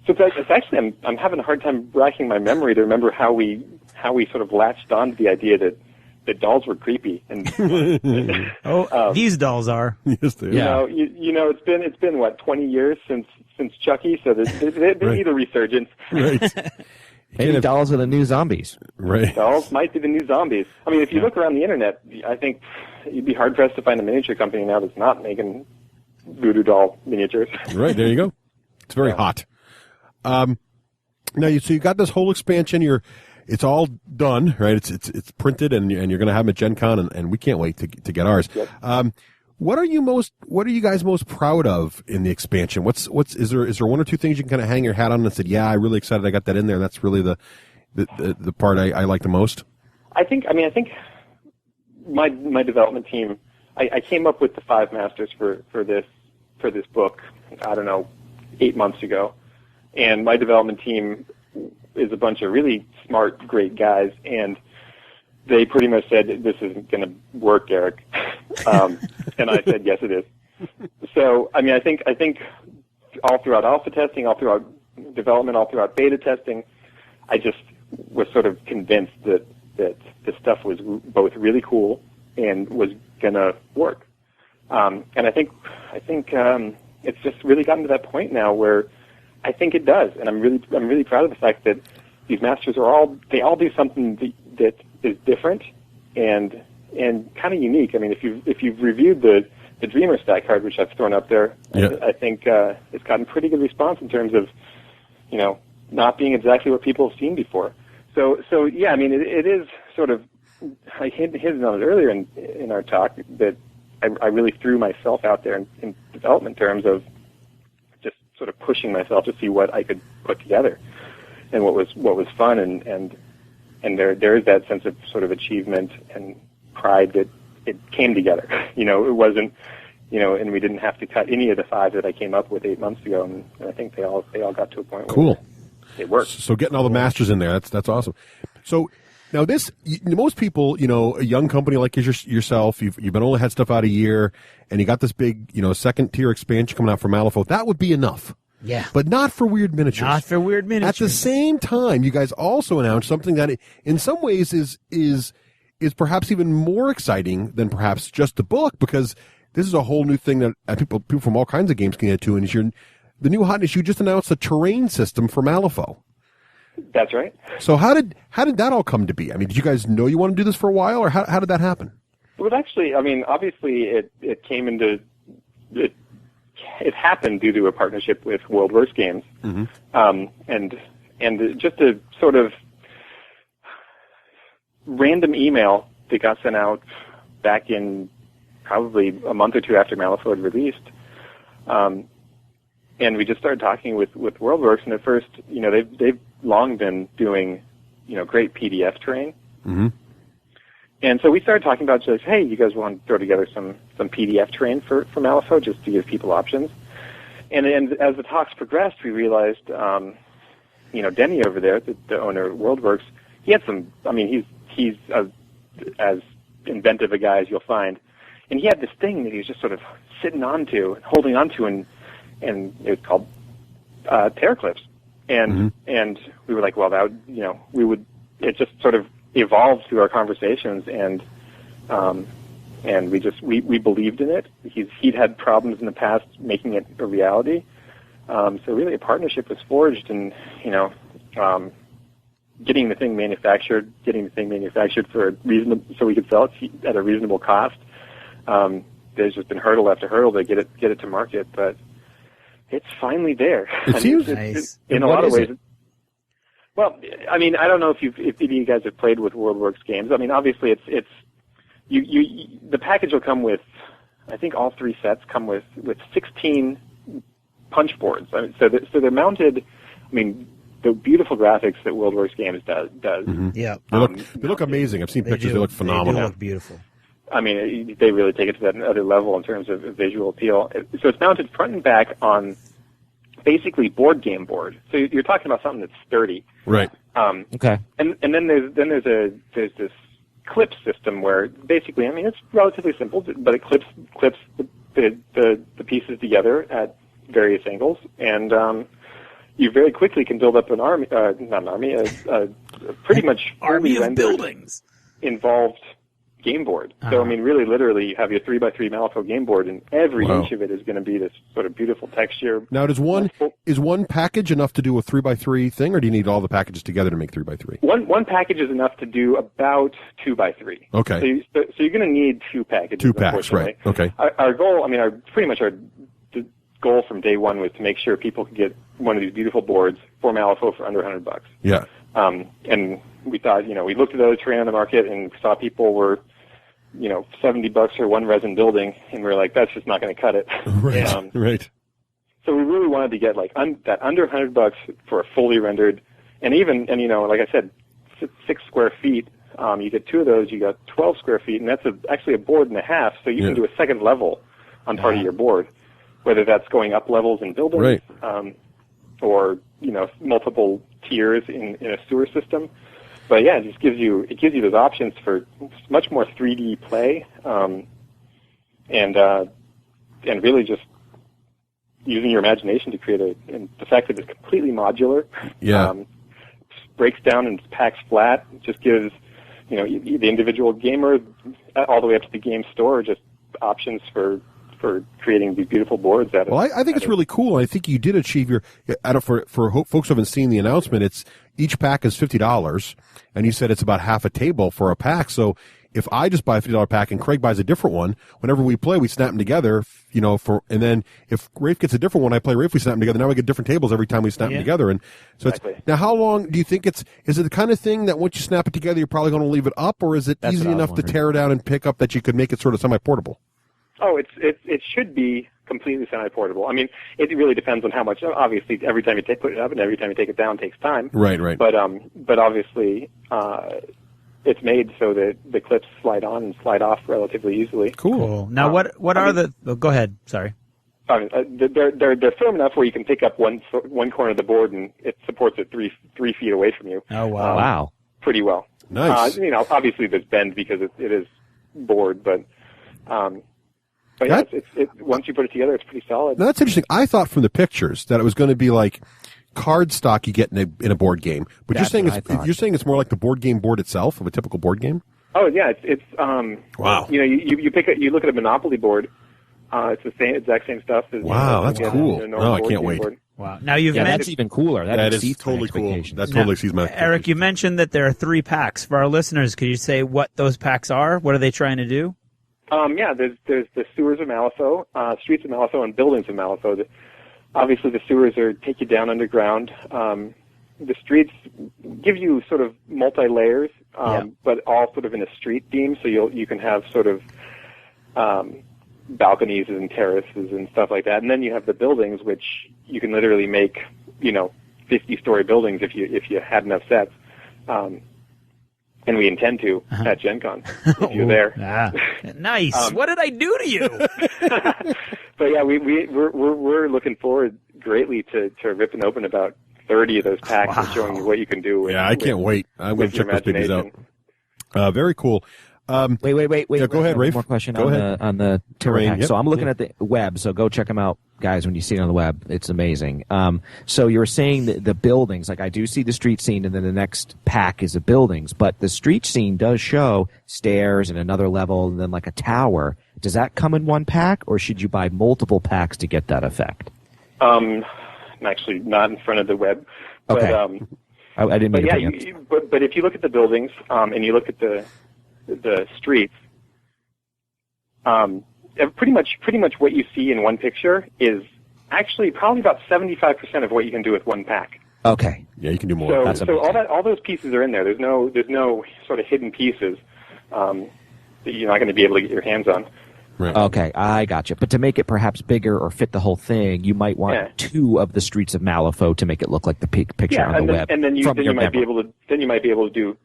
So it's actually, I'm having a hard time racking my memory to remember how we sort of latched on to the idea that dolls were creepy. And these dolls are. Yes, they are. It's been what, 20 years since Chucky, so they need a resurgence. Right. Maybe dolls are the new zombies. Right. Dolls might be the new zombies. I mean, if you look around the internet, I think you'd be hard pressed to find a miniature company now that's not making voodoo doll miniatures. Right, there you go. It's very hot. Now, so you got this whole expansion. It's all done, right? It's printed, and you're going to have them at Gen Con, and we can't wait to get ours. Yep. What are you guys most proud of in the expansion? Is there one or two things you can kind of hang your hat on and say, yeah, I'm really excited I got that in there. That's really the part I like the most. I think my development team, I came up with the 5 masters for this book, I don't know, 8 months ago. And my development team is a bunch of really smart, great guys, and they pretty much said, this isn't going to work, Eric. And I said, yes, it is. So, I mean, I think all throughout alpha testing, all throughout development, all throughout beta testing, I just was sort of convinced that this stuff was both really cool and was going to work. And I think it's just really gotten to that point now where I think it does, and I'm really proud of the fact that these masters all do something that is different and kind of unique. I mean, if you've reviewed the Dreamer stack card, which I've thrown up there, yeah. I think it's gotten pretty good response in terms of not being exactly what people have seen before. So yeah, I mean, it is sort of, I hinted on it earlier in our talk that I really threw myself out there in development terms of just sort of pushing myself to see what I could put together and what was fun and there is that sense of sort of achievement and pride that it came together. It wasn't, and we didn't have to cut any of the 5 that I came up with 8 months ago, and I think they all got to a point where it worked. So getting all the masters in there, that's awesome. So now most people, a young company like yourself, you've only had stuff out a year, and you got this big, second tier expansion coming out from Malifaux. That would be enough. Yeah. But not for Wyrd Miniatures. Not for Wyrd Miniatures. At the same time, you guys also announced something that in some ways is perhaps even more exciting than perhaps just the book, because this is a whole new thing that people from all kinds of games can get to, and the new hotness, you just announced a terrain system for Malifaux. That's right. So how did that all come to be? I mean, did you guys know you want to do this for a while, or how did that happen? Well, actually, I mean, obviously it came into it. It happened due to a partnership with WorldWorks Games, and just a sort of random email that got sent out back in probably a month or two after Malifaux had released. And we just started talking with WorldWorks, and at first, they've long been doing, great PDF terrain. Mm-hmm. And so we started talking about just, hey, you guys want to throw together some PDF terrain for Malifaux just to give people options. And as the talks progressed, we realized, Denny over there, the owner of WorldWorks, he had some, I mean, he's as inventive a guy as you'll find. And he had this thing that he was just sort of sitting onto, holding onto, and it was called Terraclips. And we were like, well, that would, it just sort of evolved through our conversations, and we believed in it. He'd had problems in the past making it a reality. So really, a partnership was forged, and getting the thing manufactured for a reasonable, so we could sell it at a reasonable cost. There's just been hurdle after hurdle to get it to market, but it's finally there. It seems nice. In a lot of ways. Well, I mean, I don't know if any of you guys have played with WorldWorks games. I mean, obviously, it's the package will come with, I think all 3 sets come with 16 punch boards. I mean, so they're mounted. I mean, the beautiful graphics that WorldWorks Games does. Mm-hmm. Yeah, they look amazing. I've seen pictures. They look phenomenal. They do look beautiful. I mean, they really take it to that other level in terms of visual appeal. So it's mounted front and back on basically board game board. So you're talking about something that's sturdy, right? Okay. And then there's this clip system where basically, I mean, it's relatively simple, but it clips the pieces together at various angles, and you very quickly can build up an army, not an army, a pretty much army of rendered, buildings involved game board. So I mean, really, literally, you have your 3x3 Malifaux game board, and every inch of it is going to be this sort of beautiful texture. Now, is one package enough to do a 3x3 thing, or do you need all the packages together to make 3x3? One package is enough to do about 2x3. Okay. So you're going to need 2 packages. 2 packs, right? Okay. Our goal, I mean, our goal from day one was to make sure people could get one of these beautiful boards for Malifaux for under $100. Yeah. And we thought, we looked at those terrain on the market and saw people were, $70 for one resin building, and we were like, that's just not going to cut it. Right. Right. So we really wanted to get like that under $100 for a fully rendered, and like I said, 6 square feet. You get 2 of those, you got 12 square feet, and that's actually a board and a half. So you can do a second level on part of your board, whether that's going up levels in buildings, right. Or multiple tiers in a sewer system. But yeah, it just gives you those options for much more 3D play, and really just using your imagination to create and the fact that it's completely modular, breaks down and packs flat, just gives the individual gamer all the way up to the game store just options for creating these beautiful boards out of. Well, I think it's really cool. I think you did achieve your. For folks who haven't seen the announcement, it's each pack is $50, and you said it's about half a table for a pack. So if I just buy a $50 pack and Craig buys a different one, whenever we play, we snap them together. And then if Raef gets a different one, I play Raef, we snap them together. Now we get different tables every time we snap them together. And so exactly. Now how long do you think is it the kind of thing that once you snap it together, you're probably going to leave it up, or is it easy enough to tear it out and pick up that you could make it sort of semi-portable? Oh, it should be completely semi-portable. I mean, it really depends on how much. Obviously, every time you put it up and every time you take it down takes time. Right. But obviously, it's made so that the clips slide on and slide off relatively easily. Cool. Now, what are the? Oh, go ahead. Sorry. They're firm enough where you can pick up one corner of the board and it supports it 3 feet away from you. Oh wow! Wow. Pretty well. Nice. Obviously there's bend because it is board, but. But yeah, once you put it together, it's pretty solid. Now, that's interesting. I thought from the pictures that it was going to be like card stock you get in a board game, but you're saying it's more like the board game board itself of a typical board game. Oh yeah, it's wow. You look at a Monopoly board. It's the exact same stuff. As, wow, that's cool. No, I can't wait. Board. Wow. Now you've that's even cooler. That is totally cool. That totally exceeds my expectations. Eric, you mentioned that there are 3 packs for our listeners. Could you say what those packs are? What are they trying to do? There's the sewers of Malifaux, streets of Malifaux, and buildings of Malifaux. Obviously, the sewers take you down underground. The streets give you sort of multi-layers, but all sort of in a street theme. So you can have sort of balconies and terraces and stuff like that. And then you have the buildings, which you can literally make 50-story buildings if you had enough sets. And we intend to at Gen Con, if you're there. Nice. What did I do to you? But yeah, we're looking forward greatly to ripping open about 30 of those packs and showing you what you can do. I can't wait. I'm going to check those babies out. Very cool. Wait. Yeah, go ahead, Raef. One more question Go ahead. on the terrain. Terrain, yep. So I'm looking at the web. So go check them out, guys. When you see it on the web, it's amazing. So you were saying that the buildings, like I do see the street scene, and then the next pack is the buildings. But the street scene does show stairs and another level, and then like a tower. Does that come in one pack, or should you buy multiple packs to get that effect? I'm actually not in front of the web. But, Okay. I didn't mean to bring it. But if you look at the buildings and you look at the streets, pretty much what you see in one picture is actually probably about 75% of what you can do with one pack. Okay. Yeah, you can do more. So all those pieces are in there. There's no sort of hidden pieces that you're not going to be able to get your hands on. Right. Okay, I gotcha. But to make it perhaps bigger or fit the whole thing, you might want 2 of the streets of Malifaux to make it look like the picture on the web. And then you might be able to do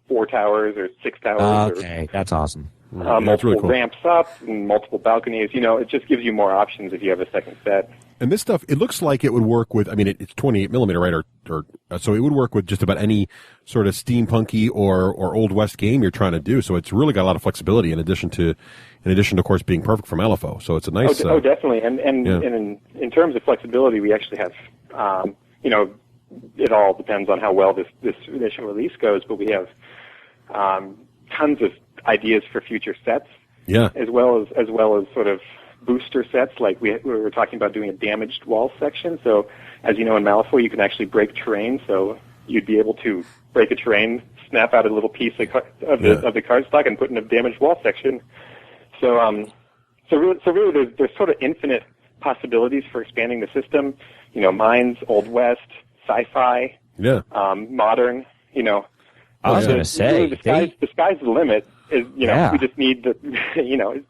4 towers or 6 towers. Okay, that's awesome. Multiple really cool. ramps up and multiple balconies. It just gives you more options if you have a second set. And this stuff, it looks like it would work with, I mean, it's 28 millimeter, right? Or so it would work with just about any sort of steampunky or Old West game you're trying to do. So it's really got a lot of flexibility in addition to, of course, being perfect for Malifaux. So it's a nice. Oh, definitely. And in terms of flexibility, we actually have, it all depends on how well this initial release goes, but we have tons of ideas for future sets. Yeah. As well as sort of booster sets, like we were talking about doing a damaged wall section. So, as you know, in Malifaux, you can actually break terrain. So you'd be able to break a terrain, snap out a little piece of the cardstock, and put in a damaged wall section. So really, there's sort of infinite possibilities for expanding the system. Mines, Old West, sci-fi, modern. I was going to say, really the sky's the limit. We just need the.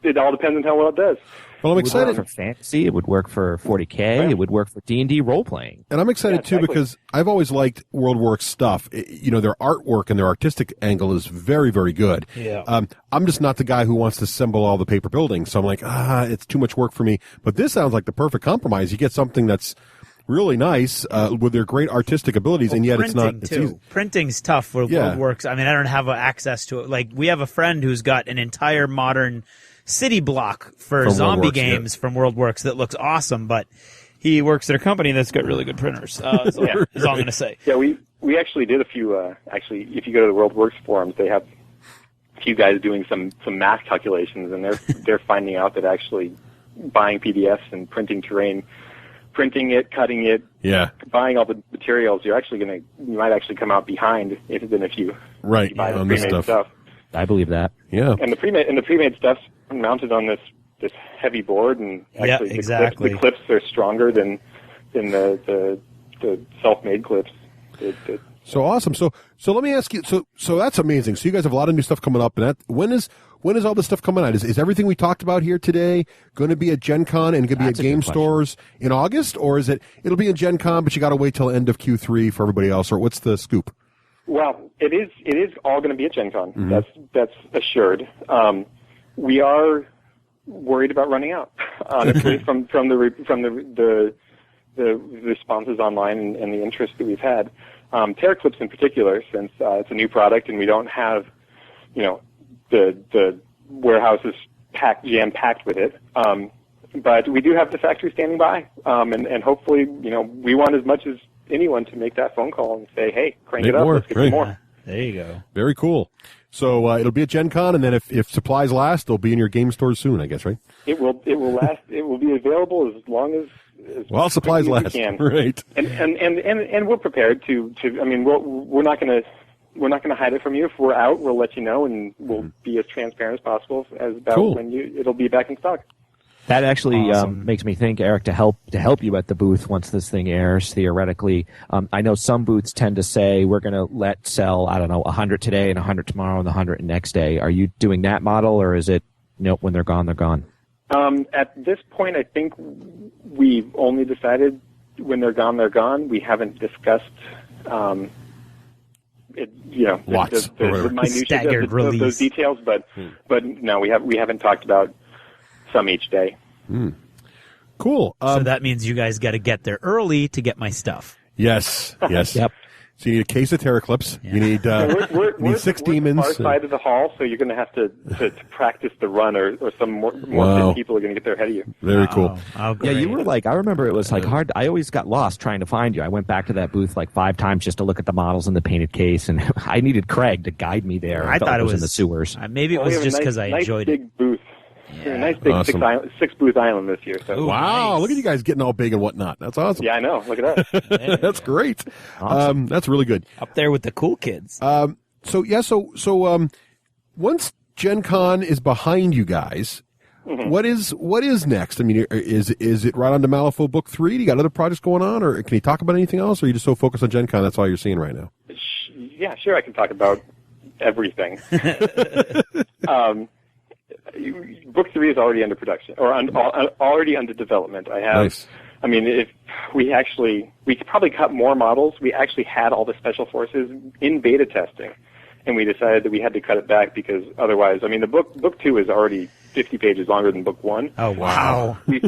It all depends on how well it does. Well, I'm excited. It would work for fantasy. It would work for 40K. Right. It would work for D&D role-playing. And I'm excited, too, because I've always liked WorldWorks stuff. Their artwork and their artistic angle is very, very good. Yeah. I'm just not the guy who wants to assemble all the paper buildings. So I'm like, it's too much work for me. But this sounds like the perfect compromise. You get something that's really nice with their great artistic abilities, and yet it's not. It's easy. Printing's tough for WorldWorks. I mean, I don't have access to it. Like, we have a friend who's got an entire modern city block for zombie games from WorldWorks that looks awesome, but he works at a company that's got really good printers. So that's all I'm going to say. Yeah, we actually did a few. If you go to the WorldWorks forums, they have a few guys doing some math calculations, and they're finding out that actually buying PDFs and printing terrain, printing it, cutting it, buying all the materials, you might actually come out behind if you buy the pre-made stuff. I believe that. Yeah. And the pre-made stuff's mounted on this heavy board, and actually the clips are stronger than the self-made clips. So awesome. So let me ask you. So that's amazing. So you guys have a lot of new stuff coming up, and when is all this stuff coming out? Is everything we talked about here today going to be at Gen Con and going to be at game stores in August, or is it'll be in Gen Con, but you got to wait till end of Q3 for everybody else, or what's the scoop? Well, it is all going to be at Gen Con. Mm-hmm. That's assured. We are worried about running out, honestly, from the responses online and the interest that we've had. Terra Clips in particular, since it's a new product and we don't have, the warehouses jam-packed with it. But we do have the factory standing by, and hopefully, we want as much as anyone to make that phone call and say, hey, crank it up, let's get some more. There you go. Very cool. So it'll be at Gen Con, and then if supplies last, they'll be in your game stores soon, I guess, right? It will last. It will be available as long as supplies last. Right. And we're prepared to. I mean, we're not going to hide it from you. If we're out, we'll let you know, and we'll be as transparent as possible when it'll be back in stock. That actually makes me think, Eric, to help you at the booth once this thing airs, theoretically. I know some booths tend to say we're going to sell, 100 today and 100 tomorrow and 100 next day. Are you doing that model, or is it, nope, when they're gone, they're gone? At this point, I think we've only decided when they're gone, they're gone. We haven't discussed, lots the minutiae of those details, but no, we haven't talked about some each day. Cool. So that means you guys got to get there early to get my stuff. Yes. Yep. So you need a case of Terror Clips. Yeah. You need, you need 6 demons. We're the far side of the hall, so you're going to have to practice the run, or some more Wow. fit people are going to get there ahead of you. Very cool. Oh, Yeah, great. you were like, I remember it was like hard. I always got lost trying to find you. I went back to that booth like 5 times just to look at the models in the painted case, and I needed Craig to guide me there. I thought it was in the sewers. Maybe it Well, we was have a just nice- because I nice enjoyed big it. booth. Yeah. A nice big Awesome. 6 booth island this year. So. Ooh, Wow, nice. look at you guys getting all big and whatnot. That's awesome. Yeah, I know. Look at that. That's great. Awesome. That's really good. Up there with the cool kids. So once Gen Con is behind you guys, what is next? I mean, is it right on to Malifaux Book 3? Do you got other projects going on, or can you talk about anything else, or are you just so focused on Gen Con that's all you're seeing right now? Yeah, sure. I can talk about everything. Book 3 is already under production, or already under development. I have. Nice. I mean, if we could probably cut more models. We actually had all the special forces in beta testing, and we decided that we had to cut it back because otherwise, I mean, the book 2 is already 50 pages longer than book 1. Oh, wow. We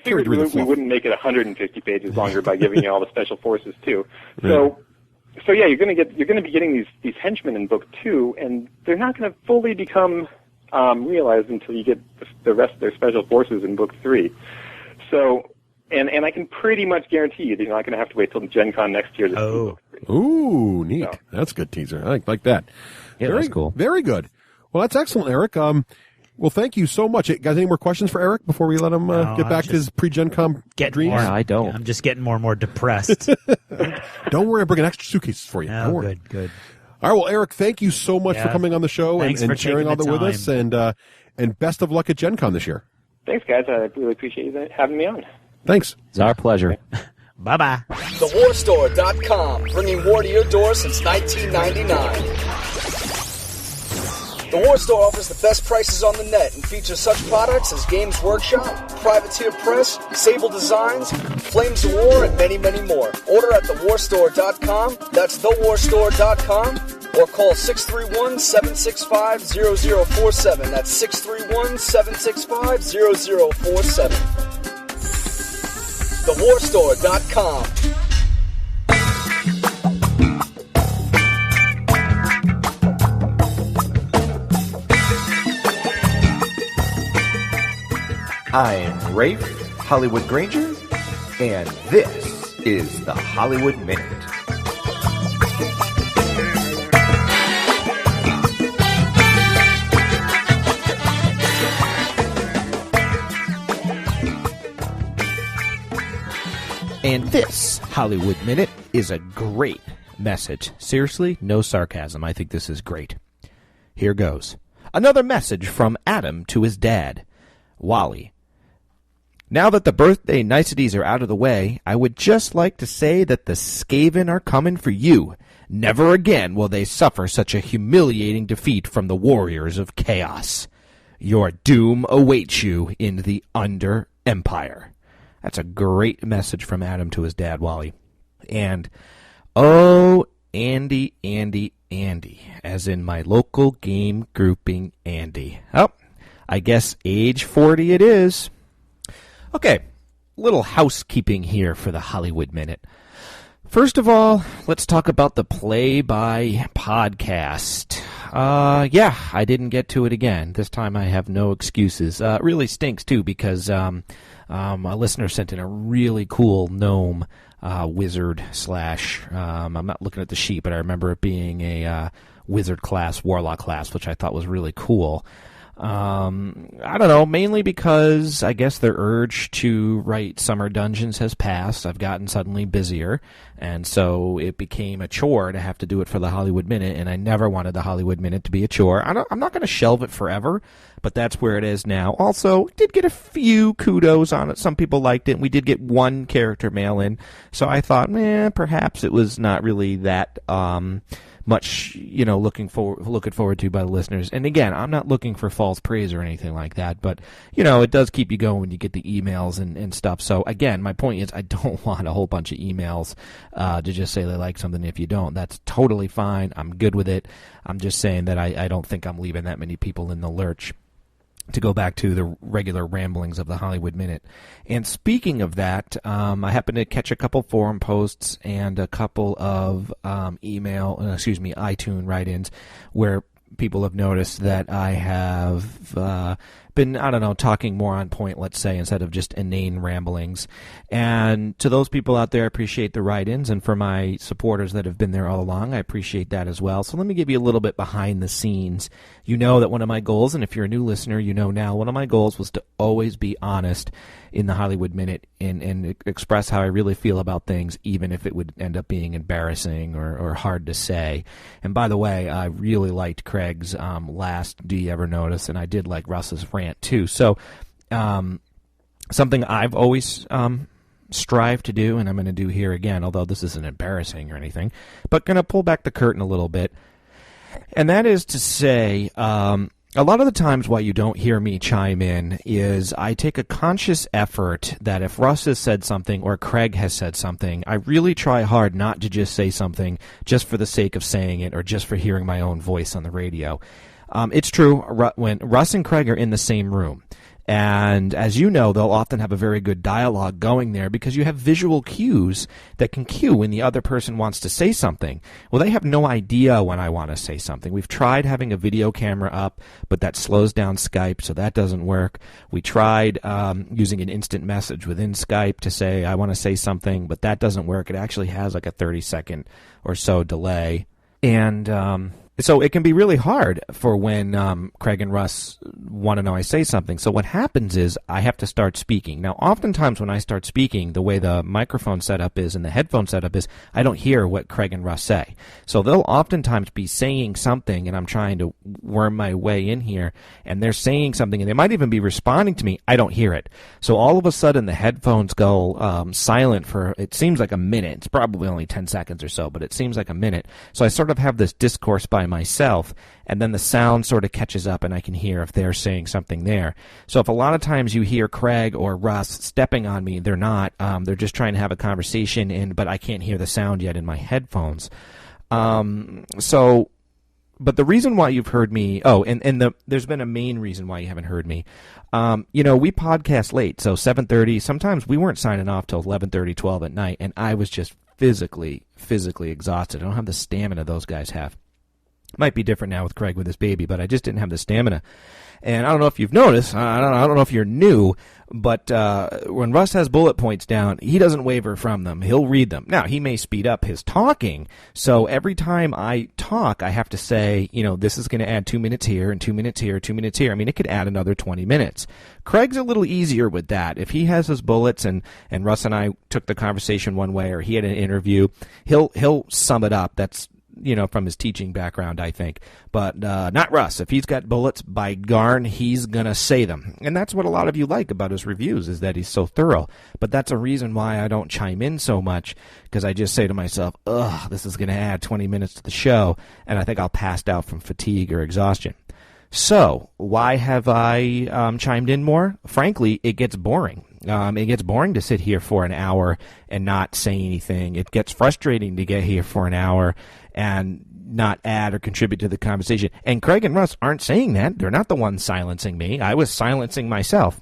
figured we wouldn't make it 150 pages longer by giving you all the special forces too. So yeah, you're going to be getting these henchmen in book 2, and they're not going to fully become realized until you get the rest of their special forces in book 3. So, and I can pretty much guarantee you that you're not going to have to wait till Gen Con next year to see book 3. Ooh, neat. So. That's a good teaser. I like that. Yeah, very that's cool. Very good. Well, that's excellent, Eric. Well, thank you so much. Guys, any more questions for Eric before we let him get back to his pre-Gen Con dreams? Yeah, I don't. I'm just getting more and more depressed. Don't worry, I'm bringing extra suitcases for you. Oh, Don't worry. good. All right, well, Eric, thank you so much for Yeah. coming on the show Thanks and for sharing all taking that the with us, and best of luck at Gen Con this year. Thanks, guys. I really appreciate you having me on. Thanks. It's our pleasure. Bye-bye. TheWarStore.com, bringing war to your door since 1999. The War Store offers the best prices on the net and features such products as Games Workshop, Privateer Press, Sable Designs, Flames of War, and many, many more. Order at TheWarStore.com, that's TheWarStore.com, or call 631-765-0047. That's 631-765-0047. TheWarStore.com. I'm Rafe, Hollywood Granger, and this is the Hollywood Minute. And this Hollywood Minute is a great message. Seriously, no sarcasm. I think this is great. Here goes. Another message from Adam to his dad, Wally. Now that the birthday niceties are out of the way, I would just like to say that the Skaven are coming for you. Never again will they suffer such a humiliating defeat from the warriors of chaos. Your doom awaits you in the Under Empire. That's a great message from Adam to his dad, Wally. And, oh, Andy, as in my local game grouping, Andy. Oh, I guess age 40 it is. Okay, little housekeeping here for the Hollywood Minute. First of all, let's talk about the Play-By podcast. Yeah, I didn't get to it again. This time I have no excuses. It really stinks, too, because a listener sent in a really cool gnome wizard slash, I'm not looking at the sheet, but I remember it being a wizard class, warlock class, which I thought was really cool. I don't know, mainly because I guess their urge to write summer dungeons has passed. I've gotten suddenly busier, and so it became a chore to have to do it for the Hollywood Minute, and I never wanted the Hollywood Minute to be a chore. I'm not going to shelve it forever, but that's where it is now. Also, did get a few kudos on it. Some people liked it, and we did get one character mail in, so I thought, perhaps it was not really that much, looking forward to by the listeners. And again, I'm not looking for false praise or anything like that, but, it does keep you going when you get the emails and stuff. So again, my point is I don't want a whole bunch of emails to just say they like something if you don't. That's totally fine. I'm good with it. I'm just saying that I don't think I'm leaving that many people in the lurch. to go back to the regular ramblings of the Hollywood Minute. And speaking of that, I happened to catch a couple forum posts and a couple of iTunes write-ins where people have noticed that I have been, talking more on point, let's say, instead of just inane ramblings. And to those people out there, I appreciate the write-ins, and for my supporters that have been there all along, I appreciate that as well. So let me give you a little bit behind the scenes. You know that one of my goals, and if you're a new listener, you know now, one of my goals was to always be honest in the Hollywood Minute and express how I really feel about things, even if it would end up being embarrassing or hard to say. And by the way, I really liked Craig's last Do You Ever Notice, and I did like Russ's rant too. So something I've always strive to do, and I'm going to do here again, although this isn't embarrassing or anything, but going to pull back the curtain a little bit. And that is to say, a lot of the times why you don't hear me chime in is I take a conscious effort that if Russ has said something or Craig has said something, I really try hard not to just say something just for the sake of saying it or just for hearing my own voice on the radio. It's true when Russ and Craig are in the same room. And as you know, they'll often have a very good dialogue going there because you have visual cues that can cue when the other person wants to say something. Well, they have no idea when I want to say something. We've tried having a video camera up, but that slows down Skype, so that doesn't work. We tried using an instant message within Skype to say, I want to say something, but that doesn't work. It actually has like a 30-second or so delay. And so it can be really hard for when Craig and Russ want to know I say something. So what happens is I have to start speaking. Now, oftentimes when I start speaking, the way the microphone setup is and the headphone setup is, I don't hear what Craig and Russ say. So they'll oftentimes be saying something, and I'm trying to worm my way in here, and they're saying something, and they might even be responding to me. I don't hear it. So all of a sudden the headphones go silent for, it seems like a minute. It's probably only 10 seconds or so, but it seems like a minute. So I sort of have this discourse by myself, and then the sound sort of catches up and I can hear if they're saying something there. So if a lot of times you hear Craig or Russ stepping on me, they're not. They're just trying to have a conversation, but I can't hear the sound yet in my headphones. But the reason why you've heard me, there's been a main reason why you haven't heard me. We podcast late, so 7:30. Sometimes we weren't signing off till 11:30, 12 at night, and I was just physically exhausted. I don't have the stamina those guys have. Might be different now with Craig with his baby, but I just didn't have the stamina. And I don't know if you've noticed, I don't know if you're new, but when Russ has bullet points down, he doesn't waver from them. He'll read them. Now, he may speed up his talking, so every time I talk, I have to say, this is going to add 2 minutes here and 2 minutes here, 2 minutes here. I mean, it could add another 20 minutes. Craig's a little easier with that. If he has his bullets and Russ and I took the conversation one way or he had an interview, he'll sum it up. That's from his teaching background, I think. But not Russ. If he's got bullets, by garn, he's going to say them. And that's what a lot of you like about his reviews, is that he's so thorough. But that's a reason why I don't chime in so much, because I just say to myself, this is going to add 20 minutes to the show, and I think I'll pass out from fatigue or exhaustion. So, why have I chimed in more? Frankly, it gets boring. It gets boring to sit here for an hour and not say anything. It gets frustrating to get here for an hour and not add or contribute to the conversation. And Craig and Russ aren't saying that. They're not the ones silencing me. I was silencing myself.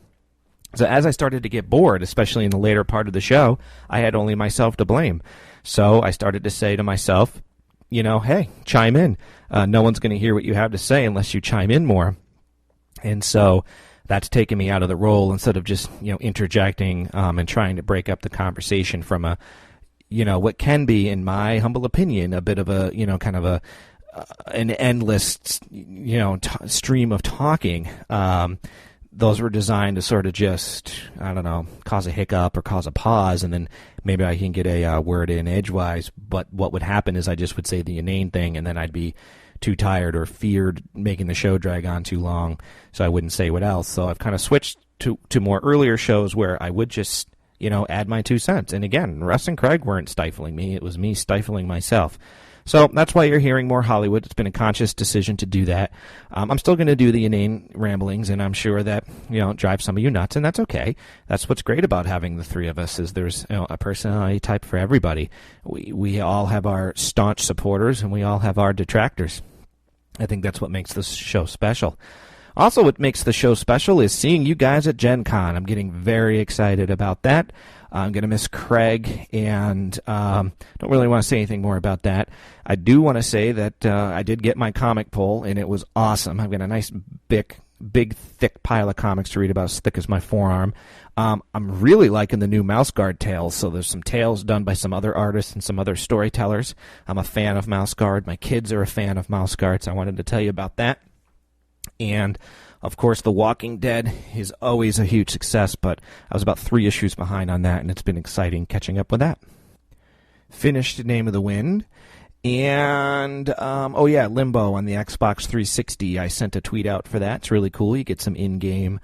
So as I started to get bored, especially in the later part of the show, I had only myself to blame. So I started to say to myself, hey, chime in. No one's going to hear what you have to say unless you chime in more. And so that's taken me out of the role instead of just, interjecting and trying to break up the conversation from a, what can be, in my humble opinion, a bit of a, kind of an endless, stream of talking. Those were designed to sort of just, cause a hiccup or cause a pause, and then maybe I can get a word in edgewise. But what would happen is I just would say the inane thing, and then I'd be too tired or feared making the show drag on too long, so I wouldn't say what else. So I've kind of switched to more earlier shows where I would just, add my 2 cents. And again, Russ and Craig weren't stifling me. It was me stifling myself. So that's why you're hearing more Hollywood. It's been a conscious decision to do that. I'm still going to do the inane ramblings, and I'm sure that, drive some of you nuts, and that's okay. That's what's great about having the three of us, is there's a personality type for everybody. We all have our staunch supporters, and we all have our detractors. I think that's what makes this show special. Also, what makes the show special is seeing you guys at Gen Con. I'm getting very excited about that. I'm going to miss Craig, and don't really want to say anything more about that. I do want to say that I did get my comic pull, and it was awesome. I've got a nice big, thick pile of comics to read about, as thick as my forearm. I'm really liking the new Mouse Guard tales, so there's some tales done by some other artists and some other storytellers. I'm a fan of Mouse Guard. My kids are a fan of Mouse Guard, so I wanted to tell you about that. And, of course, The Walking Dead is always a huge success, but I was about 3 issues behind on that, and it's been exciting catching up with that. Finished Name of the Wind. And, Limbo on the Xbox 360. I sent a tweet out for that. It's really cool. You get some in-game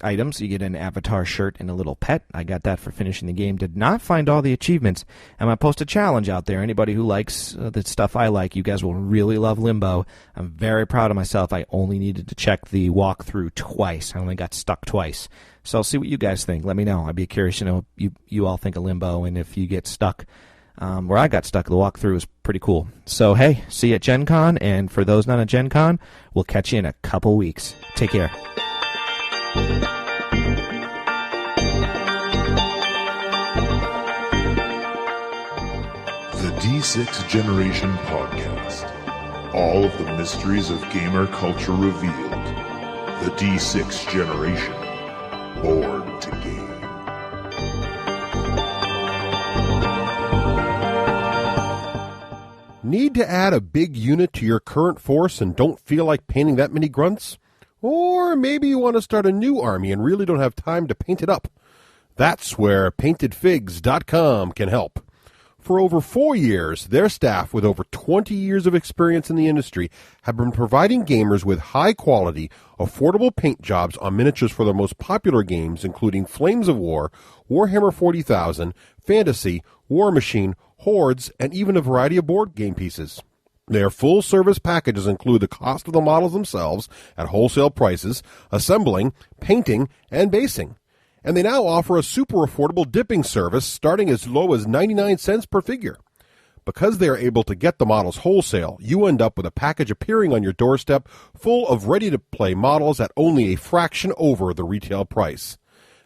items. You get an avatar shirt and a little pet. I got that for finishing the game. Did not find all the achievements. I'm going to post a challenge out there. Anybody who likes the stuff I like, you guys will really love Limbo. I'm very proud of myself. I only needed to check the walkthrough twice. I only got stuck twice. So I'll see what you guys think. Let me know. I'd be curious to know what you all think of Limbo, and if you get stuck. Where I got stuck, the walkthrough was pretty cool. So, hey, see you at Gen Con, and for those not at Gen Con, we'll catch you in a couple weeks. Take care. The D6 Generation Podcast. All of the mysteries of gamer culture revealed. The D6 Generation. Born to game. Need to add a big unit to your current force and don't feel like painting that many grunts? Or maybe you want to start a new army and really don't have time to paint it up. That's where PaintedFigs.com can help. For over 4 years, their staff with over 20 years of experience in the industry have been providing gamers with high-quality, affordable paint jobs on miniatures for their most popular games, including Flames of War, Warhammer 40,000, Fantasy, War Machine, Hordes, and even a variety of board game pieces. Their full-service packages include the cost of the models themselves at wholesale prices, assembling, painting, and basing. And they now offer a super affordable dipping service starting as low as 99 cents per figure. Because they are able to get the models wholesale, you end up with a package appearing on your doorstep full of ready-to-play models at only a fraction over the retail price.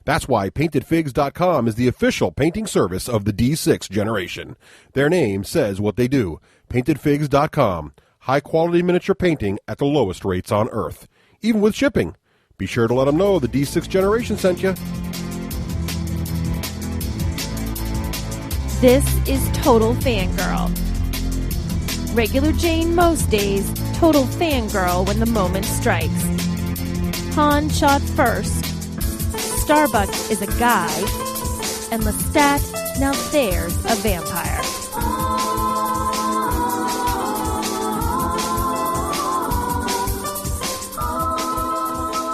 That's why PaintedFigs.com is the official painting service of the D6 generation. Their name says what they do. PaintedFigs.com. High-quality miniature painting at the lowest rates on Earth. Even with shipping. Be sure to let them know the D6 generation sent you. This is Total Fangirl. Regular Jane most days, Total Fangirl when the moment strikes. Han shot first. Starbuck is a guy. And Lestat, now there's a vampire.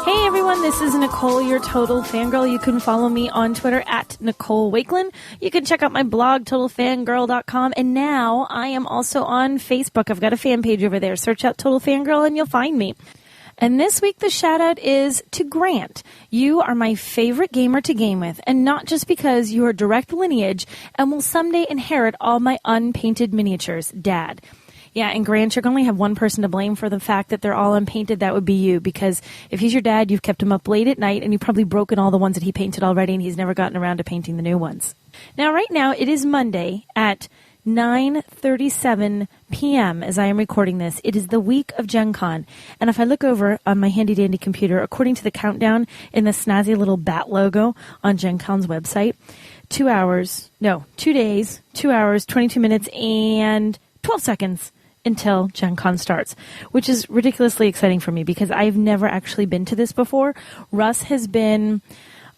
Hey everyone, this is Nicole, your Total Fangirl. You can follow me on Twitter at Nicole Wakelin. You can check out my blog, TotalFangirl.com. And now I am also on Facebook. I've got a fan page over there. Search out Total Fangirl and you'll find me. And this week the shout out is to Grant. You are my favorite gamer to game with, and not just because you are direct lineage and will someday inherit all my unpainted miniatures, Dad. Yeah, and Grant, you're going to only have one person to blame for the fact that they're all unpainted. That would be you, because if he's your dad, you've kept him up late at night, and you've probably broken all the ones that he painted already, and he's never gotten around to painting the new ones. Now, right now, it is Monday at 9:37 p.m. as I am recording this. It is the week of Gen Con, and if I look over on my handy-dandy computer, according to the countdown in the snazzy little bat logo on Gen Con's website, 2 days, 2 hours, 22 minutes, and 12 seconds until Gen Con starts, which is ridiculously exciting for me because I've never actually been to this before. Russ has been,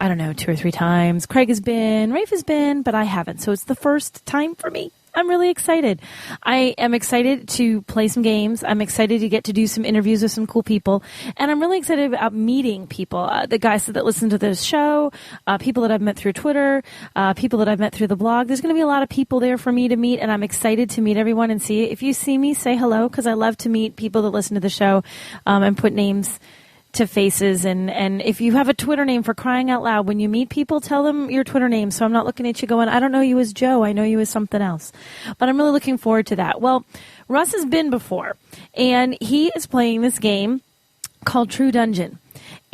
2 or 3 times. Craig has been, Raef has been, but I haven't. So it's the first time for me. I'm really excited. I am excited to play some games. I'm excited to get to do some interviews with some cool people. And I'm really excited about meeting people. The guys that listen to this show, people that I've met through Twitter, people that I've met through the blog. There's going to be a lot of people there for me to meet, and I'm excited to meet everyone and see. If you see me, say hello, because I love to meet people that listen to the show and put names to faces, and if you have a Twitter name, for crying out loud, when you meet people, tell them your Twitter name, so I'm not looking at you going, I don't know you as Joe, I know you as something else. But I'm really looking forward to that. Well, Russ has been before, and he is playing this game called True Dungeon.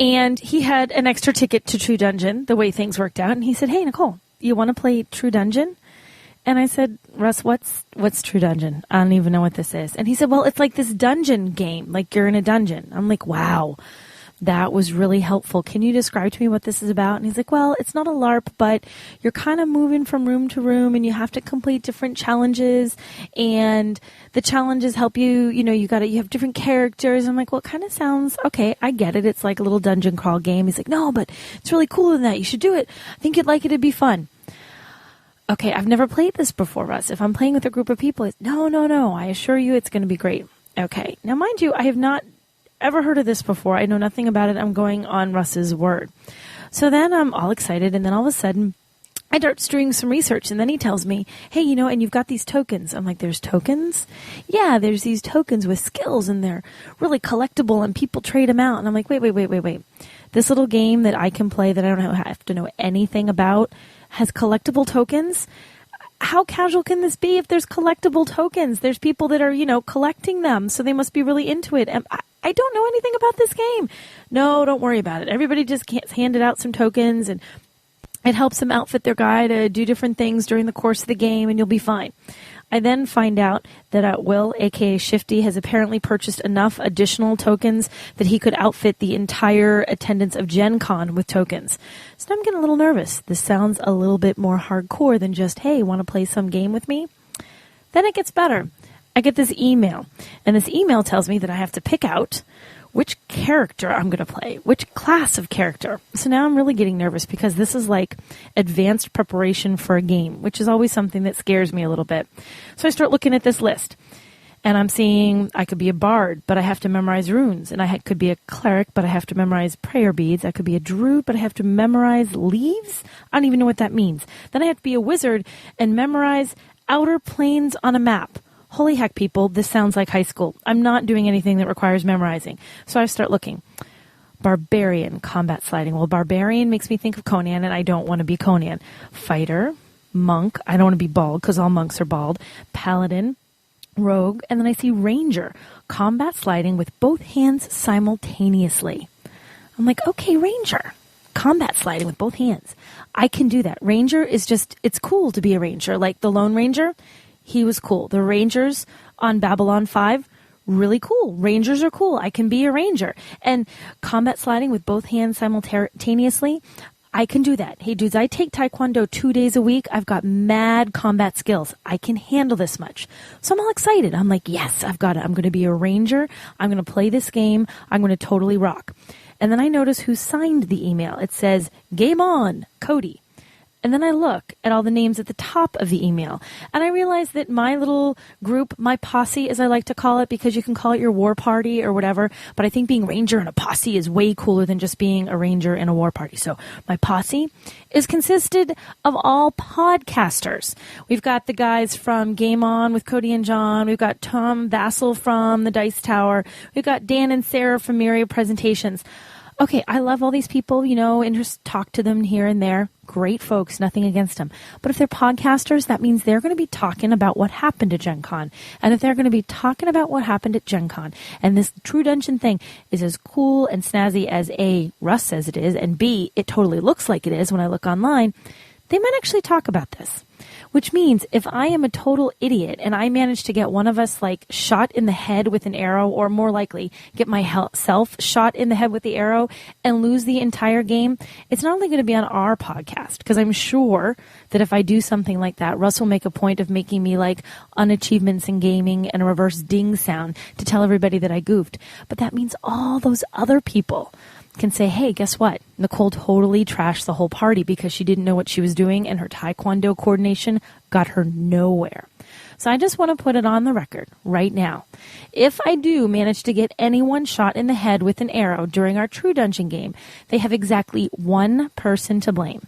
And he had an extra ticket to True Dungeon, the way things worked out. And he said, hey, Nicole, you want to play True Dungeon? And I said, Russ, what's True Dungeon? I don't even know what this is. And he said, well, it's like this dungeon game, like you're in a dungeon. I'm like, wow, that was really helpful. Can you describe to me what this is about? And he's like, well, it's not a LARP, but you're kind of moving from room to room and you have to complete different challenges, and the challenges help you, you have different characters. I'm like, well, it kind of sounds okay. I get it. It's like a little dungeon crawl game. He's like, no, but it's really cooler than that. You should do it. I think you'd like it. It'd be fun. Okay, I've never played this before, Russ. If I'm playing with a group of people, no, I assure you it's going to be great. Okay, now mind you, I have not ever heard of this before. I know nothing about it. I'm going on Russ's word. So then I'm all excited, and then all of a sudden, I start doing some research, and then he tells me, hey, and you've got these tokens. I'm like, there's tokens? Yeah, there's these tokens with skills, and they're really collectible, and people trade them out. And I'm like, wait. This little game that I can play that I don't have to know anything about has collectible tokens? How casual can this be if there's collectible tokens? There's people that are, collecting them, so they must be really into it. And I don't know anything about this game. No, don't worry about it. Everybody just handed out some tokens, and it helps them outfit their guy to do different things during the course of the game, and you'll be fine. I then find out that Will, a.k.a. Shifty, has apparently purchased enough additional tokens that he could outfit the entire attendance of Gen Con with tokens. So now I'm getting a little nervous. This sounds a little bit more hardcore than just, hey, want to play some game with me? Then it gets better. I get this email, and this email tells me that I have to pick out which character I'm going to play, which class of character. So now I'm really getting nervous because this is like advanced preparation for a game, which is always something that scares me a little bit. So I start looking at this list, and I'm seeing I could be a bard, but I have to memorize runes, and I could be a cleric, but I have to memorize prayer beads. I could be a druid, but I have to memorize leaves. I don't even know what that means. Then I have to be a wizard and memorize outer planes on a map. Holy heck, people, this sounds like high school. I'm not doing anything that requires memorizing. So I start looking. Barbarian, combat sliding. Well, barbarian makes me think of Conan, and I don't want to be Conan. Fighter, monk. I don't want to be bald because all monks are bald. Paladin, rogue, and then I see ranger. Combat sliding with both hands simultaneously. I'm like, okay, ranger. Combat sliding with both hands. I can do that. Ranger is just, it's cool to be a ranger. Like the Lone Ranger, he was cool. The Rangers on Babylon 5, really cool. Rangers are cool. I can be a ranger. And combat sliding with both hands simultaneously, I can do that. Hey, dudes, I take Taekwondo 2 days a week. I've got mad combat skills. I can handle this much. So I'm all excited. I'm like, yes, I've got it. I'm going to be a ranger. I'm going to play this game. I'm going to totally rock. And then I notice who signed the email. It says, Game On, Cody. And then I look at all the names at the top of the email, and I realize that my little group, my posse, as I like to call it, because you can call it your war party or whatever, but I think being ranger in a posse is way cooler than just being a ranger in a war party. So my posse is consisted of all podcasters. We've got the guys from Game On with Cody and John. We've got Tom Vassell from the Dice Tower. We've got Dan and Sarah from Myriad Presentations. Okay, I love all these people, and just talk to them here and there. Great folks, nothing against them. But if they're podcasters, that means they're going to be talking about what happened at Gen Con. And if they're going to be talking about what happened at Gen Con, and this True Dungeon thing is as cool and snazzy as A, Russ says it is, and B, it totally looks like it is when I look online, they might actually talk about this. Which means if I am a total idiot and I manage to get one of us shot in the head with an arrow, or more likely get myself shot in the head with the arrow and lose the entire game, it's not only going to be on our podcast, because I'm sure that if I do something like that, Russ will make a point of making me unachievements in gaming and a reverse ding sound to tell everybody that I goofed. But that means all those other people can say, hey, guess what? Nicole totally trashed the whole party because she didn't know what she was doing, and her Taekwondo coordination got her nowhere. So I just want to put it on the record right now. If I do manage to get anyone shot in the head with an arrow during our True Dungeon game, they have exactly one person to blame.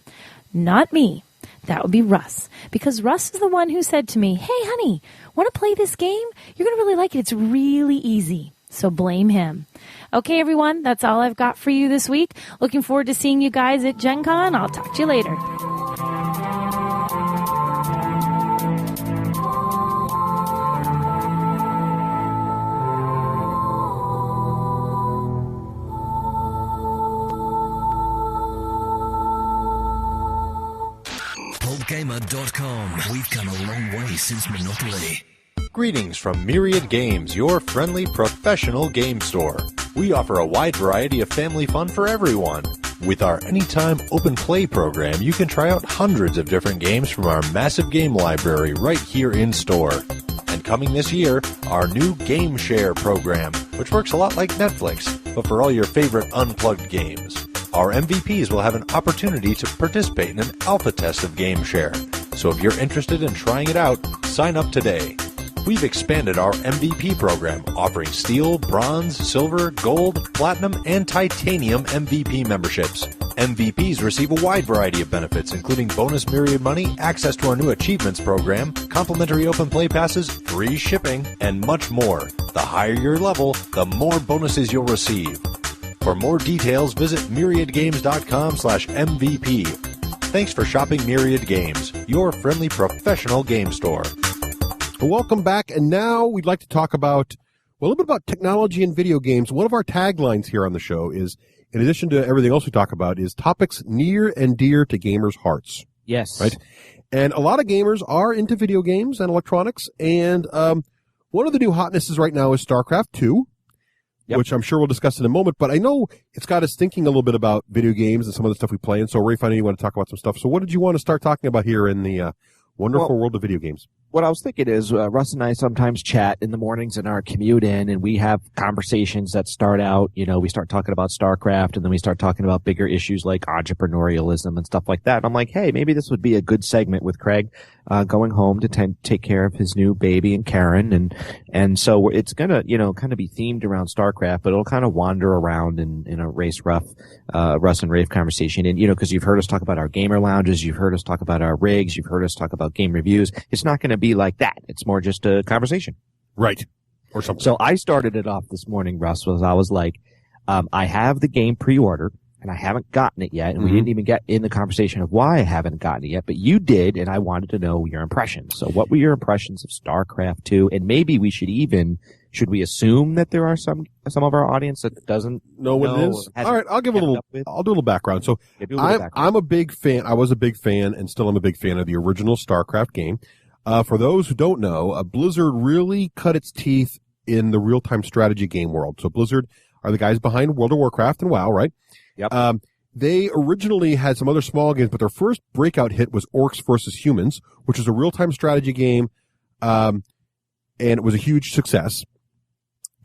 Not me. That would be Russ. Because Russ is the one who said to me, hey, honey, want to play this game? You're going to really like it. It's really easy. So blame him. Okay, everyone, that's all I've got for you this week. Looking forward to seeing you guys at Gen Con. I'll talk to you later. myriadgamer.com. We've come a long way since Monopoly. Greetings from Myriad Games, your friendly professional game store. We offer a wide variety of family fun for everyone. With our Anytime Open Play program, you can try out hundreds of different games from our massive game library right here in store. And coming this year, our new Game Share program, which works a lot like Netflix, but for all your favorite unplugged games. Our MVPs will have an opportunity to participate in an alpha test of Game Share. So if you're interested in trying it out, sign up today. We've expanded our MVP program, offering steel, bronze, silver, gold, platinum, and titanium MVP memberships. MVPs receive a wide variety of benefits, including bonus Myriad money, access to our new achievements program, complimentary open play passes, free shipping, and much more. The higher your level, the more bonuses you'll receive. For more details, visit myriadgames.com/MVP. Thanks for shopping Myriad Games, your friendly professional game store. Welcome back, and now we'd like to talk about, well, a little bit about technology and video games. One of our taglines here on the show is, in addition to everything else we talk about, is topics near and dear to gamers' hearts. Yes. Right? And a lot of gamers are into video games and electronics, and one of the new hotnesses right now is Starcraft 2, which I'm sure we'll discuss in a moment, but I know it's got us thinking a little bit about video games and some of the stuff we play, and so, Raef, I know you want to talk about some stuff. So what did you want to start talking about here in the wonderful world of video games? What I was thinking is, Russ and I sometimes chat in the mornings in our commute in, and we have conversations that start out, we start talking about StarCraft, and then we start talking about bigger issues like entrepreneurialism and stuff like that. And I'm like, hey, maybe this would be a good segment with Craig, going home to take care of his new baby and Karen. And so it's gonna, kind of be themed around StarCraft, but it'll kind of wander around in a Russ and Raef conversation. And, cause you've heard us talk about our gamer lounges, you've heard us talk about our rigs, you've heard us talk about game reviews. It's not going to be like that. It's more just a conversation. Right. Or something. So I started it off this morning, Russ, I was like, I have the game pre-ordered and I haven't gotten it yet. And we didn't even get in the conversation of why I haven't gotten it yet, but you did. And I wanted to know your impressions. So what were your impressions of StarCraft 2? And maybe we should we assume that there are some of our audience that doesn't know what it is? All right. I'll do a little background. So I'm a big fan. I was a big fan and still am a big fan of the original StarCraft game. For those who don't know, Blizzard really cut its teeth in the real-time strategy game world. So Blizzard are the guys behind World of Warcraft and WoW, right? Yep. They originally had some other small games, but their first breakout hit was Orcs vs. Humans, which was a real-time strategy game, and it was a huge success.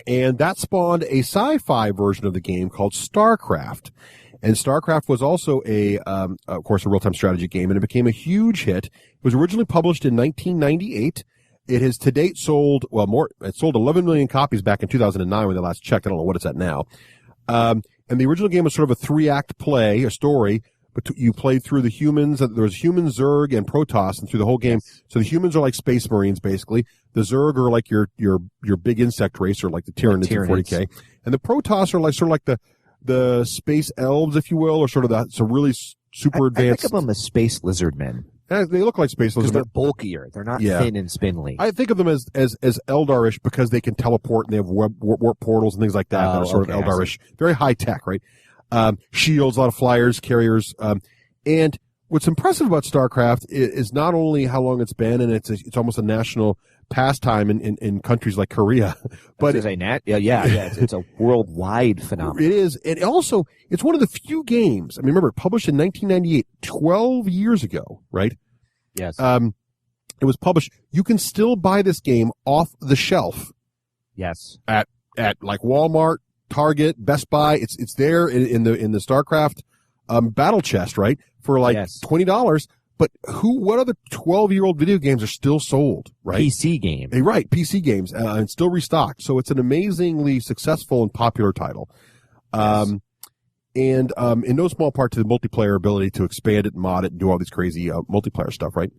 And that spawned a sci-fi version of the game called StarCraft. And StarCraft was also of course, a real-time strategy game, and it became a huge hit. It was originally published in 1998. It has to date sold, it sold 11 million copies back in 2009 when they last checked. I don't know what it's at now. And the original game was sort of a 3-act play, a story, but you played through the humans. There was humans, Zerg, and Protoss, and through the whole game. Yes. So the humans are like Space Marines, basically. The Zerg are like your big insect race, or like the Tyranids in 40K. And the Protoss are like sort of like the space elves, if you will, or sort of some really super advanced. I think of them as space lizard men. They look like space lizard men. Because they're bulkier. They're not thin and spindly. I think of them as Eldarish because they can teleport and they have warp portals and things like that that are sort of Eldarish. Very high tech, right? Shields, a lot of flyers, carriers. And what's impressive about StarCraft is not only how long it's been, and it's almost a national pastime in countries like Korea, but it's a worldwide phenomenon. It is. And also, it's one of the few games. I mean, remember, published in 1998, 12 years ago, right? Yes. It was published. You can still buy this game off the shelf. Yes. At like Walmart, Target, Best Buy. It's there in the StarCraft battle chest, right? For like $20. But what other 12-year-old video games are still sold, right? PC games. Right, PC games, and still restocked. So it's an amazingly successful and popular title. And in no small part to the multiplayer ability to expand it and mod it and do all these crazy multiplayer stuff, right?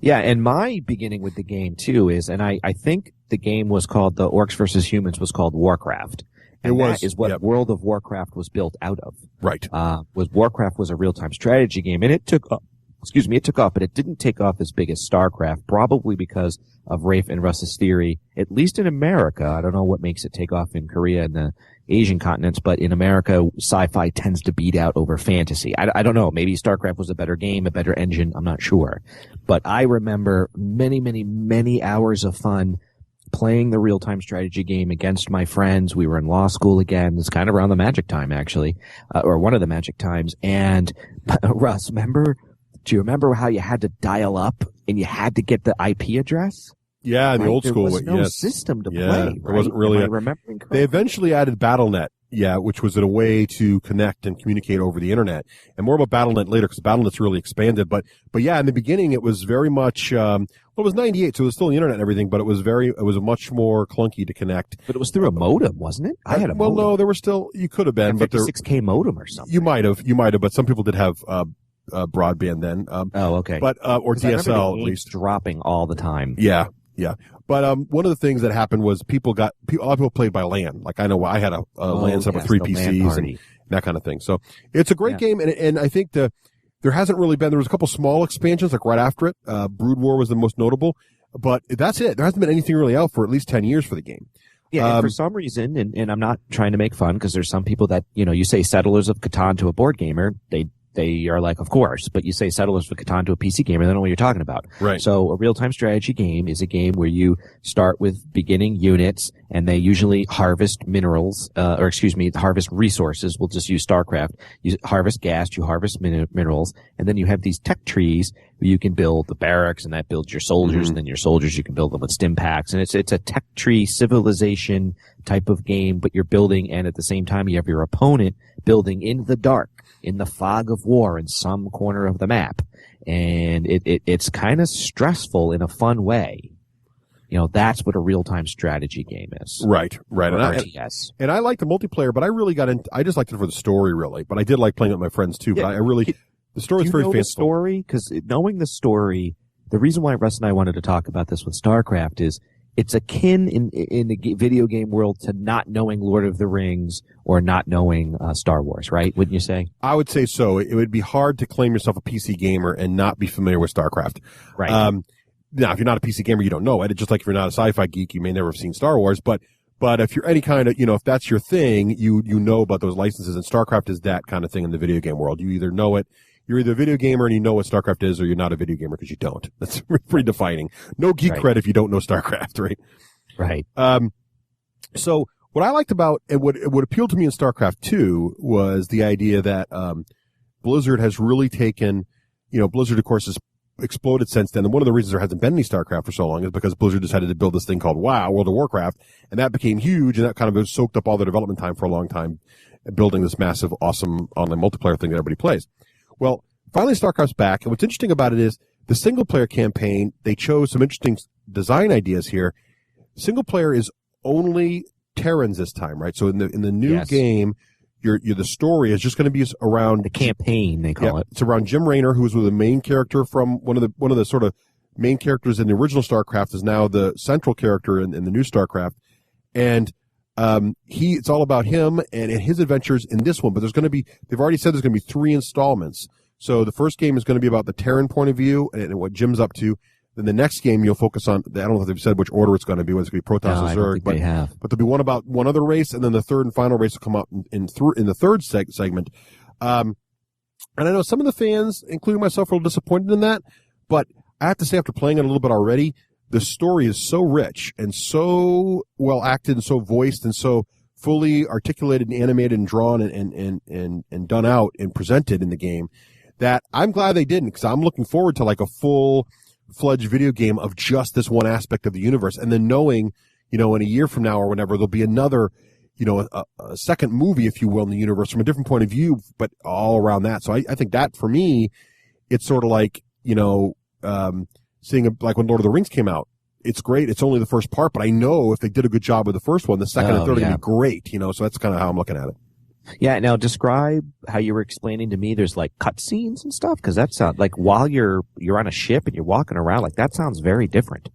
Yeah, and my beginning with the game, too, is, and I think the game was called, the Orcs vs. Humans was called Warcraft. And that is what World of Warcraft was built out of. Right. Warcraft was a real-time strategy game, and it took it took off, but it didn't take off as big as StarCraft, probably because of Raef and Russ's theory, at least in America. I don't know what makes it take off in Korea and the Asian continents, but in America, sci-fi tends to beat out over fantasy. I don't know. Maybe StarCraft was a better game, a better engine. I'm not sure. But I remember many, many, many hours of fun playing the real-time strategy game against my friends. We were in law school again. It's kind of around the magic time, actually, or one of the magic times. And Russ, do you remember how you had to dial up and you had to get the IP address? Yeah, in the old school. There was no yes. system to yeah, play. Right? There wasn't really. Remembering correctly? They eventually added BattleNet, which was a way to connect and communicate over the internet. And more about BattleNet later, because BattleNet's really expanded. But yeah, in the beginning, it was very much. It was 98, so it was still the internet and everything, but it was much more clunky to connect. But it was through a modem, wasn't it? I had a modem. Well, no, there were still. You could have been, but 56K modem or something. You might have, but some people did have. Broadband then. Okay. But, or DSL at least. Dropping all the time. Yeah. But, one of the things that happened was a lot of people played by LAN. Like I know I had a LAN set up with 3 PCs and that kind of thing. So it's a great game. And I think there hasn't really been, there was a couple small expansions like right after it. Brood War was the most notable, but that's it. There hasn't been anything really out for at least 10 years for the game. Yeah, and for some reason, and I'm not trying to make fun because there's some people that, you say Settlers of Catan to a board gamer, they are like, of course, but you say Settlers of Catan to a PC gamer, they don't know what you're talking about. Right. So a real-time strategy game is a game where you start with beginning units, and they usually harvest minerals, harvest resources. We'll just use StarCraft. You harvest gas, you harvest minerals, and then you have these tech trees where you can build the barracks, and that builds your soldiers, and then your soldiers, you can build them with stim packs. And it's a tech tree civilization type of game, but you're building, and at the same time, you have your opponent building in the dark, in the fog of war in some corner of the map. And it's kind of stressful in a fun way. That's what a real-time strategy game is. Right. Or RTS. And I like the multiplayer, but I just liked it for the story, really. But I did like playing with my friends, too. But the story's very faithful. The story? Because knowing the story, the reason why Russ and I wanted to talk about this with StarCraft is it's akin in the video game world to not knowing Lord of the Rings or not knowing Star Wars, right? Wouldn't you say? I would say so. It would be hard to claim yourself a PC gamer and not be familiar with StarCraft. Right. Now, if you're not a PC gamer, you don't know it. It's just like if you're not a sci-fi geek, you may never have seen Star Wars. But if you're any kind of, if that's your thing, you know about those licenses. And StarCraft is that kind of thing in the video game world. You either know it. You're either a video gamer and you know what StarCraft is, or you're not a video gamer because you don't. That's pretty defining. No geek cred if you don't know StarCraft, right? Right. So what I liked about, and what appealed to me in StarCraft 2 was the idea that, Blizzard has really taken, Blizzard, of course, has exploded since then. And one of the reasons there hasn't been any StarCraft for so long is because Blizzard decided to build this thing called WoW, World of Warcraft, and that became huge, and that kind of soaked up all their development time for a long time, building this massive, awesome online multiplayer thing that everybody plays. Well, finally StarCraft's back, and what's interesting about it is the single-player campaign, they chose some interesting design ideas here. Single player is only Terrans this time, right? So in the new game, the story is just going to be around the campaign, they call it. It's around Jim Raynor, who's the main character from one of the sort of main characters in the original StarCraft, is now the central character in the new StarCraft, and it's all about him and his adventures in this one. But they've already said there's going to be 3 installments. So the first game is going to be about the Terran point of view and what Jim's up to. Then the next game you'll focus on, I don't know if they've said which order it's going to be, whether it's going to be Protoss or Zerg, they have. But there'll be one about one other race, and then the third and final race will come up in the third segment. And I know some of the fans, including myself, are a little disappointed in that, but I have to say after playing it a little bit already, the story is so rich and so well acted and so voiced and so fully articulated and animated and drawn and done out and presented in the game that I'm glad they didn't, because I'm looking forward to like a full-fledged video game of just this one aspect of the universe, and then knowing, in a year from now or whenever there'll be another, a second movie, if you will, in the universe from a different point of view, but all around that. So I think that for me, it's sort of like, seeing like when Lord of the Rings came out. It's great. It's only the first part, but I know if they did a good job with the first one, the second and third are going to be great, so that's kind of how I'm looking at it. Yeah, now describe how you were explaining to me there's like cutscenes and stuff, because that sounds like while you're on a ship and you're walking around, like that sounds very different.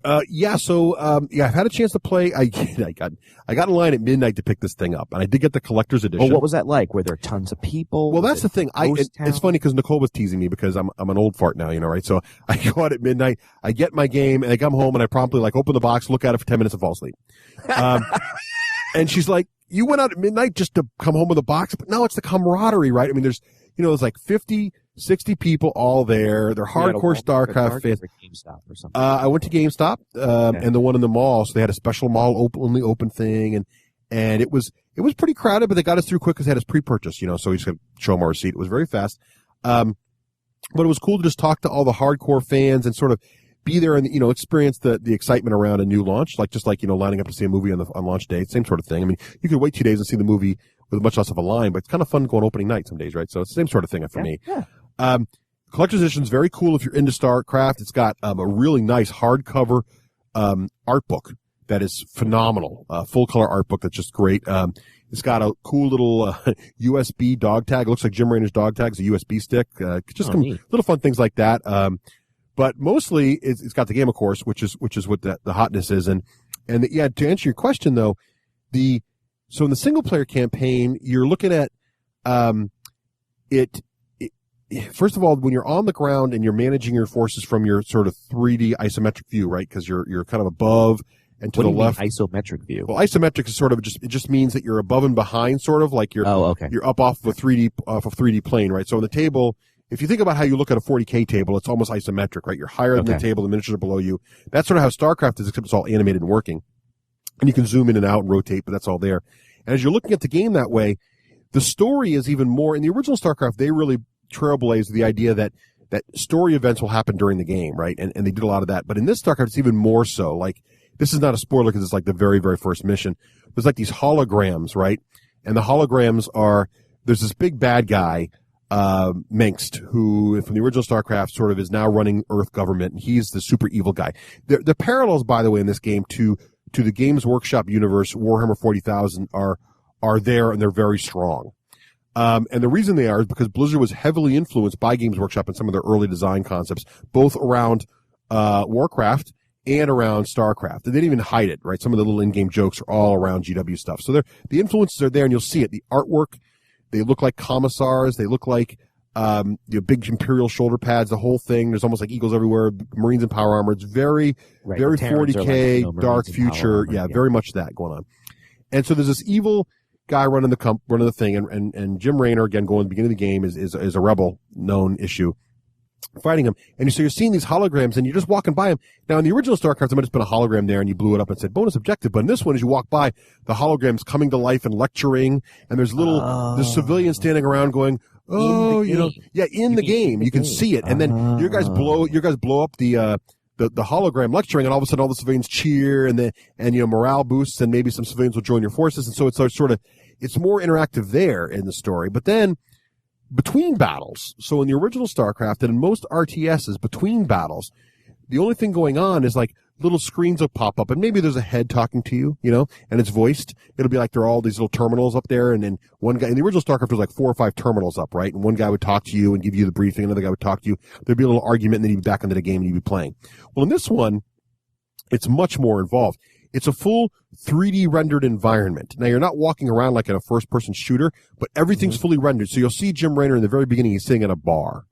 So I've had a chance to play. I got in line at midnight to pick this thing up, and I did get the collector's edition. Well, what was that like? Were there tons of people? Well, that's the thing. It's funny because Nicole was teasing me because I'm an old fart now, right? So I go out at midnight, I get my game, and I come home and I promptly open the box, look at it for 10 minutes and fall asleep. And she's like, you went out at midnight just to come home with a box? But no, it's the camaraderie, right? I mean, there's 50, 60 people all there. They're hardcore Starcraft fans. GameStop or something. I went to GameStop, and the one in the mall. So they had a special mall only open thing. And it was pretty crowded, but they got us through quick because they had us pre-purchase, so we just could show them our receipt. It was very fast. But it was cool to just talk to all the hardcore fans and sort of be there and, experience the excitement around a new launch, just lining up to see a movie on launch day, same sort of thing. I mean, you could wait 2 days and see the movie with much less of a line, but it's kind of fun going opening night some days, right? So it's the same sort of thing for me. Yeah. Collector's edition is very cool if you're into StarCraft. It's got a really nice hardcover art book that is phenomenal, full color art book that's just great. It's got a cool little USB dog tag. It looks like Jim Raynor's dog tag. It's a USB stick. Just some little fun things like that. But mostly it's got the game, of course, which is what the hotness is. And to answer your question though, so in the single player campaign, you're looking at, first of all, when you're on the ground and you're managing your forces from your sort of 3D isometric view, right? Because you're kind of above and to the left. Isometric view. Well, isometric is sort of it just means that you're above and behind, sort of like you're up off of a 3D plane, right? So on the table, if you think about how you look at a 40K table, it's almost isometric, right? You're higher than the table, the miniatures are below you. That's sort of how StarCraft is, except it's all animated and working. And you can zoom in and out and rotate, but that's all there. And as you're looking at the game that way, the story is even more. In the original StarCraft, they really trailblazed the idea that story events will happen during the game, right? And they did a lot of that. But in this StarCraft, it's even more so. Like, this is not a spoiler because it's like the very, very first mission. There's like these holograms, right? And the holograms there's this big bad guy, Mengst, who from the original StarCraft sort of is now running Earth government, and he's the super evil guy. The parallels, by the way, in this game to the Games Workshop universe, Warhammer 40,000, are there, and they're very strong. And the reason they are is because Blizzard was heavily influenced by Games Workshop in some of their early design concepts, both around Warcraft and around StarCraft. They didn't even hide it, right? Some of the little in-game jokes are all around GW stuff. So the influences are there, and you'll see it. The artwork, they look like commissars. They look like big Imperial shoulder pads, the whole thing. There's almost like eagles everywhere, Marines in power armor. It's very 40K, like, dark future. Yeah, very much that going on. And so there's this evil guy running the thing, and Jim Raynor, again, going at the beginning of the game, is a rebel known issue, fighting him. And so you're seeing these holograms, and you're just walking by him. Now, in the original StarCraft, there might have been a hologram there, and you blew it up and said, bonus objective. But in this one, as you walk by, the hologram's coming to life and lecturing, and there's there's civilians standing around going, in the game. You can see it. And then your guys blow up the hologram lecturing, and all of a sudden all the civilians cheer, and morale boosts, and maybe some civilians will join your forces. And so it's more interactive there in the story. But then between battles, so in the original StarCraft and in most RTSs, between battles, the only thing going on is like little screens will pop up, and maybe there's a head talking to you, and it's voiced. It'll be like there are all these little terminals up there, and then one guy, in the original StarCraft, there was like 4 or 5 terminals up, right? And one guy would talk to you and give you the briefing, another guy would talk to you. There'd be a little argument, and then you'd be back into the game and you'd be playing. Well, in this one, it's much more involved. It's a full 3D rendered environment. Now, you're not walking around like in a first-person shooter, but everything's fully rendered. So you'll see Jim Raynor in the very beginning, he's sitting at a bar.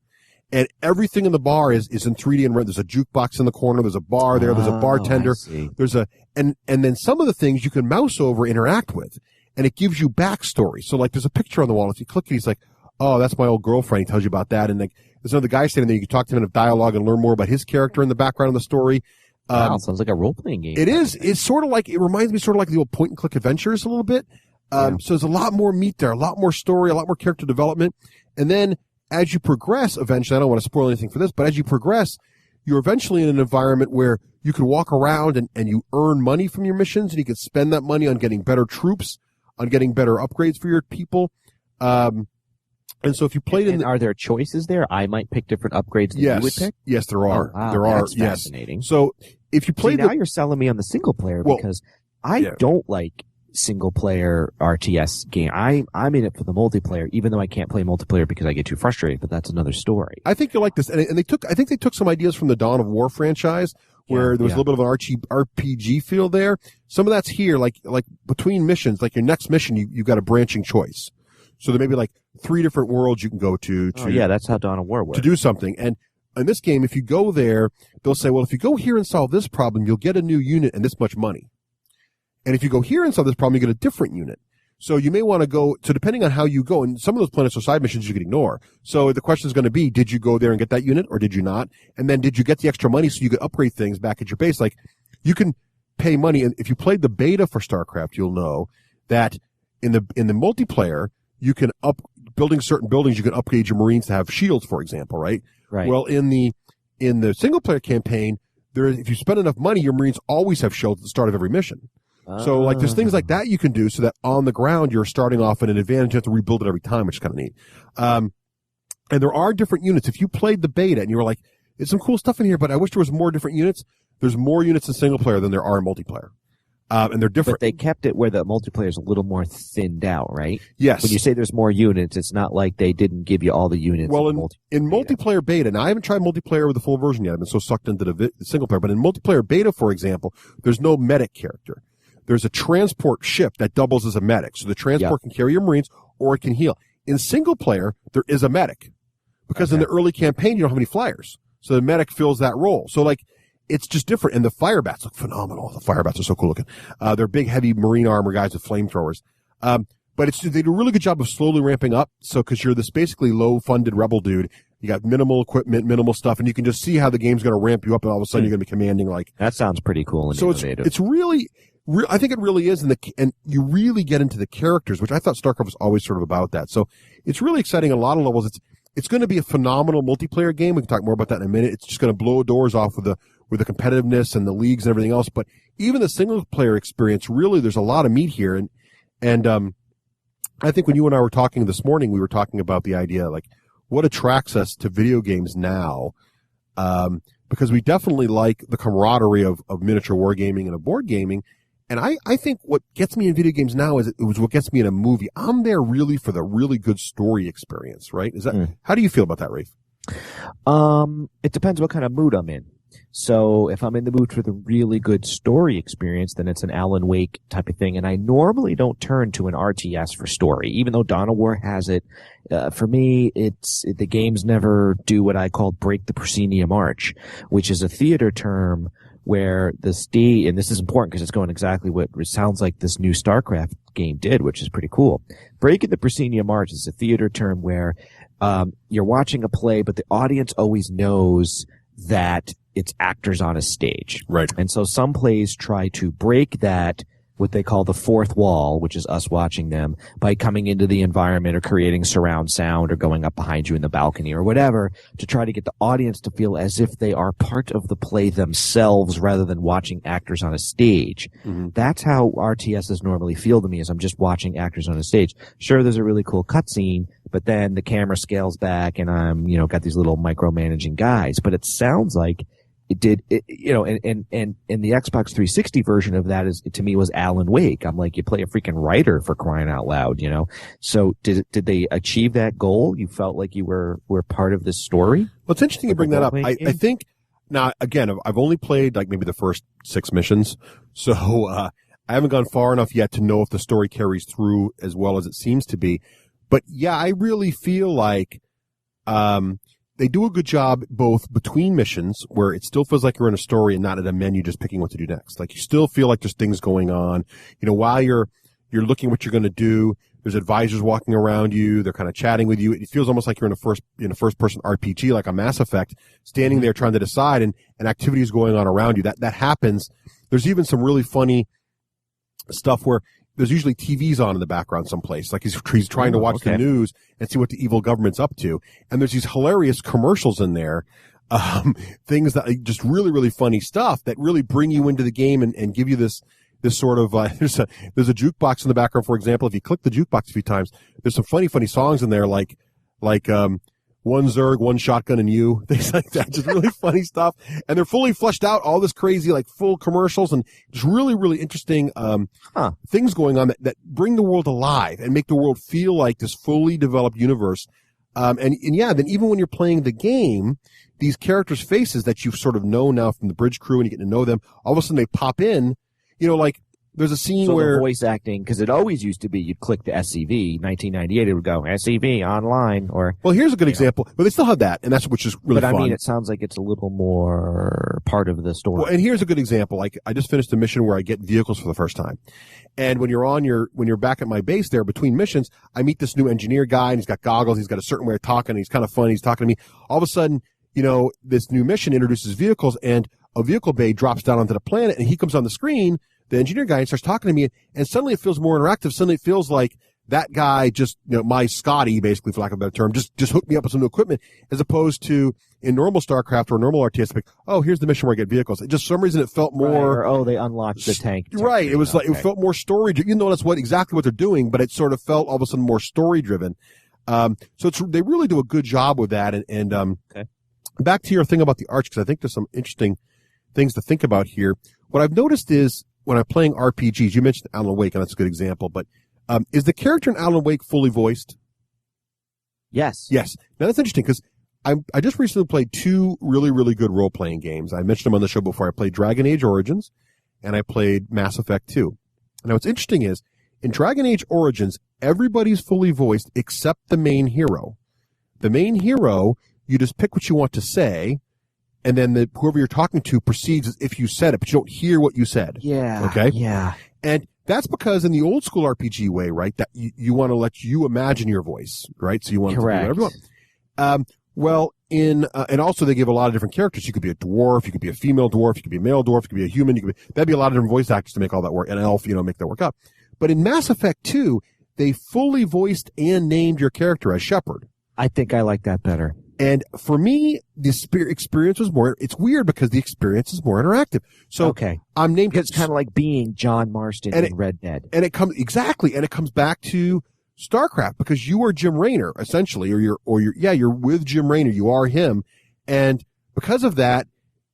And everything in the bar is in 3D and rendered. There's a jukebox in the corner, there's a bar there, there's a bartender, there's and then some of the things you can mouse over, interact with, and it gives you backstory. So like there's a picture on the wall, if you click it, he's like, oh, that's my old girlfriend, he tells you about that, and like there's another guy standing there, you can talk to him in a dialogue and learn more about his character in the background of the story. Wow, sounds like a role-playing game. It is. It's sort of like, it reminds me sort of like the old point-and-click adventures a little bit. So there's a lot more meat there, a lot more story, a lot more character development. And then as you progress, eventually, I don't want to spoil anything for this, but as you progress, you're eventually in an environment where you can walk around and you earn money from your missions, and you can spend that money on getting better troops, on getting better upgrades for your people. And so if you played are there choices there? I might pick different upgrades that you would pick? Yes, there are. Oh, wow, there are. That's fascinating. So if you play now you're selling me on the single player, because I don't like single player RTS game. I'm in it for the multiplayer, even though I can't play multiplayer because I get too frustrated, but that's another story. I think you'll like this. And I think they took some ideas from the Dawn of War franchise where there was a little bit of an RPG feel there. Some of that's here, like between missions, like your next mission, you've got a branching choice. So there may be like 3 different worlds you can go to. That's how Dawn of War works. To do something. And in this game, if you go there, they'll say, well, if you go here and solve this problem, you'll get a new unit and this much money. And if you go here and solve this problem, you get a different unit. So you may want to go, so depending on how you go, and some of those planets are side missions you can ignore. So the question is going to be, did you go there and get that unit or did you not? And then did you get the extra money so you could upgrade things back at your base? Like, you can pay money. And if you played the beta for StarCraft, you'll know that in the multiplayer, you can building certain buildings, you can upgrade your Marines to have shields, for example, right? Right. Well, in the single player campaign, if you spend enough money, your Marines always have shields at the start of every mission. So, like, there's things like that you can do so that on the ground you're starting off at an advantage. You have to rebuild it every time, which is kind of neat. And there are different units. If you played the beta and you were like, there's some cool stuff in here, but I wish there was more different units. There's more units in single player than there are in multiplayer. And they're different. But they kept it where the multiplayer is a little more thinned out, right? Yes. When you say there's more units, it's not like they didn't give you all the units. Well, in multiplayer beta, now I haven't tried multiplayer with the full version yet. I've been so sucked into the single player. But in multiplayer beta, for example, there's no medic character. There's a transport ship that doubles as a medic. So the transport can carry your Marines or it can heal. In single player, there is a medic. Because in the early campaign, you don't have any flyers. So the medic fills that role. So, like, it's just different. And the fire bats look phenomenal. The fire bats are so cool looking. They're big, heavy Marine armor guys with flamethrowers. But they do a really good job of slowly ramping up. So, cause you're this basically low-funded rebel dude. You got minimal equipment, minimal stuff, and you can just see how the game's going to ramp you up, and all of a sudden you're going to be commanding like. That sounds pretty cool and innovative. It's really, I think it really is, and you really get into the characters, which I thought StarCraft was always sort of about that. So it's really exciting on a lot of levels. It's going to be a phenomenal multiplayer game. We can talk more about that in a minute. It's just going to blow doors off with the competitiveness and the leagues and everything else. But even the single player experience, really, there's a lot of meat here. And I think when you and I were talking this morning, we were talking about the idea, like, what attracts us to video games now, because we definitely like the camaraderie of miniature wargaming and of board gaming. And I think what gets me in video games now is what gets me in a movie. I'm there really for the really good story experience, right? Is that how do you feel about that, Raef? It depends what kind of mood I'm in. So if I'm in the mood for the really good story experience, then it's an Alan Wake type of thing. And I normally don't turn to an RTS for story, even though Dawn of War has it. For me, the games never do what I call break the proscenium arch, which is a theater term where the stage, and this is important because it's going exactly what it sounds like this new StarCraft game did, which is pretty cool. Breaking the proscenium arch is a theater term where you're watching a play, but the audience always knows that it's actors on a stage. Right. And so some plays try to break that, what they call the fourth wall, which is us watching them, by coming into the environment or creating surround sound or going up behind you in the balcony or whatever to try to get the audience to feel as if they are part of the play themselves rather than watching actors on a stage. Mm-hmm. That's how RTSs normally feel to me, as I'm just watching actors on a stage. Sure, there's a really cool cutscene, but then the camera scales back and I'm, got these little micromanaging guys. But it sounds like and the Xbox 360 version of that to me was Alan Wake. I'm like, you play a freaking writer for crying out loud, So did they achieve that goal? You felt like you were part of this story? Well, it's interesting you bring that up. I think now, again, I've only played like maybe the first 6 missions. So, I haven't gone far enough yet to know if the story carries through as well as it seems to be. But yeah, I really feel like, they do a good job both between missions where it still feels like you're in a story and not at a menu just picking what to do next. Like you still feel like there's things going on. While you're looking what you're going to do, there's advisors walking around you. They're kind of chatting with you. It feels almost like you're in a first person RPG, like a Mass Effect, standing there trying to decide and activities going on around you. That happens. There's even some really funny stuff where there's usually TVs on in the background someplace. Like he's trying to watch the news and see what the evil government's up to. And there's these hilarious commercials in there. Things that just really, really funny stuff that really bring you into the game and give you this sort of, there's a jukebox in the background, for example. If you click the jukebox a few times, there's some funny songs in there like, one Zerg, one shotgun, and you. Things like that. Just really funny stuff. And they're fully fleshed out, all this crazy, like, full commercials and just really, really interesting, things going on that bring the world alive and make the world feel like this fully developed universe. And yeah, then even when you're playing the game, these characters' faces that you've sort of known now from the bridge crew and you get to know them, all of a sudden they pop in, like, there's a scene where the voice acting, because it always used to be you'd click the SCV 1998, it would go SCV online or. Well, here's a good example, but they still have that, and which is really fun. But I mean, it sounds like it's a little more part of the story. Well, and here's a good example. Like I just finished a mission where I get vehicles for the first time, and when you're back at my base there between missions, I meet this new engineer guy, and he's got goggles, he's got a certain way of talking, and he's kind of fun. He's talking to me. All of a sudden, this new mission introduces vehicles, and a vehicle bay drops down onto the planet, and he comes on the screen. The engineer guy starts talking to me, and suddenly it feels more interactive. Suddenly it feels like that guy just, my Scotty, basically, for lack of a better term, just hooked me up with some new equipment, as opposed to in normal StarCraft or normal RTS, like, oh, here's the mission where I get vehicles. Just for some reason it felt more. Right, or, they unlocked the tank. Right. It was it felt more story driven, even though that's exactly what they're doing, but it sort of felt all of a sudden more story driven. So they really do a good job with that. And back to your thing about the arch, because I think there's some interesting things to think about here. What I've noticed is, when I'm playing RPGs, you mentioned Alan Wake, and that's a good example, but is the character in Alan Wake fully voiced? Yes. Yes. Now, that's interesting, because I just recently played two really, really good role-playing games. I mentioned them on the show before. I played Dragon Age Origins, and I played Mass Effect 2. Now, what's interesting is, in Dragon Age Origins, everybody's fully voiced except the main hero. The main hero, you just pick what you want to say, and then whoever you're talking to proceeds as if you said it, but you don't hear what you said. Yeah. Okay? Yeah. And that's because in the old school RPG way, right, that you want to let you imagine your voice, right? So you want to do whatever you want. Well, and also they give a lot of different characters. You could be a dwarf, you could be a female dwarf, you could be a male dwarf, you could be a human, that'd be a lot of different voice actors to make all that work, an elf, make that work up. But in Mass Effect 2, they fully voiced and named your character as Shepard. I think I like that better. And for me, the experience was more, it's weird because the experience is more interactive. So I'm named. It's kind of like being John Marston in Red Dead. And it comes back to StarCraft because you are Jim Raynor, essentially, or you're with Jim Raynor. You are him. And because of that,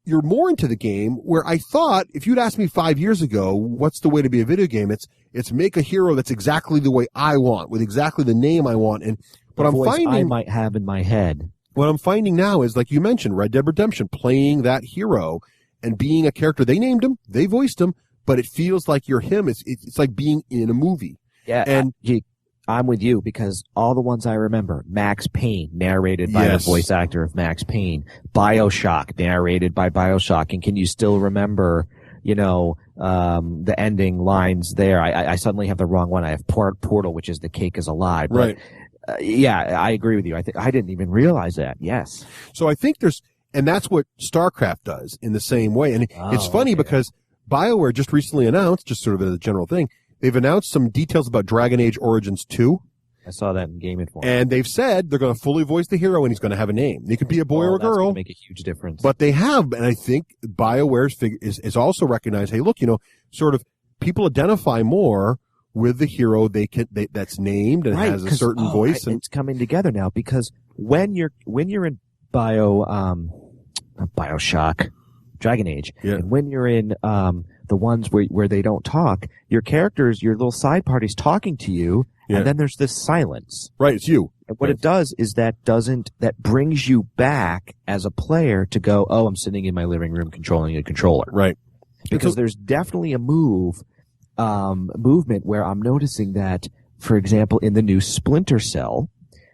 you're more into the game where I thought if you'd asked me 5 years ago, what's the way to be a video game? It's make a hero that's exactly the way I want with exactly the name I want. And what I'm finding I might have in my head. What I'm finding now is, like you mentioned, Red Dead Redemption, playing that hero and being a character. They named him, they voiced him, but it feels like you're him. It's like being in a movie. Yeah, and I'm with you because all the ones I remember, Max Payne, narrated by the voice actor of Max Payne, BioShock, narrated by BioShock, and can you still remember, the ending lines there? I suddenly have the wrong one. I have Portal, which is the cake is alive. Right. Yeah, I agree with you. I didn't even realize that. Yes. So I think and that's what StarCraft does in the same way. And it's funny because BioWare just recently announced, just sort of as a general thing, they've announced some details about Dragon Age Origins 2. I saw that in Game Informer. And they've said they're going to fully voice the hero and he's going to have a name. He could be a boy or a girl. That's going to make a huge difference. But they have, and I think BioWare's is also recognized, hey, look, sort of people identify more with the hero that's named and has a certain voice. And it's coming together now because when you're in BioShock, Dragon Age, and when you're in the ones where they don't talk, your characters, your little side party's talking to you, and then there's this silence. Right, it's you. And what it does is that brings you back as a player to go, oh, I'm sitting in my living room controlling a controller. Right. Because there's definitely a movement where I'm noticing that, for example, in the new Splinter Cell,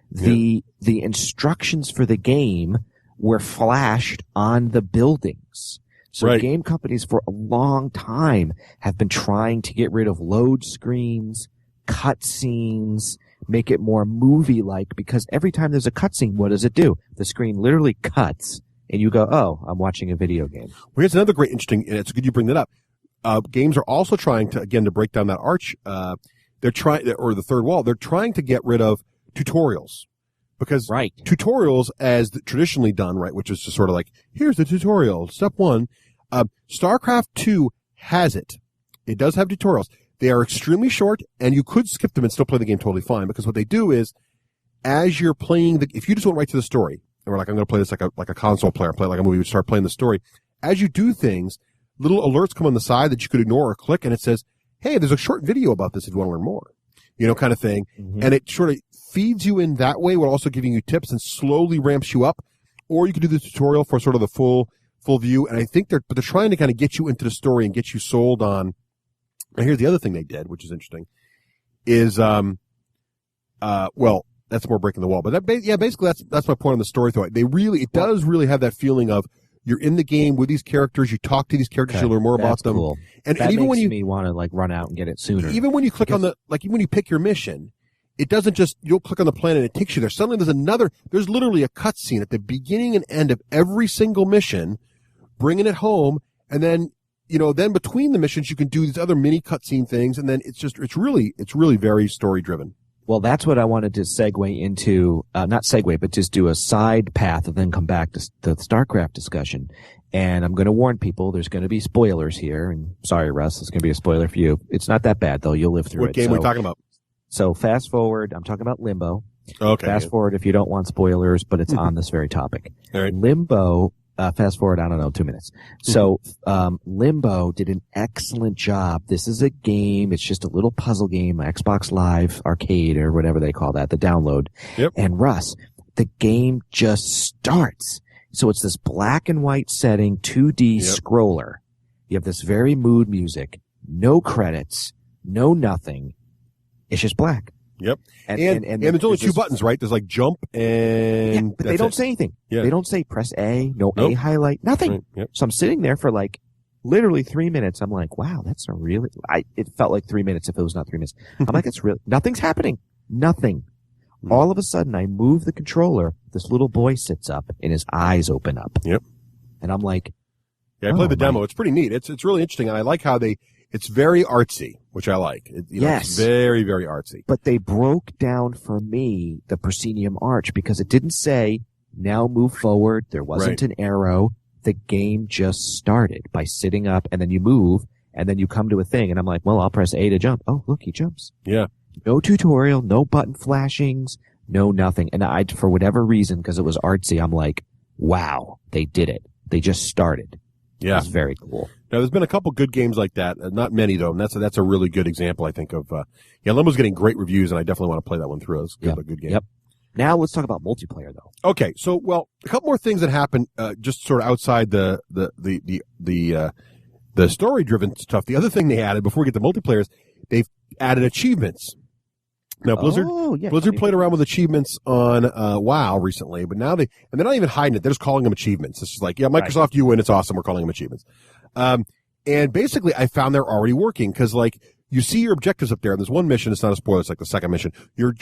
the instructions for the game were flashed on the buildings. So game companies for a long time have been trying to get rid of load screens, cutscenes, make it more movie-like, because every time there's a cutscene, what does it do? The screen literally cuts, and you go, oh, I'm watching a video game. Well, here's another great interesting, and it's good you bring that up. Games are also trying to break down that arch, they're trying, or the third wall, they're trying to get rid of tutorials. Because tutorials, as traditionally done, right, which is just sort of like, here's the tutorial, step 1. StarCraft 2 has it. It does have tutorials. They are extremely short, and you could skip them and still play the game totally fine, because what they do is, as you're playing if you just went right to the story, and we're like, I'm going to play this like a console player, play it like a movie, we start playing the story. As you do things, little alerts come on the side that you could ignore or click, and it says, hey, there's a short video about this if you want to learn more, kind of thing. Mm-hmm. And it sort of feeds you in that way while also giving you tips and slowly ramps you up. Or you could do the tutorial for sort of the full view. And I think they're trying to kind of get you into the story and get you sold on. And here's the other thing they did, which is interesting, is, that's more breaking the wall. But basically that's my point on the story thought. It does really have that feeling of you're in the game with these characters, you talk to these characters, you learn more about them. Cool. And that even makes when me want to run out and get it sooner. Even when you click on even when you pick your mission, it doesn't you'll click on the planet and it takes you there. Suddenly there's literally a cutscene at the beginning and end of every single mission, bringing it home, and then, then between the missions you can do these other mini cutscene things, and then it's really very story driven. Well, that's what I wanted to segue into, not segue, but just do a side path and then come back to the StarCraft discussion. And I'm going to warn people, there's going to be spoilers here. And sorry, Russ, it's going to be a spoiler for you. It's not that bad, though. You'll live through it. What game are we talking about? So fast forward, I'm talking about Limbo. Okay. Fast forward if you don't want spoilers, but it's on this very topic. All right. Limbo, fast forward, 2 minutes. So, Limbo did an excellent job. This is a game. It's just a little puzzle game, Xbox Live Arcade or whatever they call that, the download. Yep. And Russ, the game just starts. So it's this black and white setting, 2D scroller. You have this very mood music, no credits, no nothing. It's just black. Yep. And there's only two buttons, right? There's like jump and but they don't say anything. Yeah. They don't say press A, A highlight, nothing. Right. Yep. So I'm sitting there for literally 3 minutes. I'm like, wow, that's a really, it felt like 3 minutes if it was not 3 minutes. I'm like, it's really, nothing's happening. Nothing. All of a sudden I move the controller. This little boy sits up and his eyes open up. Yep. And I'm like, I played the demo. It's pretty neat. It's really interesting. And I like how it's very artsy, which I like. It's very, very artsy. But they broke down for me the proscenium arch because it didn't say, now move forward. There wasn't an arrow. The game just started by sitting up and then you move and then you come to a thing. And I'm like, well, I'll press A to jump. Oh, look, he jumps. Yeah. No tutorial, no button flashings, no nothing. And for whatever reason, because it was artsy, I'm like, wow, they did it. They just started. Yeah. It's very cool. Now, there's been a couple good games like that. Not many, though. And that's a really good example, I think, of, Limbo's getting great reviews, and I definitely want to play that one through. It's a good game. Yep. Now let's talk about multiplayer, though. Okay. So, a couple more things that happened, just sort of outside the story-driven stuff. The other thing they added before we get to multiplayer is they've added achievements. Now, Blizzard played around with achievements on WoW recently, but now they're not even hiding it. They're just calling them achievements. It's just like, Microsoft, you win. It's awesome. We're calling them achievements. And basically, I found they're already working because, you see your objectives up there. And there's one mission. It's not a spoiler. It's like the second mission. You're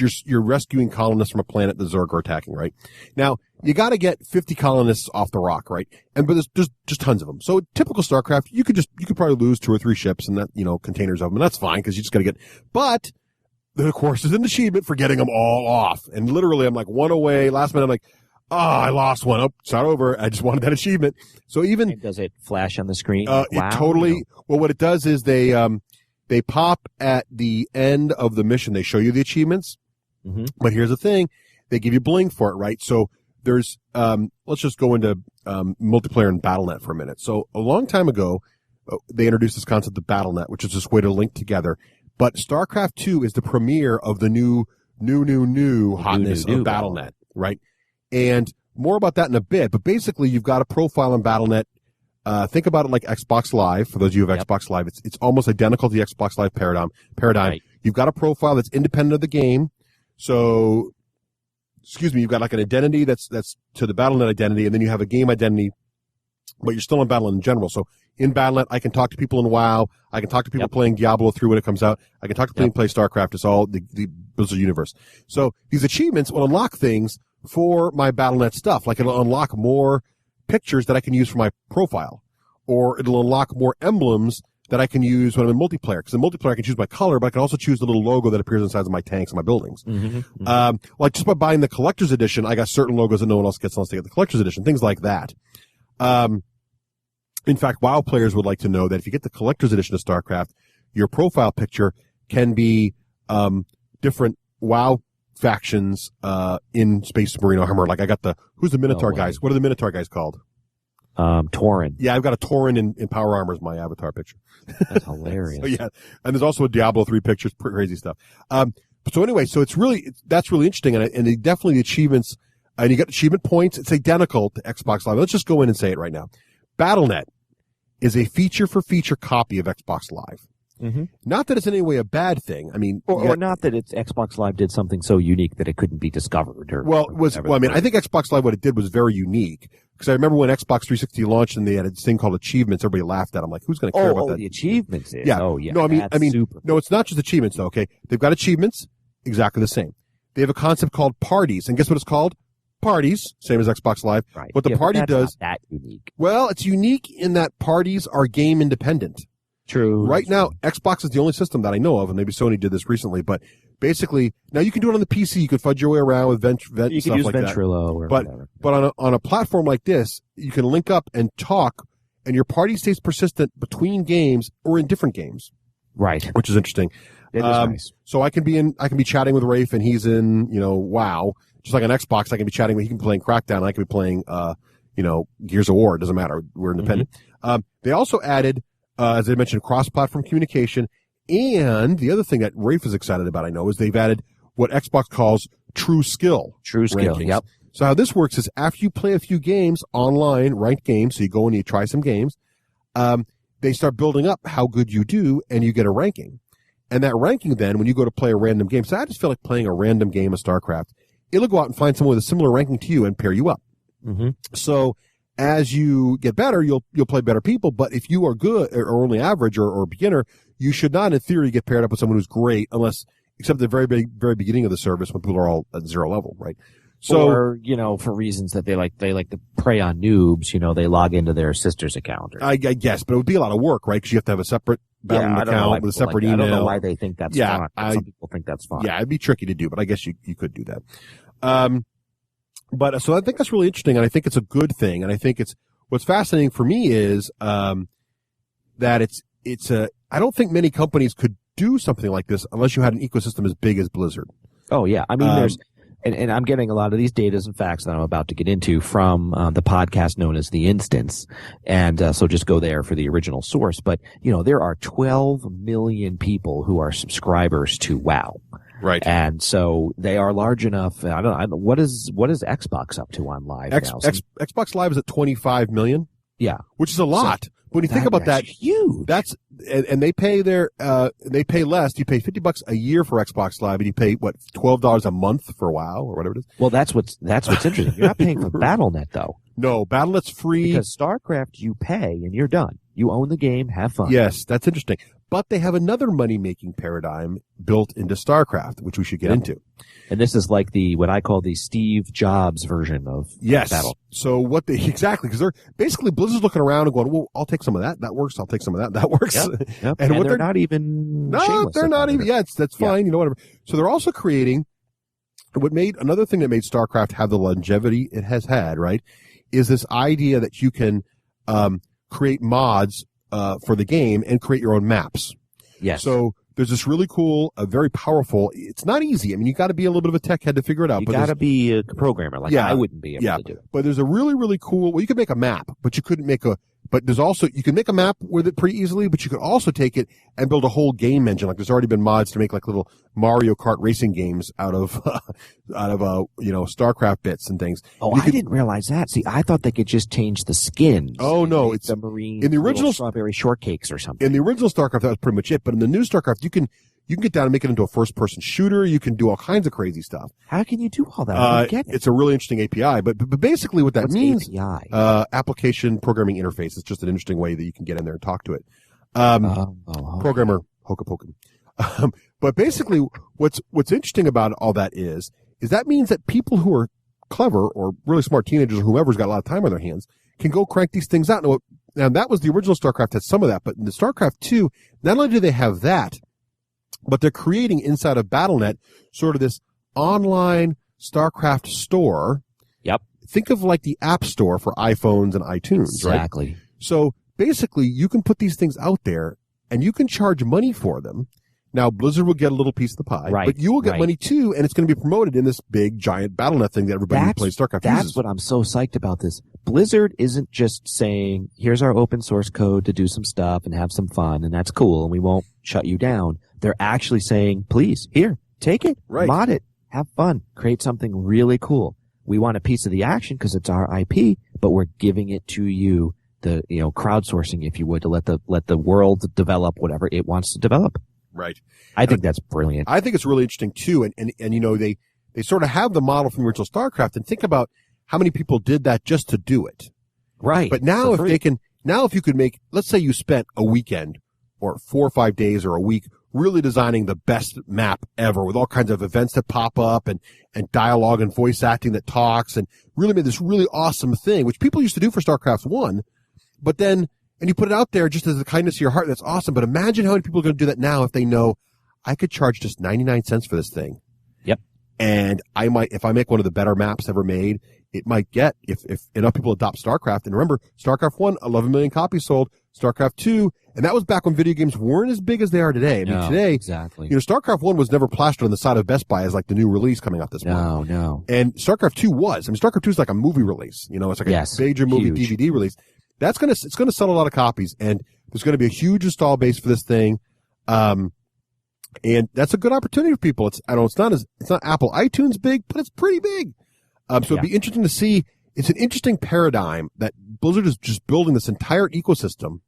rescuing colonists from a planet the Zerg are attacking. Right now, you got to get 50 colonists off the rock. Right, but there's just tons of them. So typical StarCraft, you could probably lose 2 or 3 ships and that containers of them. And that's fine because you just got to get. But of course, there's an achievement for getting them all off. And literally, I'm like one away. Last minute, I'm like, I lost one. Oh, start over. I just wanted that achievement. So even does it flash on the screen? It totally. Well, what it does is they pop at the end of the mission. They show you the achievements. Mm-hmm. But here's the thing: they give you bling for it, right? So there's let's just go into multiplayer and BattleNet for a minute. So a long time ago, they introduced this concept of BattleNet, which is this way to link together. But StarCraft 2 is the premiere of the new hotness of BattleNet, right? And more about that in a bit. But basically, you've got a profile in BattleNet. Think about it like Xbox Live. For those of you who have Xbox Live, it's almost identical to the Xbox Live paradigm. Right. You've got a profile that's independent of the game. So, you've got like an identity that's to the BattleNet identity, and then you have a game identity, but you're still in BattleNet in general. So in BattleNet, I can talk to people in WoW. I can talk to people playing Diablo 3 when it comes out. I can talk to people playing StarCraft. It's all the Blizzard universe. So these achievements will unlock things for my BattleNet stuff. Like it'll unlock more pictures that I can use for my profile, or it'll unlock more emblems that I can use when I'm in multiplayer. Because in multiplayer, I can choose my color, but I can also choose the little logo that appears inside of my tanks and my buildings. Mm-hmm. Like just by buying the collector's edition, I got certain logos that no one else gets unless they get the collector's edition. Things like that. In fact, WoW players would like to know that if you get the collector's edition of StarCraft, your profile picture can be different WoW factions in Space Marine armor. Like I got who's the Minotaur guys? What are the Minotaur guys called? Tauren. Yeah, I've got a Tauren in power armor as my avatar picture. That's hilarious. So, yeah, and there's also a Diablo 3 picture. It's pretty crazy stuff. So anyway, so that's really interesting, and definitely the achievements, and you got achievement points. It's identical to Xbox Live. Let's just go in and say it right now. BattleNet is a feature-for-feature copy of Xbox Live. Mm-hmm. Not that it's in any way a bad thing. I mean, or not that it's Xbox Live did something so unique that it couldn't be discovered. I think Xbox Live, what it did was very unique. Because I remember when Xbox 360 launched and they had this thing called achievements, everybody laughed at them. Like, who's going to care about that? The achievements is. Yeah. Oh, yeah. No, I mean, super no, it's not just achievements though, okay? They've got achievements, exactly the same. They have a concept called parties. And guess what it's called? Parties, same as Xbox Live. Right. What the party does. Not that unique. Well, it's unique in that parties are game independent. True. Right now, Xbox is the only system that I know of, and maybe Sony did this recently, but basically, now you can do it on the PC. You can fudge your way around with Vent you stuff can use like Ventrilo or whatever. But on a platform like this, you can link up and talk, and your party stays persistent between games or in different games. Right. Which is interesting. It is nice. So I can be chatting with Raef, and he's in, WoW. Just like on Xbox, I can be chatting with, he can be playing Crackdown, and I can be playing, Gears of War. It doesn't matter. We're independent. Mm-hmm. They also added, as I mentioned, cross-platform communication. And the other thing that Raef is excited about, I know, is they've added what Xbox calls true skill. True skill, rankings. Yep. So how this works is after you play a few games online, ranked games, so you go and you try some games, they start building up how good you do, and you get a ranking. And that ranking then, when you go to play a random game, so I just feel like playing a random game of StarCraft, it'll go out and find someone with a similar ranking to you and pair you up. Mm-hmm. So as you get better, you'll play better people. But if you are good or only average or beginner, you should not, in theory, get paired up with someone who's great, except at the very beginning of the service when people are all at zero level, right? So, or, for reasons that they like to prey on noobs, they log into their sister's account. I guess, but it would be a lot of work, right? Because you have to have a separate battling account with a separate email. I don't know why they think that's fun. Some people think that's fun. Yeah, it'd be tricky to do, but I guess you could do that. But so I think that's really interesting, and I think it's a good thing, and I think what's fascinating for me is that I don't think many companies could do something like this unless you had an ecosystem as big as Blizzard. Oh yeah, I mean there's. And I'm getting a lot of these datas and facts that I'm about to get into from the podcast known as The Instance. And so just go there for the original source. But, there are 12 million people who are subscribers to WoW. Right. And so they are large enough. I don't know. What is Xbox up to on live now? Xbox Live is at 25 million. Yeah. Which is a lot. So, when you think about that, huge. And they pay they pay less. You pay $50 a year for Xbox Live, and you pay $12 a month for WoW or whatever it is. Well, that's what's interesting. You're not paying for BattleNet though. No, BattleNet's free. Because StarCraft, you pay and you're done. You own the game, have fun. Yes, that's interesting. But they have another money-making paradigm built into StarCraft, which we should get into. And this is like what I call the Steve Jobs version of Battle. So exactly, because they're basically Blizzard's looking around and going, well, I'll take some of that. That works. I'll take some of that. That works. Yep. And what they're not even. No, they're not even. Yeah, that's fine. Whatever. So they're also creating another thing that made StarCraft have the longevity it has had, right, is this idea that you can create mods for the game and create your own maps. Yes. So there's this really cool, very powerful. It's not easy. I mean, you got to be a little bit of a tech head to figure it out. You got to be a programmer. I wouldn't be able to do it. But there's a really, really cool. Well, you could make a map, but you couldn't make But there's also, you can make a map with it pretty easily, but you could also take it and build a whole game engine. Like there's already been mods to make like little Mario Kart racing games out of StarCraft bits and things. Oh, I didn't realize that. See, I thought they could just change the skins. Oh no, it's the marine in the original strawberry shortcakes or something. In the original StarCraft, that was pretty much it. But in the new StarCraft, you can get down and make it into a first-person shooter. You can do all kinds of crazy stuff. How can you do all that? I don't get it. It's a really interesting API. But basically what that What's means, API? Application Programming Interface. It's just an interesting way that you can get in there and talk to it. Programmer, hokum. But basically what's interesting about all that is that means that people who are clever or really smart teenagers or whoever's got a lot of time on their hands can go crank these things out. Now that was the original StarCraft, had some of that, but in the StarCraft 2, not only do they have that, but they're creating inside of BattleNet sort of this online StarCraft store. Yep. Think of like the App Store for iPhones and iTunes, right? Exactly. So basically, you can put these things out there, and you can charge money for them, Now, Blizzard will get a little piece of the pie, Right, but you will get right. money too, and it's going to be promoted in this big, giant Battle.net thing that everybody who plays StarCraft That's uses. what I'm so psyched about this. Blizzard isn't just saying, here's our open source code to do some stuff and have some fun, and that's cool, and we won't shut you down. They're actually saying, please, here, take it, mod it, have fun, create something really cool. We want a piece of the action because it's our IP, but we're giving it to you, crowdsourcing, if you would, to let the world develop whatever it wants to develop. Right. I think that's brilliant. I think it's really interesting too, and they sort of have the model from the original StarCraft, and think about how many people did that just to do it. Right. But now if you could make, let's say you spent a weekend or 4 or 5 days or a week really designing the best map ever with all kinds of events that pop up and dialogue and voice acting that talks and really made this really awesome thing, which people used to do for StarCraft 1, but then, and you put it out there just as a kindness to your heart, that's awesome. But imagine how many people are going to do that now if they know I could charge just 99 cents for this thing. Yep. And if I make one of the better maps ever made, it might get, if enough people adopt StarCraft. And remember, StarCraft 1, 11 million copies sold. StarCraft 2, and that was back when video games weren't as big as they are today. I mean, today, exactly. StarCraft 1 was never plastered on the side of Best Buy as like the new release coming out this month. No. And StarCraft 2 was. I mean, StarCraft 2 is like a movie release. It's like a major movie DVD release. It's going to sell a lot of copies, and there's going to be a huge install base for this thing. And that's a good opportunity for people. It's not Apple iTunes big, but it's pretty big. So it'd be interesting to see. It's an interesting paradigm that Blizzard is just building this entire ecosystem.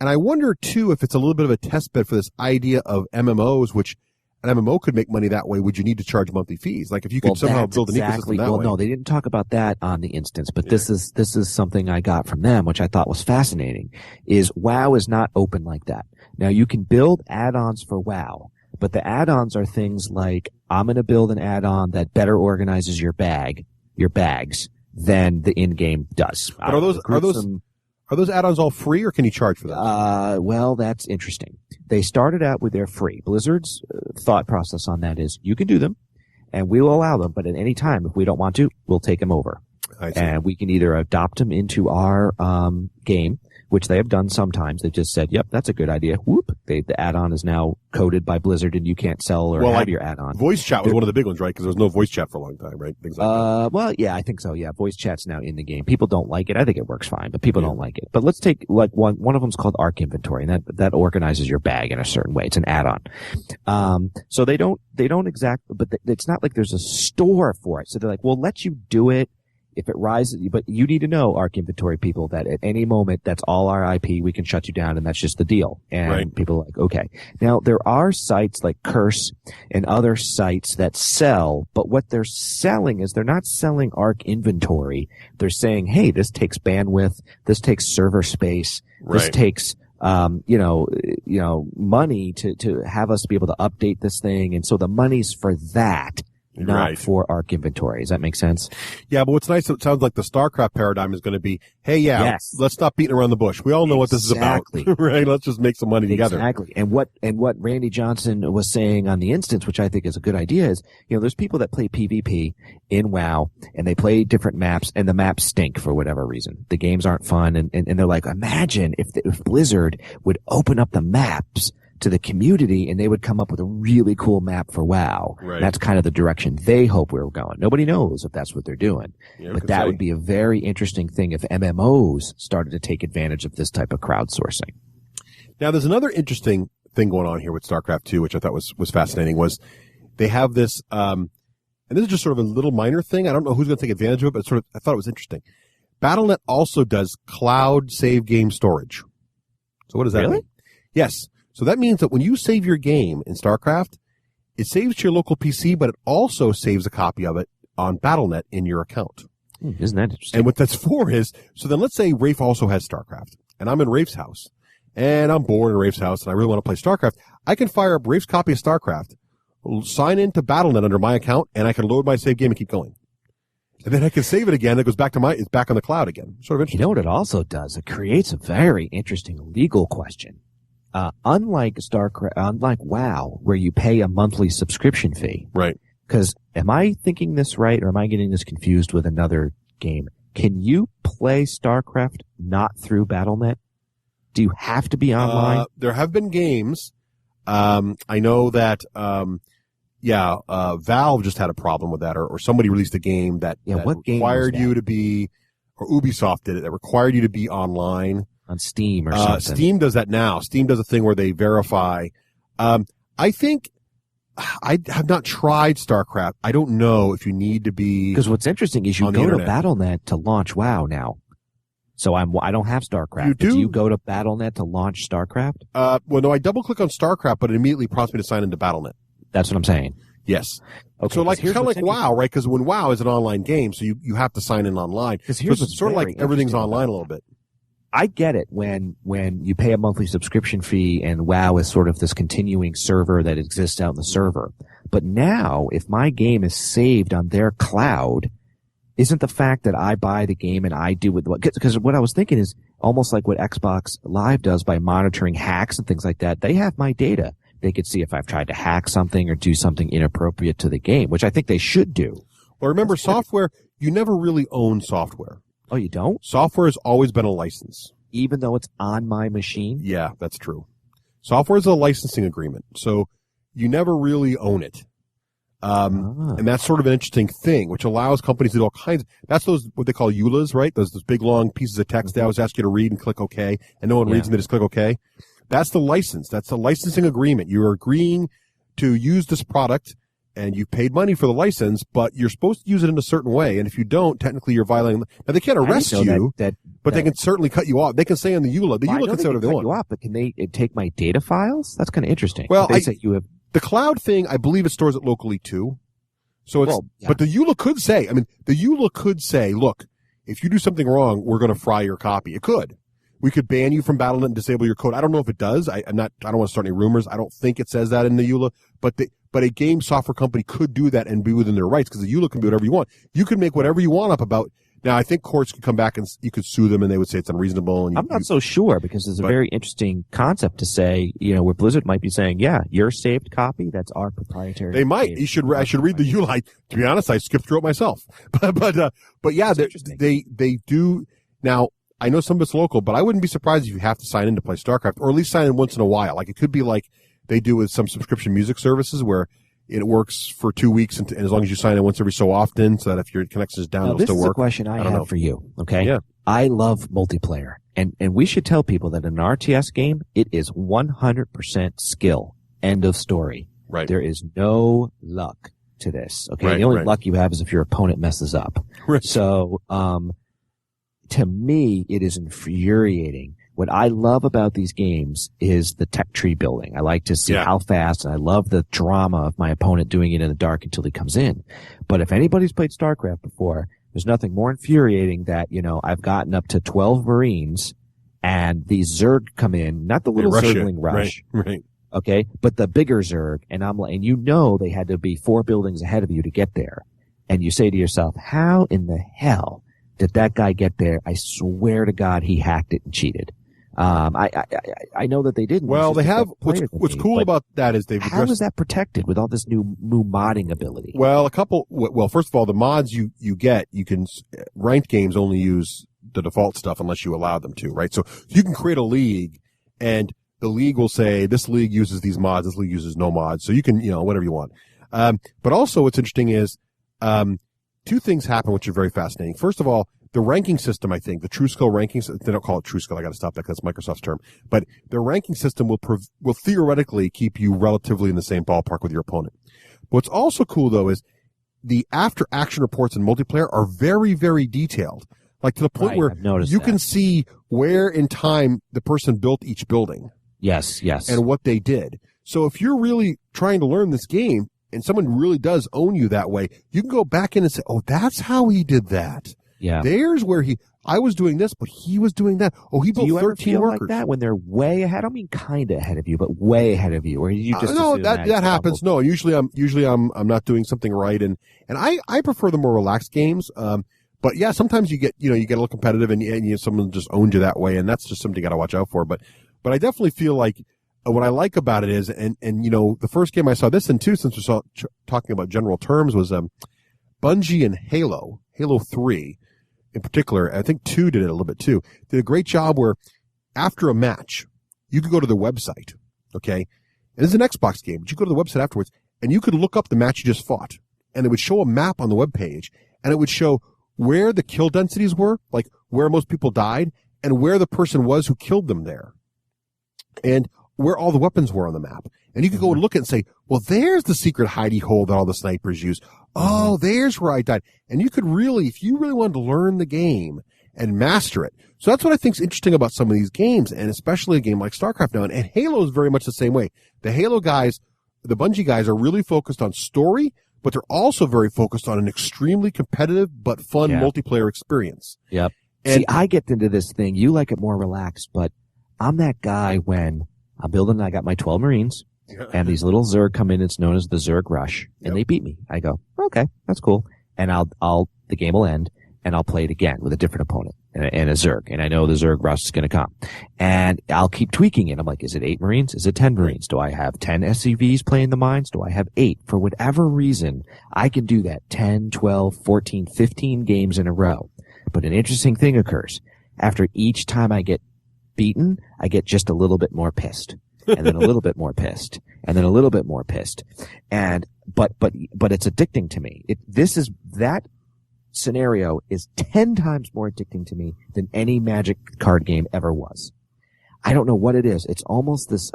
And I wonder too if it's a little bit of a test bed for this idea of MMOs, which an MMO could make money that way. Would you need to charge monthly fees? Like if you could somehow build an ecosystem that way. No, they didn't talk about that on the instance, but this is something I got from them, which I thought was fascinating, is WoW is not open like that. Now you can build add-ons for WoW, but the add-ons are things like, I'm going to build an add-on that better organizes your bags than the in-game does. But are those add-ons all free, or can you charge for that? Well, that's interesting. They started out with their free. Blizzard's thought process on that is, you can do them, and we will allow them, but at any time, if we don't want to, we'll take them over. And we can either adopt them into our game, which they have done sometimes. They just said, yep, that's a good idea. Whoop. The add-on is now coded by Blizzard, and you can't sell or have your add-on. Voice chat was one of the big ones, right? Because there was no voice chat for a long time, right? Things like that. Well, yeah, I think so. Yeah, voice chat's now in the game. People don't like it. I think it works fine, but people don't like it. But let's take like one of them's called Arc Inventory, and that organizes your bag in a certain way. It's an add-on. So they don't exactly, but it's not like there's a store for it. So they're like, we'll let you do it if it rises, but you need to know, Arc Inventory people, that at any moment, that's all our IP, we can shut you down, and that's just the deal. And people are like, okay. Now, there are sites like Curse and other sites that sell, but what they're selling is they're not selling Arc Inventory. They're saying, hey, this takes bandwidth, this takes server space, this takes money to have us be able to update this thing, and so the money's for that, not for Arc Inventory. Does that make sense? Yeah, but what's nice, it sounds like the StarCraft paradigm is going to be, hey, let's stop beating around the bush. We all know what this is about, right? Let's just make some money together. Exactly. And what Randy Johnson was saying on the instance, which I think is a good idea, is, there's people that play PvP in WoW, and they play different maps, and the maps stink for whatever reason. The games aren't fun, and they're like, imagine if Blizzard would open up the maps to the community, and they would come up with a really cool map for WoW. That's kind of the direction they hope we're going. Nobody knows if that's what they're doing. But that would be a very interesting thing if MMOs started to take advantage of this type of crowdsourcing. Now, there's another interesting thing going on here with StarCraft 2, which I thought was fascinating, was they have this, and this is just sort of a little minor thing. I don't know who's going to take advantage of it, but I thought it was interesting. Battle.net also does cloud save game storage. So what does that mean? Yes. So that means that when you save your game in StarCraft, it saves to your local PC, but it also saves a copy of it on Battle.net in your account. Isn't that interesting? And what that's for is, so then let's say Raef also has StarCraft, and I'm in Raef's house, and I'm bored in Raef's house, and I really want to play StarCraft. I can fire up Raef's copy of StarCraft, sign into Battle.net under my account, and I can load my save game and keep going. And then I can save it again. It goes back to it's back on the cloud again. Sort of interesting. You know what it also does? It creates a very interesting legal question. Unlike WoW, where you pay a monthly subscription fee. Right. Because am I thinking this right, or am I getting this confused with another game? Can you play StarCraft not through Battle.net? Do you have to be online? There have been games. I know that, Valve just had a problem with that, or somebody released a game that required you to be, or Ubisoft did it, that required you to be online. On Steam or something. Steam does that now. Steam does a thing where they verify. I think I have not tried StarCraft. I don't know if you need to be. Because what's interesting is you go to Battle.net to launch WoW now. So I don't have StarCraft. Do you go to Battle.net to launch StarCraft? Well, no, I double click on StarCraft, but it immediately prompts me to sign into Battle.net. That's what I'm saying. Yes. Okay, so it's kind of like WoW, right? Because when WoW is an online game, so you have to sign in online. So it's sort of like everything's online a little bit. I get it when you pay a monthly subscription fee and WoW is sort of this continuing server that exists out in the server. But now, if my game is saved on their cloud, isn't the fact that I buy the game and I do with what, because what I was thinking is almost like what Xbox Live does by monitoring hacks and things like that. They have my data. They could see if I've tried to hack something or do something inappropriate to the game, which I think they should do. Well, remember, software, you never really own software. Oh, you don't? Software has always been a license. Even though it's on my machine? Yeah, that's true. Software is a licensing agreement, so you never really own it. And that's sort of an interesting thing, which allows companies to do all kinds. That's those, what they call EULAs, right? Those big, long pieces of text they always ask you to read and click OK, and no one reads them, they just click OK. That's the license. That's the licensing agreement. You're agreeing to use this product, and you've paid money for the license, but you're supposed to use it in a certain way. And if you don't, technically you're violating. Now, they can't arrest you, but they can certainly cut you off. They can say on the EULA, EULA can say whatever they want. You off, but can they take my data files? That's kind of interesting. Well, the cloud thing, I believe it stores it locally too. So it's, but the EULA could say, the EULA could say, look, if you do something wrong, we're going to fry your copy. It could. We could ban you from Battle.net and disable your code. I don't know if it does. I don't want to start any rumors. I don't think it says that in the EULA, but a game software company could do that and be within their rights, because the EULA can do whatever you want. You can make whatever you want up about. Now, I think courts could come back and you could sue them and they would say it's unreasonable. And I'm not so sure, because there's a very interesting concept to say, where Blizzard might be saying, yeah, your saved copy, that's our proprietary. They might. I should read the EULA. To be honest, I skipped through it myself. But yeah, they do. Now, I know some of it's local, but I wouldn't be surprised if you have to sign in to play StarCraft, or at least sign in once in a while. Like, it could be like they do with some subscription music services where it works for 2 weeks, and as long as you sign in once every so often, so that if your connection is down, it'll still work. This is a question I have for you, okay? Yeah. I love multiplayer, and we should tell people that in an RTS game, it is 100% skill. End of story. Right. There is no luck to this, okay? Right, the only luck you have is if your opponent messes up. Right. So, to me, it is infuriating. What I love about these games is the tech tree building. I like to see how fast, and I love the drama of my opponent doing it in the dark until he comes in. But if anybody's played StarCraft before, there's nothing more infuriating that, I've gotten up to 12 Marines, and these Zerg come in, not the little Zergling rush. Right. Okay, but the bigger Zerg, and I'm like, and they had to be 4 buildings ahead of you to get there. And you say to yourself, how in the hell did that guy get there? I swear to God, he hacked it and cheated. I know that they didn't. Well, they have. What's cool about that is they've addressed. How is that protected with all this new modding ability? Well, first of all, the mods you get, ranked games only use the default stuff unless you allow them to, right? So you can create a league, and the league will say this league uses these mods, this league uses no mods. So you can, whatever you want. But also, what's interesting is, 2 things happen which are very fascinating. First of all, the ranking system, I think, the True Skill ranking, they don't call it True Skill, I gotta stop that because that's Microsoft's term, but the ranking system will theoretically keep you relatively in the same ballpark with your opponent. What's also cool though is the after action reports in multiplayer are very, very detailed. Like to the point where you can see where in time the person built each building. Yes. And what they did. So if you're really trying to learn this game and someone really does own you that way, you can go back in and say, oh, that's how he did that. Yeah. There's where I was doing this, but he was doing that. Oh, he built 13 workers. Do you ever feel like that when they're way ahead? I don't mean kind of ahead of you, but way ahead of you, or you just no, that happens. No, usually I'm not doing something right, and I prefer the more relaxed games. But yeah, sometimes you get a little competitive, and someone just owned you that way, and that's just something you got to watch out for. But I definitely feel like what I like about it is, and the first game I saw this in too, since we're talking about general terms, was Bungie and Halo 3. In particular, I think 2 did it a little bit too. Did a great job where after a match, you could go to their website, okay, And it's an Xbox game, but you go to the website afterwards, and you could look up the match you just fought, and it would show a map on the web page, and it would show where the kill densities were, like where most people died, and where the person was who killed them there, and where all the weapons were on the map. And you could go and look at it and say, well, there's the secret hidey hole that all the snipers use. Oh, there's where I died. And you could really, if you really wanted to learn the game and master it. So that's what I think is interesting about some of these games, and especially a game like StarCraft now. And Halo is very much the same way. The Halo guys, the Bungie guys, are really focused on story, but they're also very focused on an extremely competitive but fun multiplayer experience. Yep. And see, I get into this thing. You like it more relaxed, but I'm that guy when I'm building, I got my 12 Marines, and these little Zerg come in. It's known as the Zerg Rush, and they beat me. I go, okay, that's cool. And the game will end, and I'll play it again with a different opponent and a Zerg. And I know the Zerg Rush is going to come. And I'll keep tweaking it. I'm like, is it 8 Marines? Is it 10 Marines? Do I have 10 SCVs playing the mines? Do I have 8? For whatever reason, I can do that 10, 12, 14, 15 games in a row. But an interesting thing occurs. After each time I get beaten, I get just a little bit more pissed. And then a little bit more pissed. And then a little bit more pissed. And, but it's addicting to me. That scenario is 10 times more addicting to me than any Magic card game ever was. I don't know what it is. It's almost this,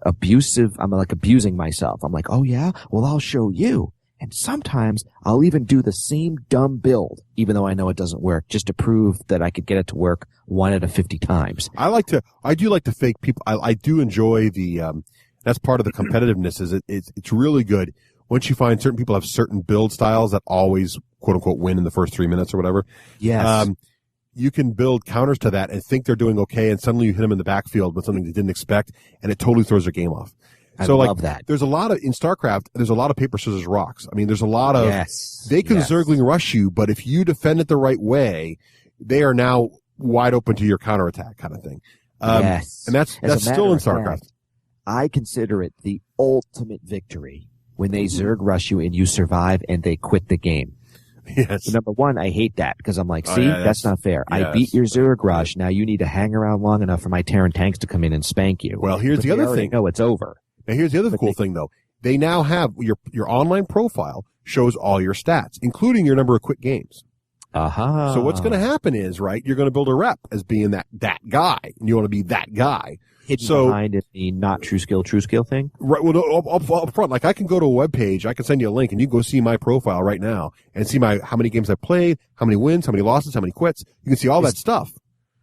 abusive, I'm like abusing myself. I'm like, oh yeah? Well, I'll show you. And sometimes I'll even do the same dumb build, even though I know it doesn't work, just to prove that I could get it to work 1 out of 50 times. I do like to fake people. I do enjoy that's part of the competitiveness is it's really good. Once you find certain people have certain build styles that always quote unquote win in the first 3 minutes or whatever. Yes. You can build counters to that and think they're doing okay, and suddenly you hit them in the backfield with something they didn't expect, and it totally throws their game off. I love that. There's a lot of, in StarCraft, there's a lot of paper, scissors, rocks. I mean, there's a lot of, they can Zergling rush you, but if you defend it the right way, they are now wide open to your counterattack kind of thing. And that's still in StarCraft. I consider it the ultimate victory when they Zerg rush you and you survive and they quit the game. Yes. So number one, I hate that because I'm like, that's not fair. Yes. I beat your Zerg rush. Now you need to hang around long enough for my Terran tanks to come in and spank you. Well, here's the other thing. No, it's over. Now, here's the other cool thing, though. They now have your online profile shows all your stats, including your number of quit games. Uh-huh. So what's going to happen is, right, you're going to build a rep as being that guy, and you want to be that guy. Hidden behind it, the not true skill thing? Right. Well, up front, like I can go to a web page, I can send you a link, and you can go see my profile right now and see how many games I played, how many wins, how many losses, how many quits. You can see all that stuff.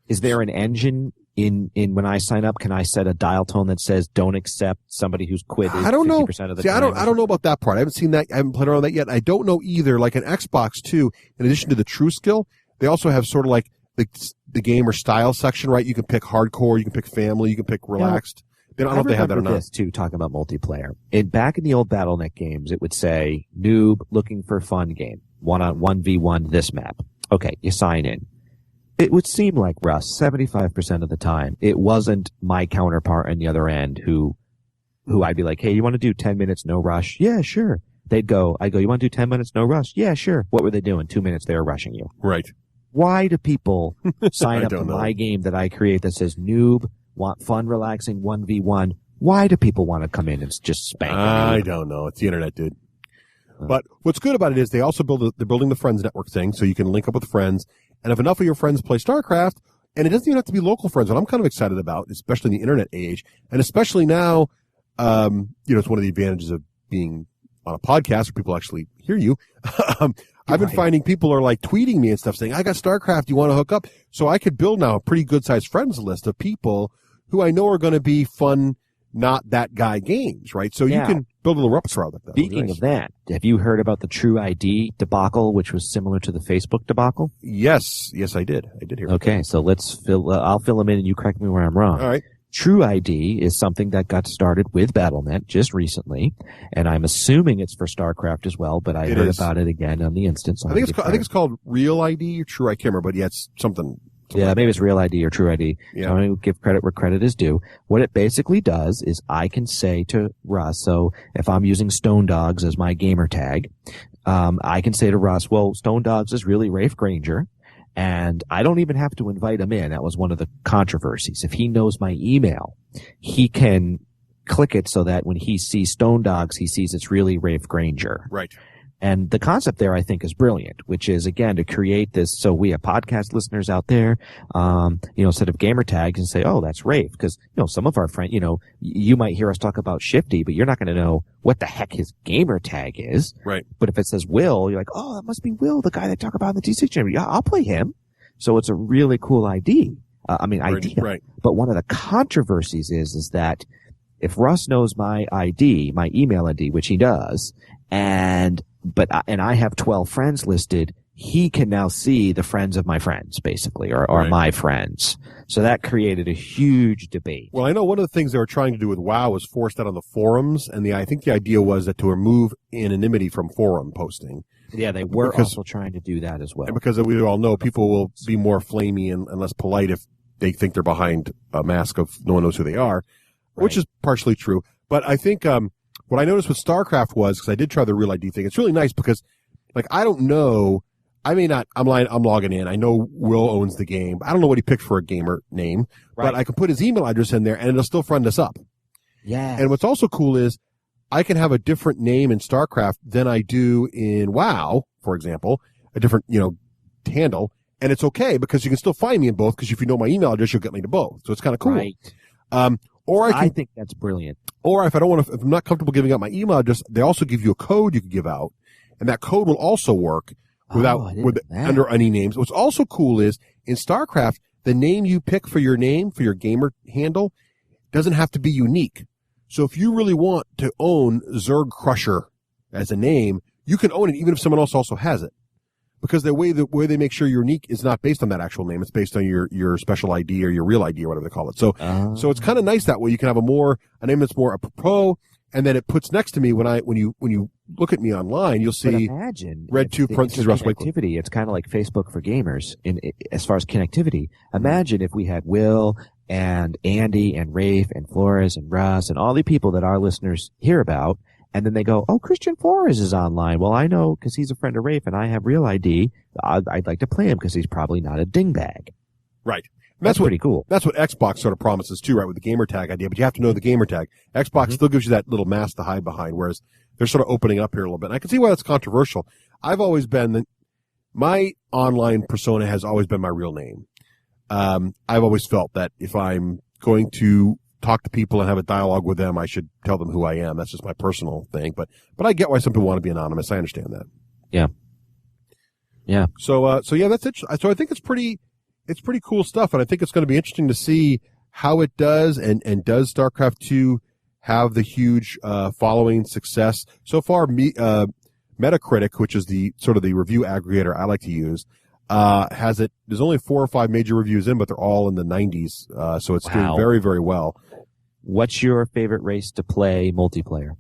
Is there an engine in when I sign up? Can I set a dial tone that says don't accept somebody who's quit? I don't know. 50% of the time? I don't know about that part. I haven't seen that. I haven't played around with that yet. I don't know either. Like an Xbox too, in addition to the true skill, they also have sort of like the game or style section, right? You can pick hardcore, you can pick family, you can pick relaxed. I don't know if they have that or not. This too, talking about multiplayer. Back in the old BattleNet games, it would say noob looking for fun game, 1v1 this map. Okay, you sign in. It would seem like, Russ, 75% of the time, it wasn't my counterpart on the other end who I'd be like, hey, you want to do 10 minutes, no rush? Yeah, sure. I'd go, you want to do 10 minutes, no rush? Yeah, sure. What were they doing? 2 minutes, they were rushing you. Right. Why do people sign up to my game that I create that says noob, want fun, relaxing 1v1? Why do people want to come in and just spank? I don't know. It's the internet, dude. But what's good about it is they also they're building the Friends Network thing, so you can link up with friends. And if enough of your friends play StarCraft, and it doesn't even have to be local friends, what I'm kind of excited about, especially in the internet age, and especially now, it's one of the advantages of being on a podcast where people actually hear you. I've been finding people are like tweeting me and stuff saying, I got StarCraft, you want to hook up? So I could build now a pretty good sized friends list of people who I know are going to be fun, not that guy games, right? So you can build a little repertoire like that. Speaking of that, have you heard about the True ID debacle, which was similar to the Facebook debacle? Yes, I did. I did hear. Okay, so I'll fill them in and you correct me where I'm wrong. All right. True ID is something that got started with BattleNet just recently, and I'm assuming it's for StarCraft as well, but I heard about it again on the instance. I think it's called Real ID or True. I can't remember, but yeah, it's something. Yeah, maybe it's Real ID or True ID. Yeah. So I'm going to give credit where credit is due. What it basically does is I can say to Russ, so if I'm using Stone Dogs as my gamer tag, I can say to Russ, well, Stone Dogs is really Raef Granger, and I don't even have to invite him in. That was one of the controversies. If he knows my email, he can click it so that when he sees Stone Dogs, he sees it's really Raef Granger. Right. And the concept there, I think, is brilliant, which is, again, to create this. So we have podcast listeners out there, instead of gamer tags and say, oh, that's Raef. Because, some of our friends, you might hear us talk about Shifty, but you're not going to know what the heck his gamer tag is. Right. But if it says Will, you're like, oh, that must be Will, the guy they talk about in the D6G. Yeah, I'll play him. So it's a really cool idea. Idea. Right. But one of the controversies is that if Russ knows my ID, my email ID, which he does, and I have 12 friends listed, he can now see the friends of my friends, basically, or Right. my friends. So that created a huge debate. Well, I know one of the things they were trying to do with WoW was force that on the forums, and I think the idea was that to remove anonymity from forum posting. Yeah, they were also trying to do that as well. And because we all know people will be more flamey and less polite if they think they're behind a mask of no one knows who they are, which is partially true. But I think what I noticed with StarCraft was, because I did try the Real ID thing, it's really nice because, I don't know, I may not, I'm logging in. I know Will owns the game. I don't know what he picked for a gamer name, but I can put his email address in there and it'll still friend us up. Yeah. And what's also cool is I can have a different name in StarCraft than I do in WoW, for example, a different, handle. And it's okay because you can still find me in both because if you know my email address, you'll get me to both. So it's kind of cool. Right. Or I think that's brilliant. Or if I'm not comfortable giving out my email address, they also give you a code you can give out, and that code will also work under any names. What's also cool is in StarCraft, the name you pick for your gamer handle doesn't have to be unique. So if you really want to own Zerg Crusher as a name, you can own it even if someone else also has it. Because the way they make sure you're unique is not based on that actual name. It's based on your special ID or your real ID or whatever they call it. So it's kind of nice that way. You can have a name that's more apropos, and then it puts next to me when you look at me online, you'll see Red 2 parentheses Russ Wakeland. Connectivity. It's kind of like Facebook for gamers as far as connectivity. Imagine if we had Will and Andy and Raef and Flores and Russ and all the people that our listeners hear about. And then they go, oh, Christian Flores is online. Well, I know because he's a friend of Raef and I have real ID. I'd like to play him because he's probably not a dingbag. Right. That's pretty cool. That's what Xbox sort of promises too, right, with the gamer tag idea. But you have to know the gamer tag. Xbox still gives you that little mask to hide behind, whereas they're sort of opening up here a little bit. And I can see why that's controversial. I've always been my online persona has always been my real name. I've always felt that if I'm going to talk to people and have a dialogue with them, I should tell them who I am. That's just my personal thing. But I get why some people want to be anonymous. I understand that. Yeah. Yeah. So yeah, that's it. So I think it's pretty cool stuff. And I think it's going to be interesting to see how it does. And does StarCraft 2 have the huge, following success? So far, Metacritic, which is the sort of the review aggregator I like to use, has it. There's only 4 or 5 major reviews in, but they're all in the 90s. So it's doing very, very well. What's your favorite race to play multiplayer?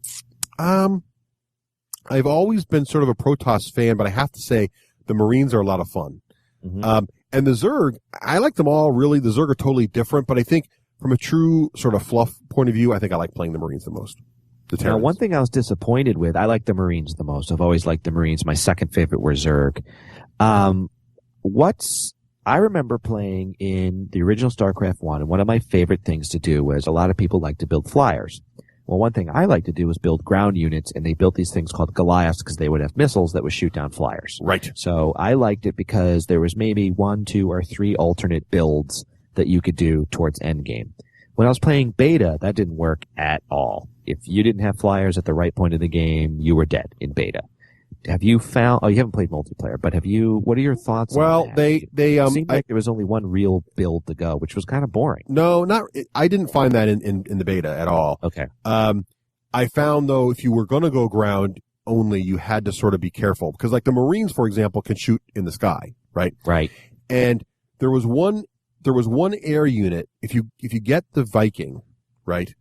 I've always been sort of a Protoss fan, but I have to say the Marines are a lot of fun. And the Zerg, I like them all really. The Zerg are totally different, but I think from a true sort of fluff point of view, I think I like playing the Marines the most. Now, one thing I was disappointed with, I like the Marines the most. I've always liked the Marines. My second favorite were Zerg. I remember playing in the original StarCraft 1, and one of my favorite things to do was a lot of people like to build flyers. Well, one thing I like to do was build ground units, and they built these things called Goliaths because they would have missiles that would shoot down flyers. Right. So I liked it because there was maybe 1, 2, or 3 alternate builds that you could do towards endgame. When I was playing beta, that didn't work at all. If you didn't have flyers at the right point of the game, you were dead in beta. Have you found? Oh, you haven't played multiplayer, but have you? What are your thoughts? Well, on that? it seemed like there was only one real build to go, which was kind of boring. No, I didn't find that in the beta at all. Okay. I found though, if you were going to go ground only, you had to sort of be careful because, like the Marines, for example, can shoot in the sky, right? Right. And there was one air unit. If you get the Viking, right?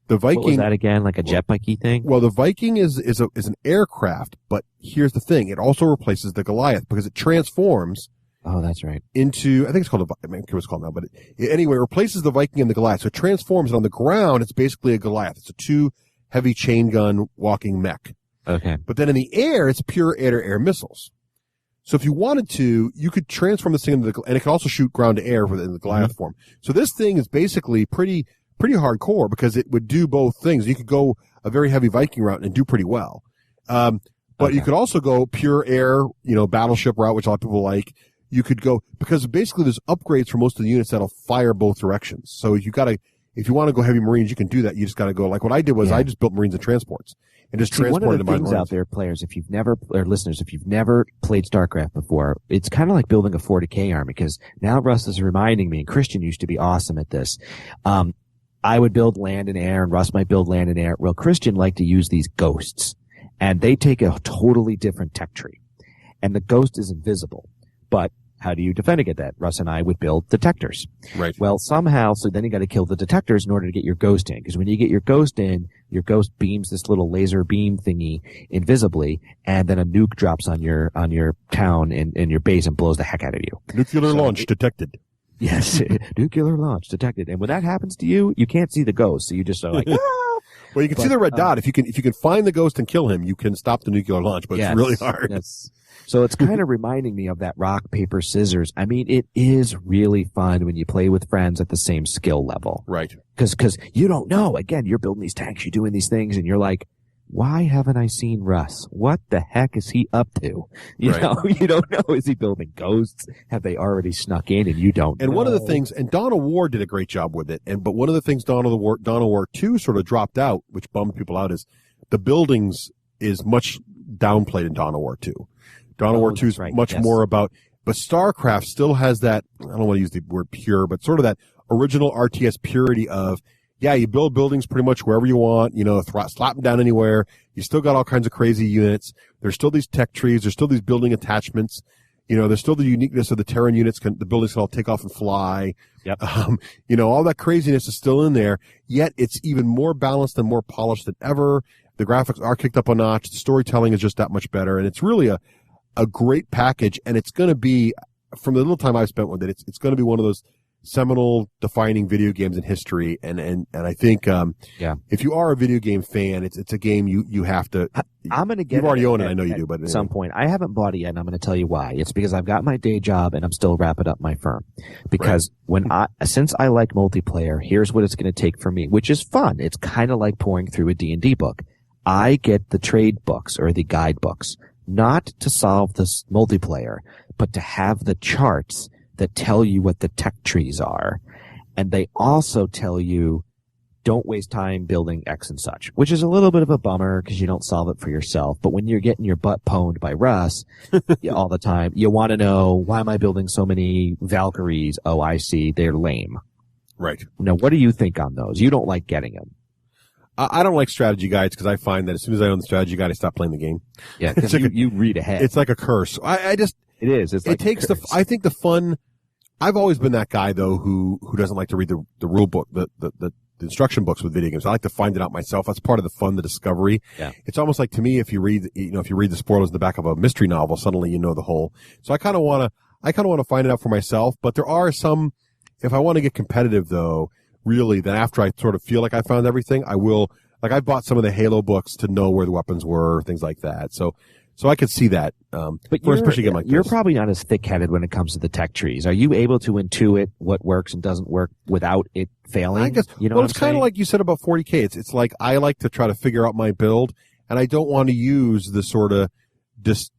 The Viking. What was that again? Like a jet bikey thing? Well, the Viking is an aircraft, but here's the thing: it also replaces the Goliath because it transforms. Oh, that's right. Into, I think it's called I mean, what it's called now, but anyway, it replaces the Viking and the Goliath. So it transforms, and on the ground, it's basically a Goliath. It's a 2 heavy chain gun walking mech. Okay. But then in the air, it's pure air-to-air missiles. So if you wanted to, you could transform this thing into and it can also shoot ground to air in the Goliath form. So this thing is basically pretty pretty hardcore because it would do both things. You could go a very heavy Viking route and do pretty well. But you could also go pure air, battleship route, which a lot of people like. You could go, because basically there's upgrades for most of the units that'll fire both directions. So if you want to go heavy Marines, you can do that. You just got to go, like what I did was I just built Marines and transports and just transported one of the them. things out there, players, if you've never played StarCraft before, it's kind of like building a 40K army, because now Russ is reminding me, and Christian used to be awesome at this. I would build land and air, and Russ might build land and air. Well, Christian liked to use these ghosts, and they take a totally different tech tree. And the ghost is invisible. But how do you defend against that? Russ and I would build detectors. Right. Well, somehow, so then you got to kill the detectors in order to get your ghost in. Because when you get your ghost in, your ghost beams this little laser beam thingy invisibly, and then a nuke drops on your town in your base and blows the heck out of you. Nuclear launch detected. Yes, nuclear launch detected. And when that happens to you, you can't see the ghost, so you just are like, ah! Well, you can see the red dot. If you can find the ghost and kill him, you can stop the nuclear launch, but it's really hard. So it's kind of reminding me of that rock, paper, scissors. I mean, it is really fun when you play with friends at the same skill level. Right. Because you don't know. Again, you're building these tanks, you're doing these things, and you're like, why haven't I seen Russ? What the heck is he up to? You know, you don't know. Is he building ghosts? Have they already snuck in and you don't know? And one of the things, and Dawn of War did a great job with it, but one of the things Dawn of War 2 sort of dropped out, which bummed people out, is the buildings is much downplayed in Dawn of War 2. Dawn of War 2 is much more about, but StarCraft still has that, I don't want to use the word pure, but sort of that original RTS purity of, you build buildings pretty much wherever you want, slap them down anywhere. You still got all kinds of crazy units. There's still these tech trees. There's still these building attachments. There's still the uniqueness of the Terran units. The buildings can all take off and fly. Yep. All that craziness is still in there, yet it's even more balanced and more polished than ever. The graphics are kicked up a notch. The storytelling is just that much better. And it's really a great package. And it's going to be, from the little time I've spent with it, it's going to be one of those seminal defining video games in history. And I think, if you are a video game fan, it's a game you have to, I'm going to get you've already owned it. I know you do, but at some point I haven't bought it yet, and I'm going to tell you why. It's because I've got my day job and I'm still wrapping up my firm. Because since I like multiplayer, here's what it's going to take for me, which is fun. It's kind of like pouring through a D&D book. I get the trade books or the guide books, not to solve this multiplayer, but to have the charts that tell you what the tech trees are. And they also tell you, don't waste time building X and such, which is a little bit of a bummer because you don't solve it for yourself. But when you're getting your butt pwned by Russ all the time, you want to know, why am I building so many Valkyries? Oh, I see. They're lame. Right. Now, what do you think on those? You don't like getting them. I don't like strategy guides because I find that as soon as I own the strategy guide, I stop playing the game. Yeah, because you read ahead. It's like a curse. It is. It's like it takes I think the fun. I've always been that guy though who doesn't like to read the rule book, the instruction books with video games. I like to find it out myself. That's part of the fun, the discovery. Yeah. It's almost like, to me, if you read the spoilers in the back of a mystery novel, suddenly you know the whole. So I kind of want to find it out for myself. But there are some. If I want to get competitive though, really, then after I sort of feel like I found everything, I will. Like I bought some of the Halo books to know where the weapons were, things like that. So I could see that. But you're probably not as thick-headed when it comes to the tech trees. Are you able to intuit what works and doesn't work without it failing? I guess. It's kind of like you said about 40K. It's like I like to try to figure out my build, and I don't want to use the sort of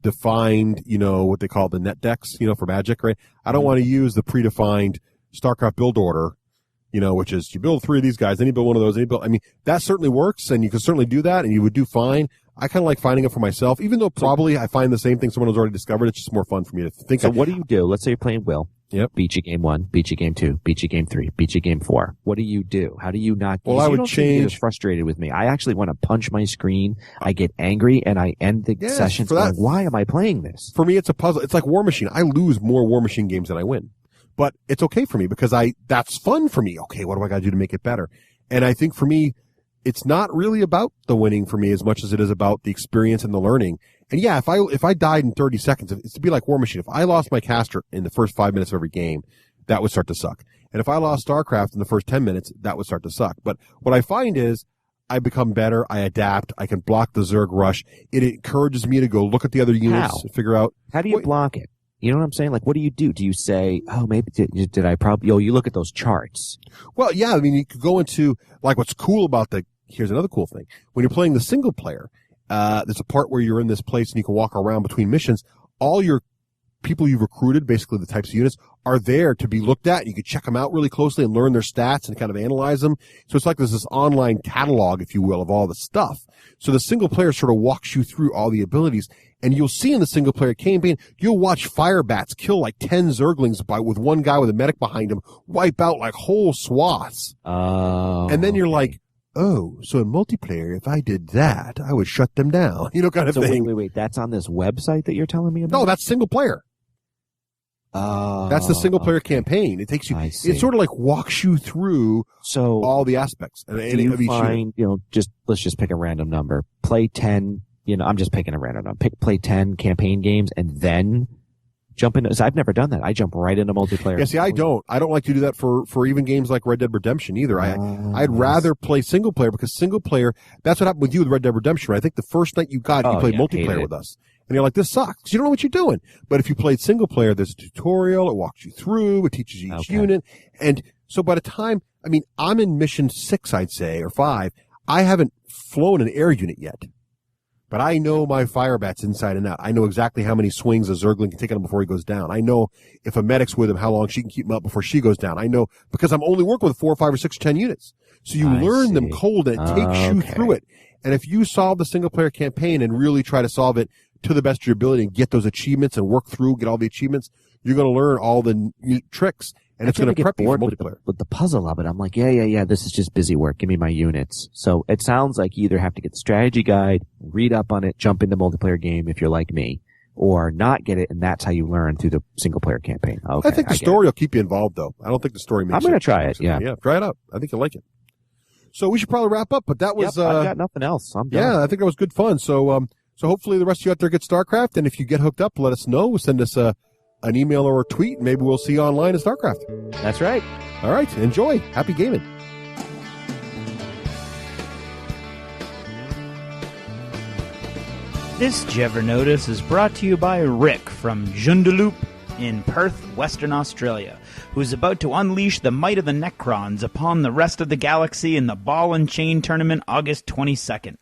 defined, what they call the net decks, for Magic, right? I don't want to use the predefined StarCraft build order, which is you build 3 of these guys, then you build one of those, that certainly works, and you can certainly do that, and you would do fine. I kind of like finding it for myself, even though probably I find the same thing someone has already discovered. It's just more fun for me to think. So what do you do? Let's say you're playing Will. Yep. Beat you game 1, beat you game 2, beat you game 3, beat you game 4. What do you do? How do you not? Well, I would change. Get frustrated with me. I actually want to punch my screen. I get angry and I end the sessions going, why am I playing this? For me, it's a puzzle. It's like War Machine. I lose more War Machine games than I win. But it's okay for me because that's fun for me. Okay, what do I got to do to make it better? And I think for me, it's not really about the winning for me as much as it is about the experience and the learning. And yeah, if I died in 30 seconds, it's to be like War Machine. If I lost my caster in the first 5 minutes of every game, that would start to suck. And if I lost StarCraft in the first 10 minutes, that would start to suck. But what I find is I become better. I adapt. I can block the Zerg rush. It encourages me to go look at the other units and figure out. How do you block it? You know what I'm saying? Like, what do? Do you say, oh, maybe did I probably? You look at those charts. Well, yeah. I mean, you could go into like what's cool about here's another cool thing. When you're playing the single player, there's a part where you're in this place and you can walk around between missions. All your people you've recruited, basically the types of units, are there to be looked at. You can check them out really closely and learn their stats and kind of analyze them. So it's like there's this online catalog, if you will, of all the stuff. So the single player sort of walks you through all the abilities. And you'll see in the single player campaign, you'll watch fire bats kill like 10 zerglings with one guy with a medic behind him, wipe out like whole swaths. And then you're like, oh, so in multiplayer, if I did that, I would shut them down, kind of thing. Wait. That's on this website that you're telling me about? No, that's single player. That's the single player campaign. It takes you, it sort of like walks you through all the aspects. Do you find, let's just pick a random number. Play 10, I'm just picking a random number. Play 10 campaign games and then jump into, I've never done that. I jump right into multiplayer. Yeah, see, I don't like to do that for even games like Red Dead Redemption either. I'd rather play single player because single player, that's what happened with you with Red Dead Redemption, right? I think the first night you got it, you played multiplayer with us. And you're like, this sucks. You don't know what you're doing. But if you played single player, there's a tutorial. It walks you through. It teaches you each unit. And so by the time, I'm in mission 6, I'd say, or 5. I haven't flown an air unit yet. But I know my fire bats inside and out. I know exactly how many swings a Zergling can take on him before he goes down. I know if a medic's with him, how long she can keep him up before she goes down. I know because I'm only working with 4 or 5 or 6 or 10 units. So you learn them cold and it takes you through it. And if you solve the single player campaign and really try to solve it to the best of your ability and get those achievements and work through, get all the achievements, you're going to learn all the neat tricks, and it's going to prep you for multiplayer. With the puzzle of it, I'm like, yeah, this is just busy work. Give me my units. So it sounds like you either have to get the strategy guide, read up on it, jump into multiplayer game if you're like me, or not get it, and that's how you learn through the single player campaign. Okay, I think the story will keep you involved, though. I don't think the story makes I'm going to try it, yeah. Yeah, try it out. I think you'll like it. So we should probably wrap up, but that was... I've got nothing else. I'm done. Yeah, I think that was good fun. So hopefully the rest of you out there get StarCraft, and if you get hooked up, let us know. Send us an email or a tweet, and maybe we'll see you online at StarCraft. That's right. All right, enjoy. Happy gaming. This Jever Notice is brought to you by Rick from Joondalup in Perth, Western Australia, who's about to unleash the might of the Necrons upon the rest of the galaxy in the Ball and Chain Tournament August 22nd.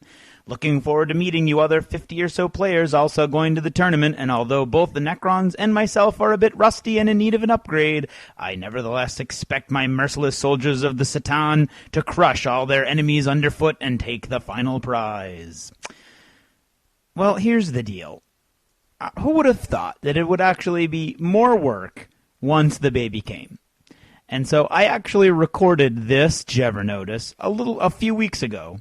Looking forward to meeting you other 50 or so players also going to the tournament, and although both the Necrons and myself are a bit rusty and in need of an upgrade, I nevertheless expect my merciless soldiers of the Satan to crush all their enemies underfoot and take the final prize. Well, here's the deal. Who would have thought that it would actually be more work once the baby came? And so I actually recorded this Jever Notice a few weeks ago,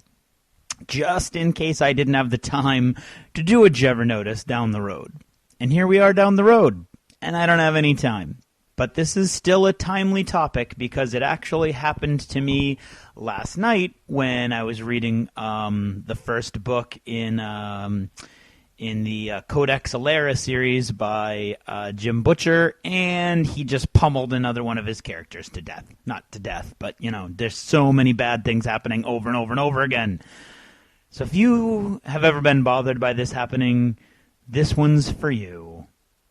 just in case I didn't have the time to do a Jever Notice down the road. And here we are down the road, and I don't have any time. But this is still a timely topic because it actually happened to me last night when I was reading the first book in the Codex Alera series by Jim Butcher, and he just pummeled another one of his characters to death. Not to death, but, there's so many bad things happening over and over and over again. So if you have ever been bothered by this happening, this one's for you.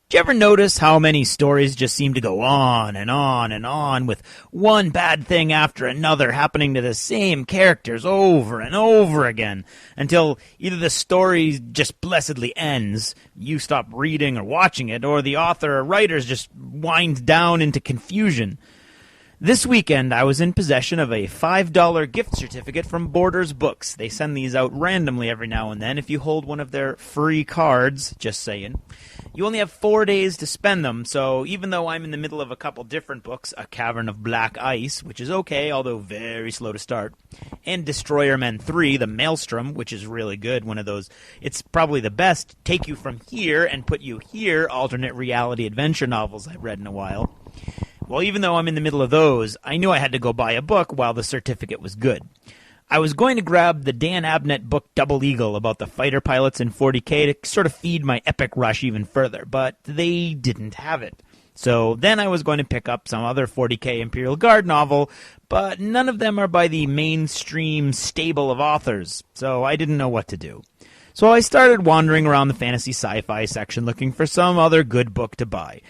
Do you ever notice how many stories just seem to go on and on and on with one bad thing after another happening to the same characters over and over again until either the story just blessedly ends, you stop reading or watching it, or the author or writers just wind down into confusion? This weekend, I was in possession of a $5 gift certificate from Borders Books. They send these out randomly every now and then if you hold one of their free cards, just saying. You only have 4 days to spend them, so even though I'm in the middle of a couple different books, A Cavern of Black Ice, which is okay, although very slow to start, and Destroyermen 3, The Maelstrom, which is really good, one of those, it's probably the best take you from here and put you here alternate reality adventure novels I've read in a while. Well, even though I'm in the middle of those, I knew I had to go buy a book while the certificate was good. I was going to grab the Dan Abnett book Double Eagle about the fighter pilots in 40K to sort of feed my epic rush even further, but they didn't have it. So then I was going to pick up some other 40K Imperial Guard novel, but none of them are by the mainstream stable of authors, so I didn't know what to do. So I started wandering around the fantasy sci-fi section looking for some other good book to buy.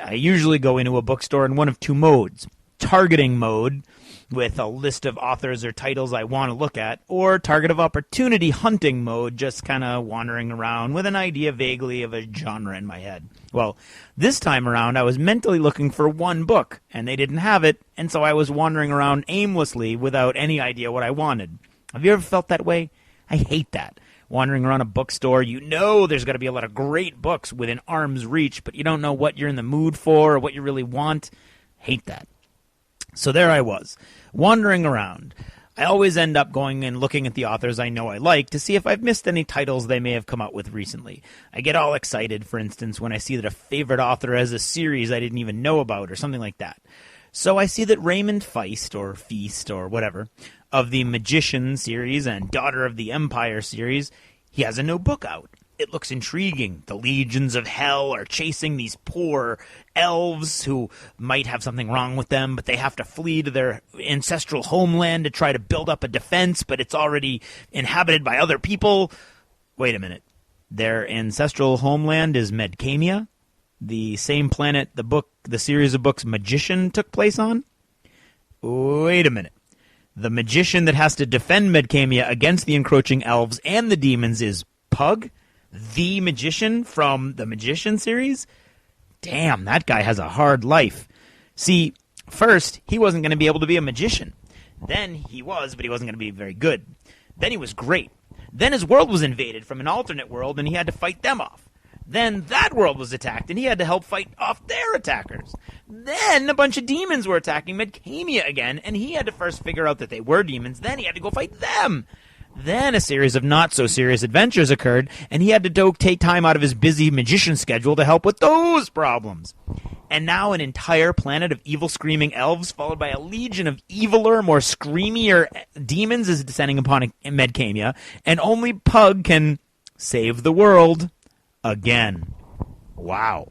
I usually go into a bookstore in one of two modes. Targeting mode, with a list of authors or titles I want to look at, or target of opportunity hunting mode, just kind of wandering around with an idea vaguely of a genre in my head. Well, this time around I was mentally looking for one book, and they didn't have it, and so I was wandering around aimlessly without any idea what I wanted. Have you ever felt that way? I hate that. Wandering around a bookstore, you know there's going to be a lot of great books within arm's reach, but you don't know what you're in the mood for or what you really want. Hate that. So there I was, wandering around. I always end up going and looking at the authors I know I like to see if I've missed any titles they may have come out with recently. I get all excited, for instance, when I see that a favorite author has a series I didn't even know about or something like that. So I see that Raymond Feist, or Feast, or whatever, of the Magician series and Daughter of the Empire series, he has a new book out. It looks intriguing. The legions of hell are chasing these poor elves who might have something wrong with them, but they have to flee to their ancestral homeland to try to build up a defense, but it's already inhabited by other people. Wait a minute. Their ancestral homeland is Medcamia, the same planet the series of books Magician took place on? Wait a minute. The magician that has to defend Medcamia against the encroaching elves and the demons is Pug? The magician from the Magician series? Damn, that guy has a hard life. See, first, he wasn't going to be able to be a magician. Then he was, but he wasn't going to be very good. Then he was great. Then his world was invaded from an alternate world, and he had to fight them off. Then that world was attacked, and he had to help fight off their attackers. Then a bunch of demons were attacking Medcamia again, and he had to first figure out that they were demons. Then he had to go fight them. Then a series of not-so-serious adventures occurred, and he had to take time out of his busy magician schedule to help with those problems. And now an entire planet of evil screaming elves, followed by a legion of eviler, more screamier demons, is descending upon Medcamia, and only Pug can save the world again. Wow.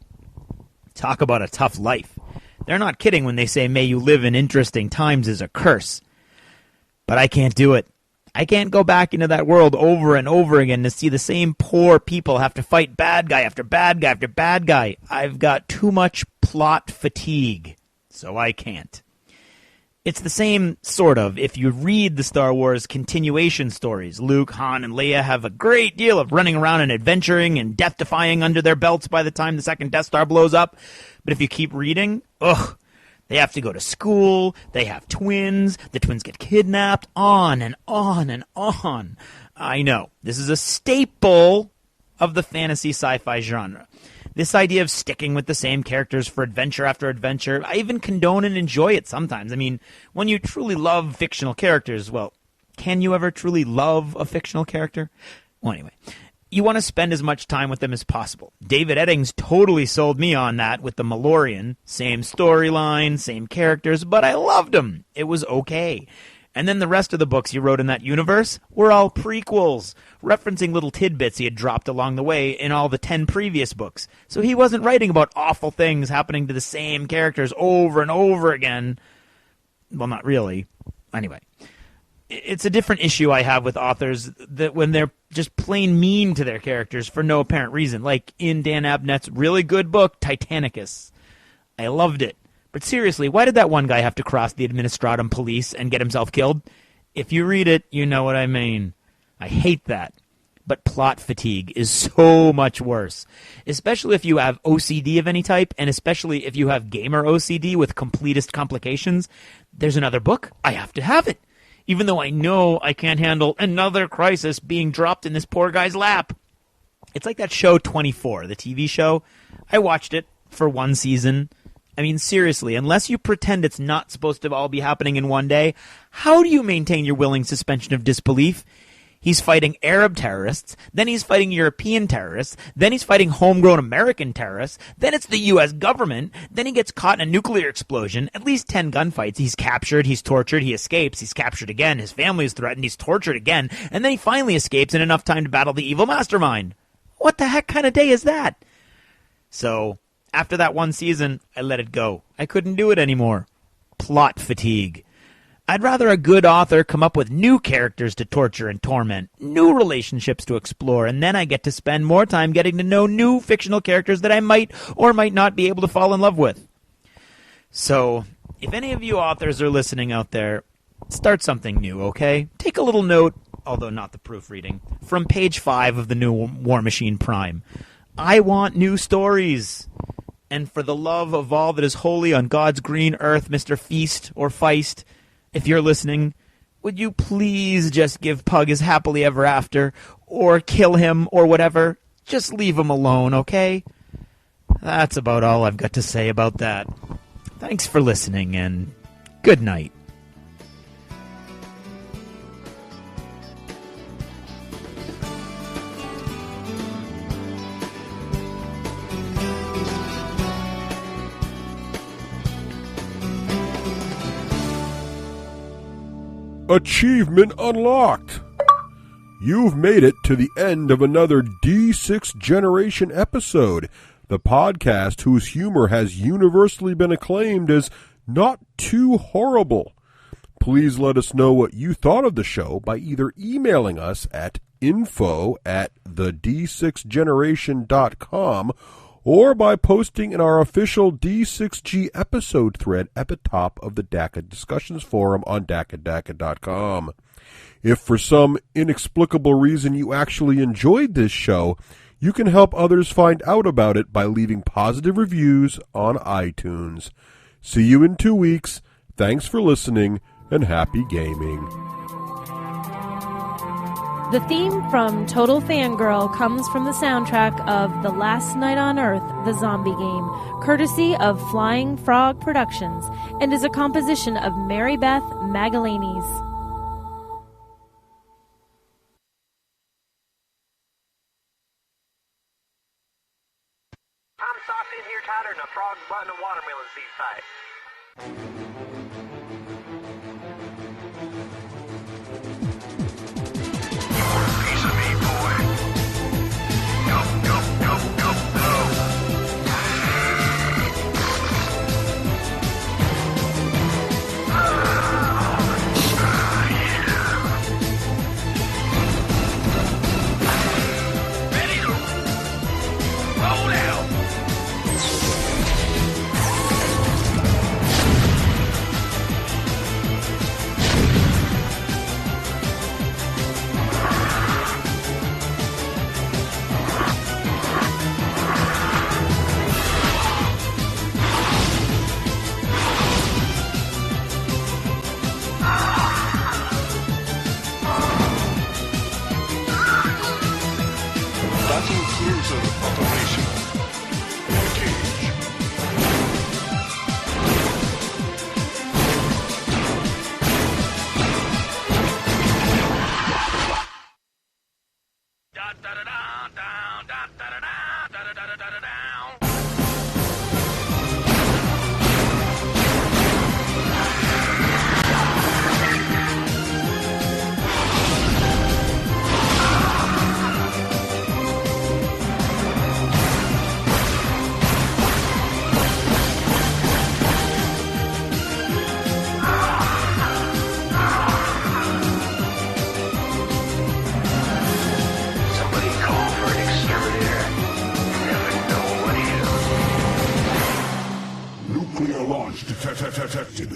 Talk about a tough life. They're not kidding when they say, "May you live in interesting times" is a curse. But I can't do it. I can't go back into that world over and over again to see the same poor people have to fight bad guy after bad guy after bad guy. I've got too much plot fatigue, so I can't. It's the same, sort of, if you read the Star Wars continuation stories. Luke, Han, and Leia have a great deal of running around and adventuring and death-defying under their belts by the time the second Death Star blows up. But if you keep reading, they have to go to school, they have twins, the twins get kidnapped, on and on and on. I know, this is a staple of the fantasy sci-fi genre. This idea of sticking with the same characters for adventure after adventure, I even condone and enjoy it sometimes. I mean, when you truly love fictional characters, well, can you ever truly love a fictional character? Well, anyway, you want to spend as much time with them as possible. David Eddings totally sold me on that with The Malorian. Same storyline, same characters, but I loved them. It was okay. And then the rest of the books he wrote in that universe were all prequels, referencing little tidbits he had dropped along the way in all the 10 previous books. So he wasn't writing about awful things happening to the same characters over and over again. Well, not really. Anyway. It's a different issue I have with authors that when they're just plain mean to their characters for no apparent reason, like in Dan Abnett's really good book, Titanicus. I loved it. But seriously, why did that one guy have to cross the Administratum police and get himself killed? If you read it, you know what I mean. I hate that. But plot fatigue is so much worse, especially if you have OCD of any type, and especially if you have gamer OCD with completist complications. There's another book. I have to have it. Even though I know I can't handle another crisis being dropped in this poor guy's lap. It's like that show 24, the TV show. I watched it for one season. I mean, seriously, unless you pretend it's not supposed to all be happening in one day, how do you maintain your willing suspension of disbelief? He's fighting Arab terrorists, then he's fighting European terrorists, then he's fighting homegrown American terrorists, then it's the U.S. government, then he gets caught in a nuclear explosion, at least 10 gunfights, he's captured, he's tortured, he escapes, he's captured again, his family is threatened, he's tortured again, and then he finally escapes in enough time to battle the evil mastermind. What the heck kind of day is that? So, after that one season, I let it go. I couldn't do it anymore. Plot fatigue. I'd rather a good author come up with new characters to torture and torment, new relationships to explore, and then I get to spend more time getting to know new fictional characters that I might or might not be able to fall in love with. So, if any of you authors are listening out there, start something new, okay? Take a little note, although not the proofreading, from page 5 of the new War Machine Prime. I want new stories. And for the love of all that is holy on God's green earth, Mr. Feast or Feist, if you're listening, would you please just give Pug his happily ever after, or kill him, or whatever? Just leave him alone, okay? That's about all I've got to say about that. Thanks for listening, and good night. Achievement unlocked! You've made it to the end of another D6 Generation episode, the podcast whose humor has universally been acclaimed as not too horrible. Please let us know what you thought of the show by either emailing us at info@the d6generation.com or by posting in our official D6G episode thread at the top of the DACA discussions forum on DACA.com. If for some inexplicable reason you actually enjoyed this show, you can help others find out about it by leaving positive reviews on iTunes. See you in 2 weeks. Thanks for listening, and happy gaming. The theme from Total Fangirl comes from the soundtrack of The Last Night on Earth, the zombie game, courtesy of Flying Frog Productions, and is a composition of Mary Beth Magalanes. I'm soft in here tighter than a frog's butt in a watermelon seed pipe. Battle cruiser operational. Engage. Somebody call for an exterminator. Never know what he is. Nuclear launch detected.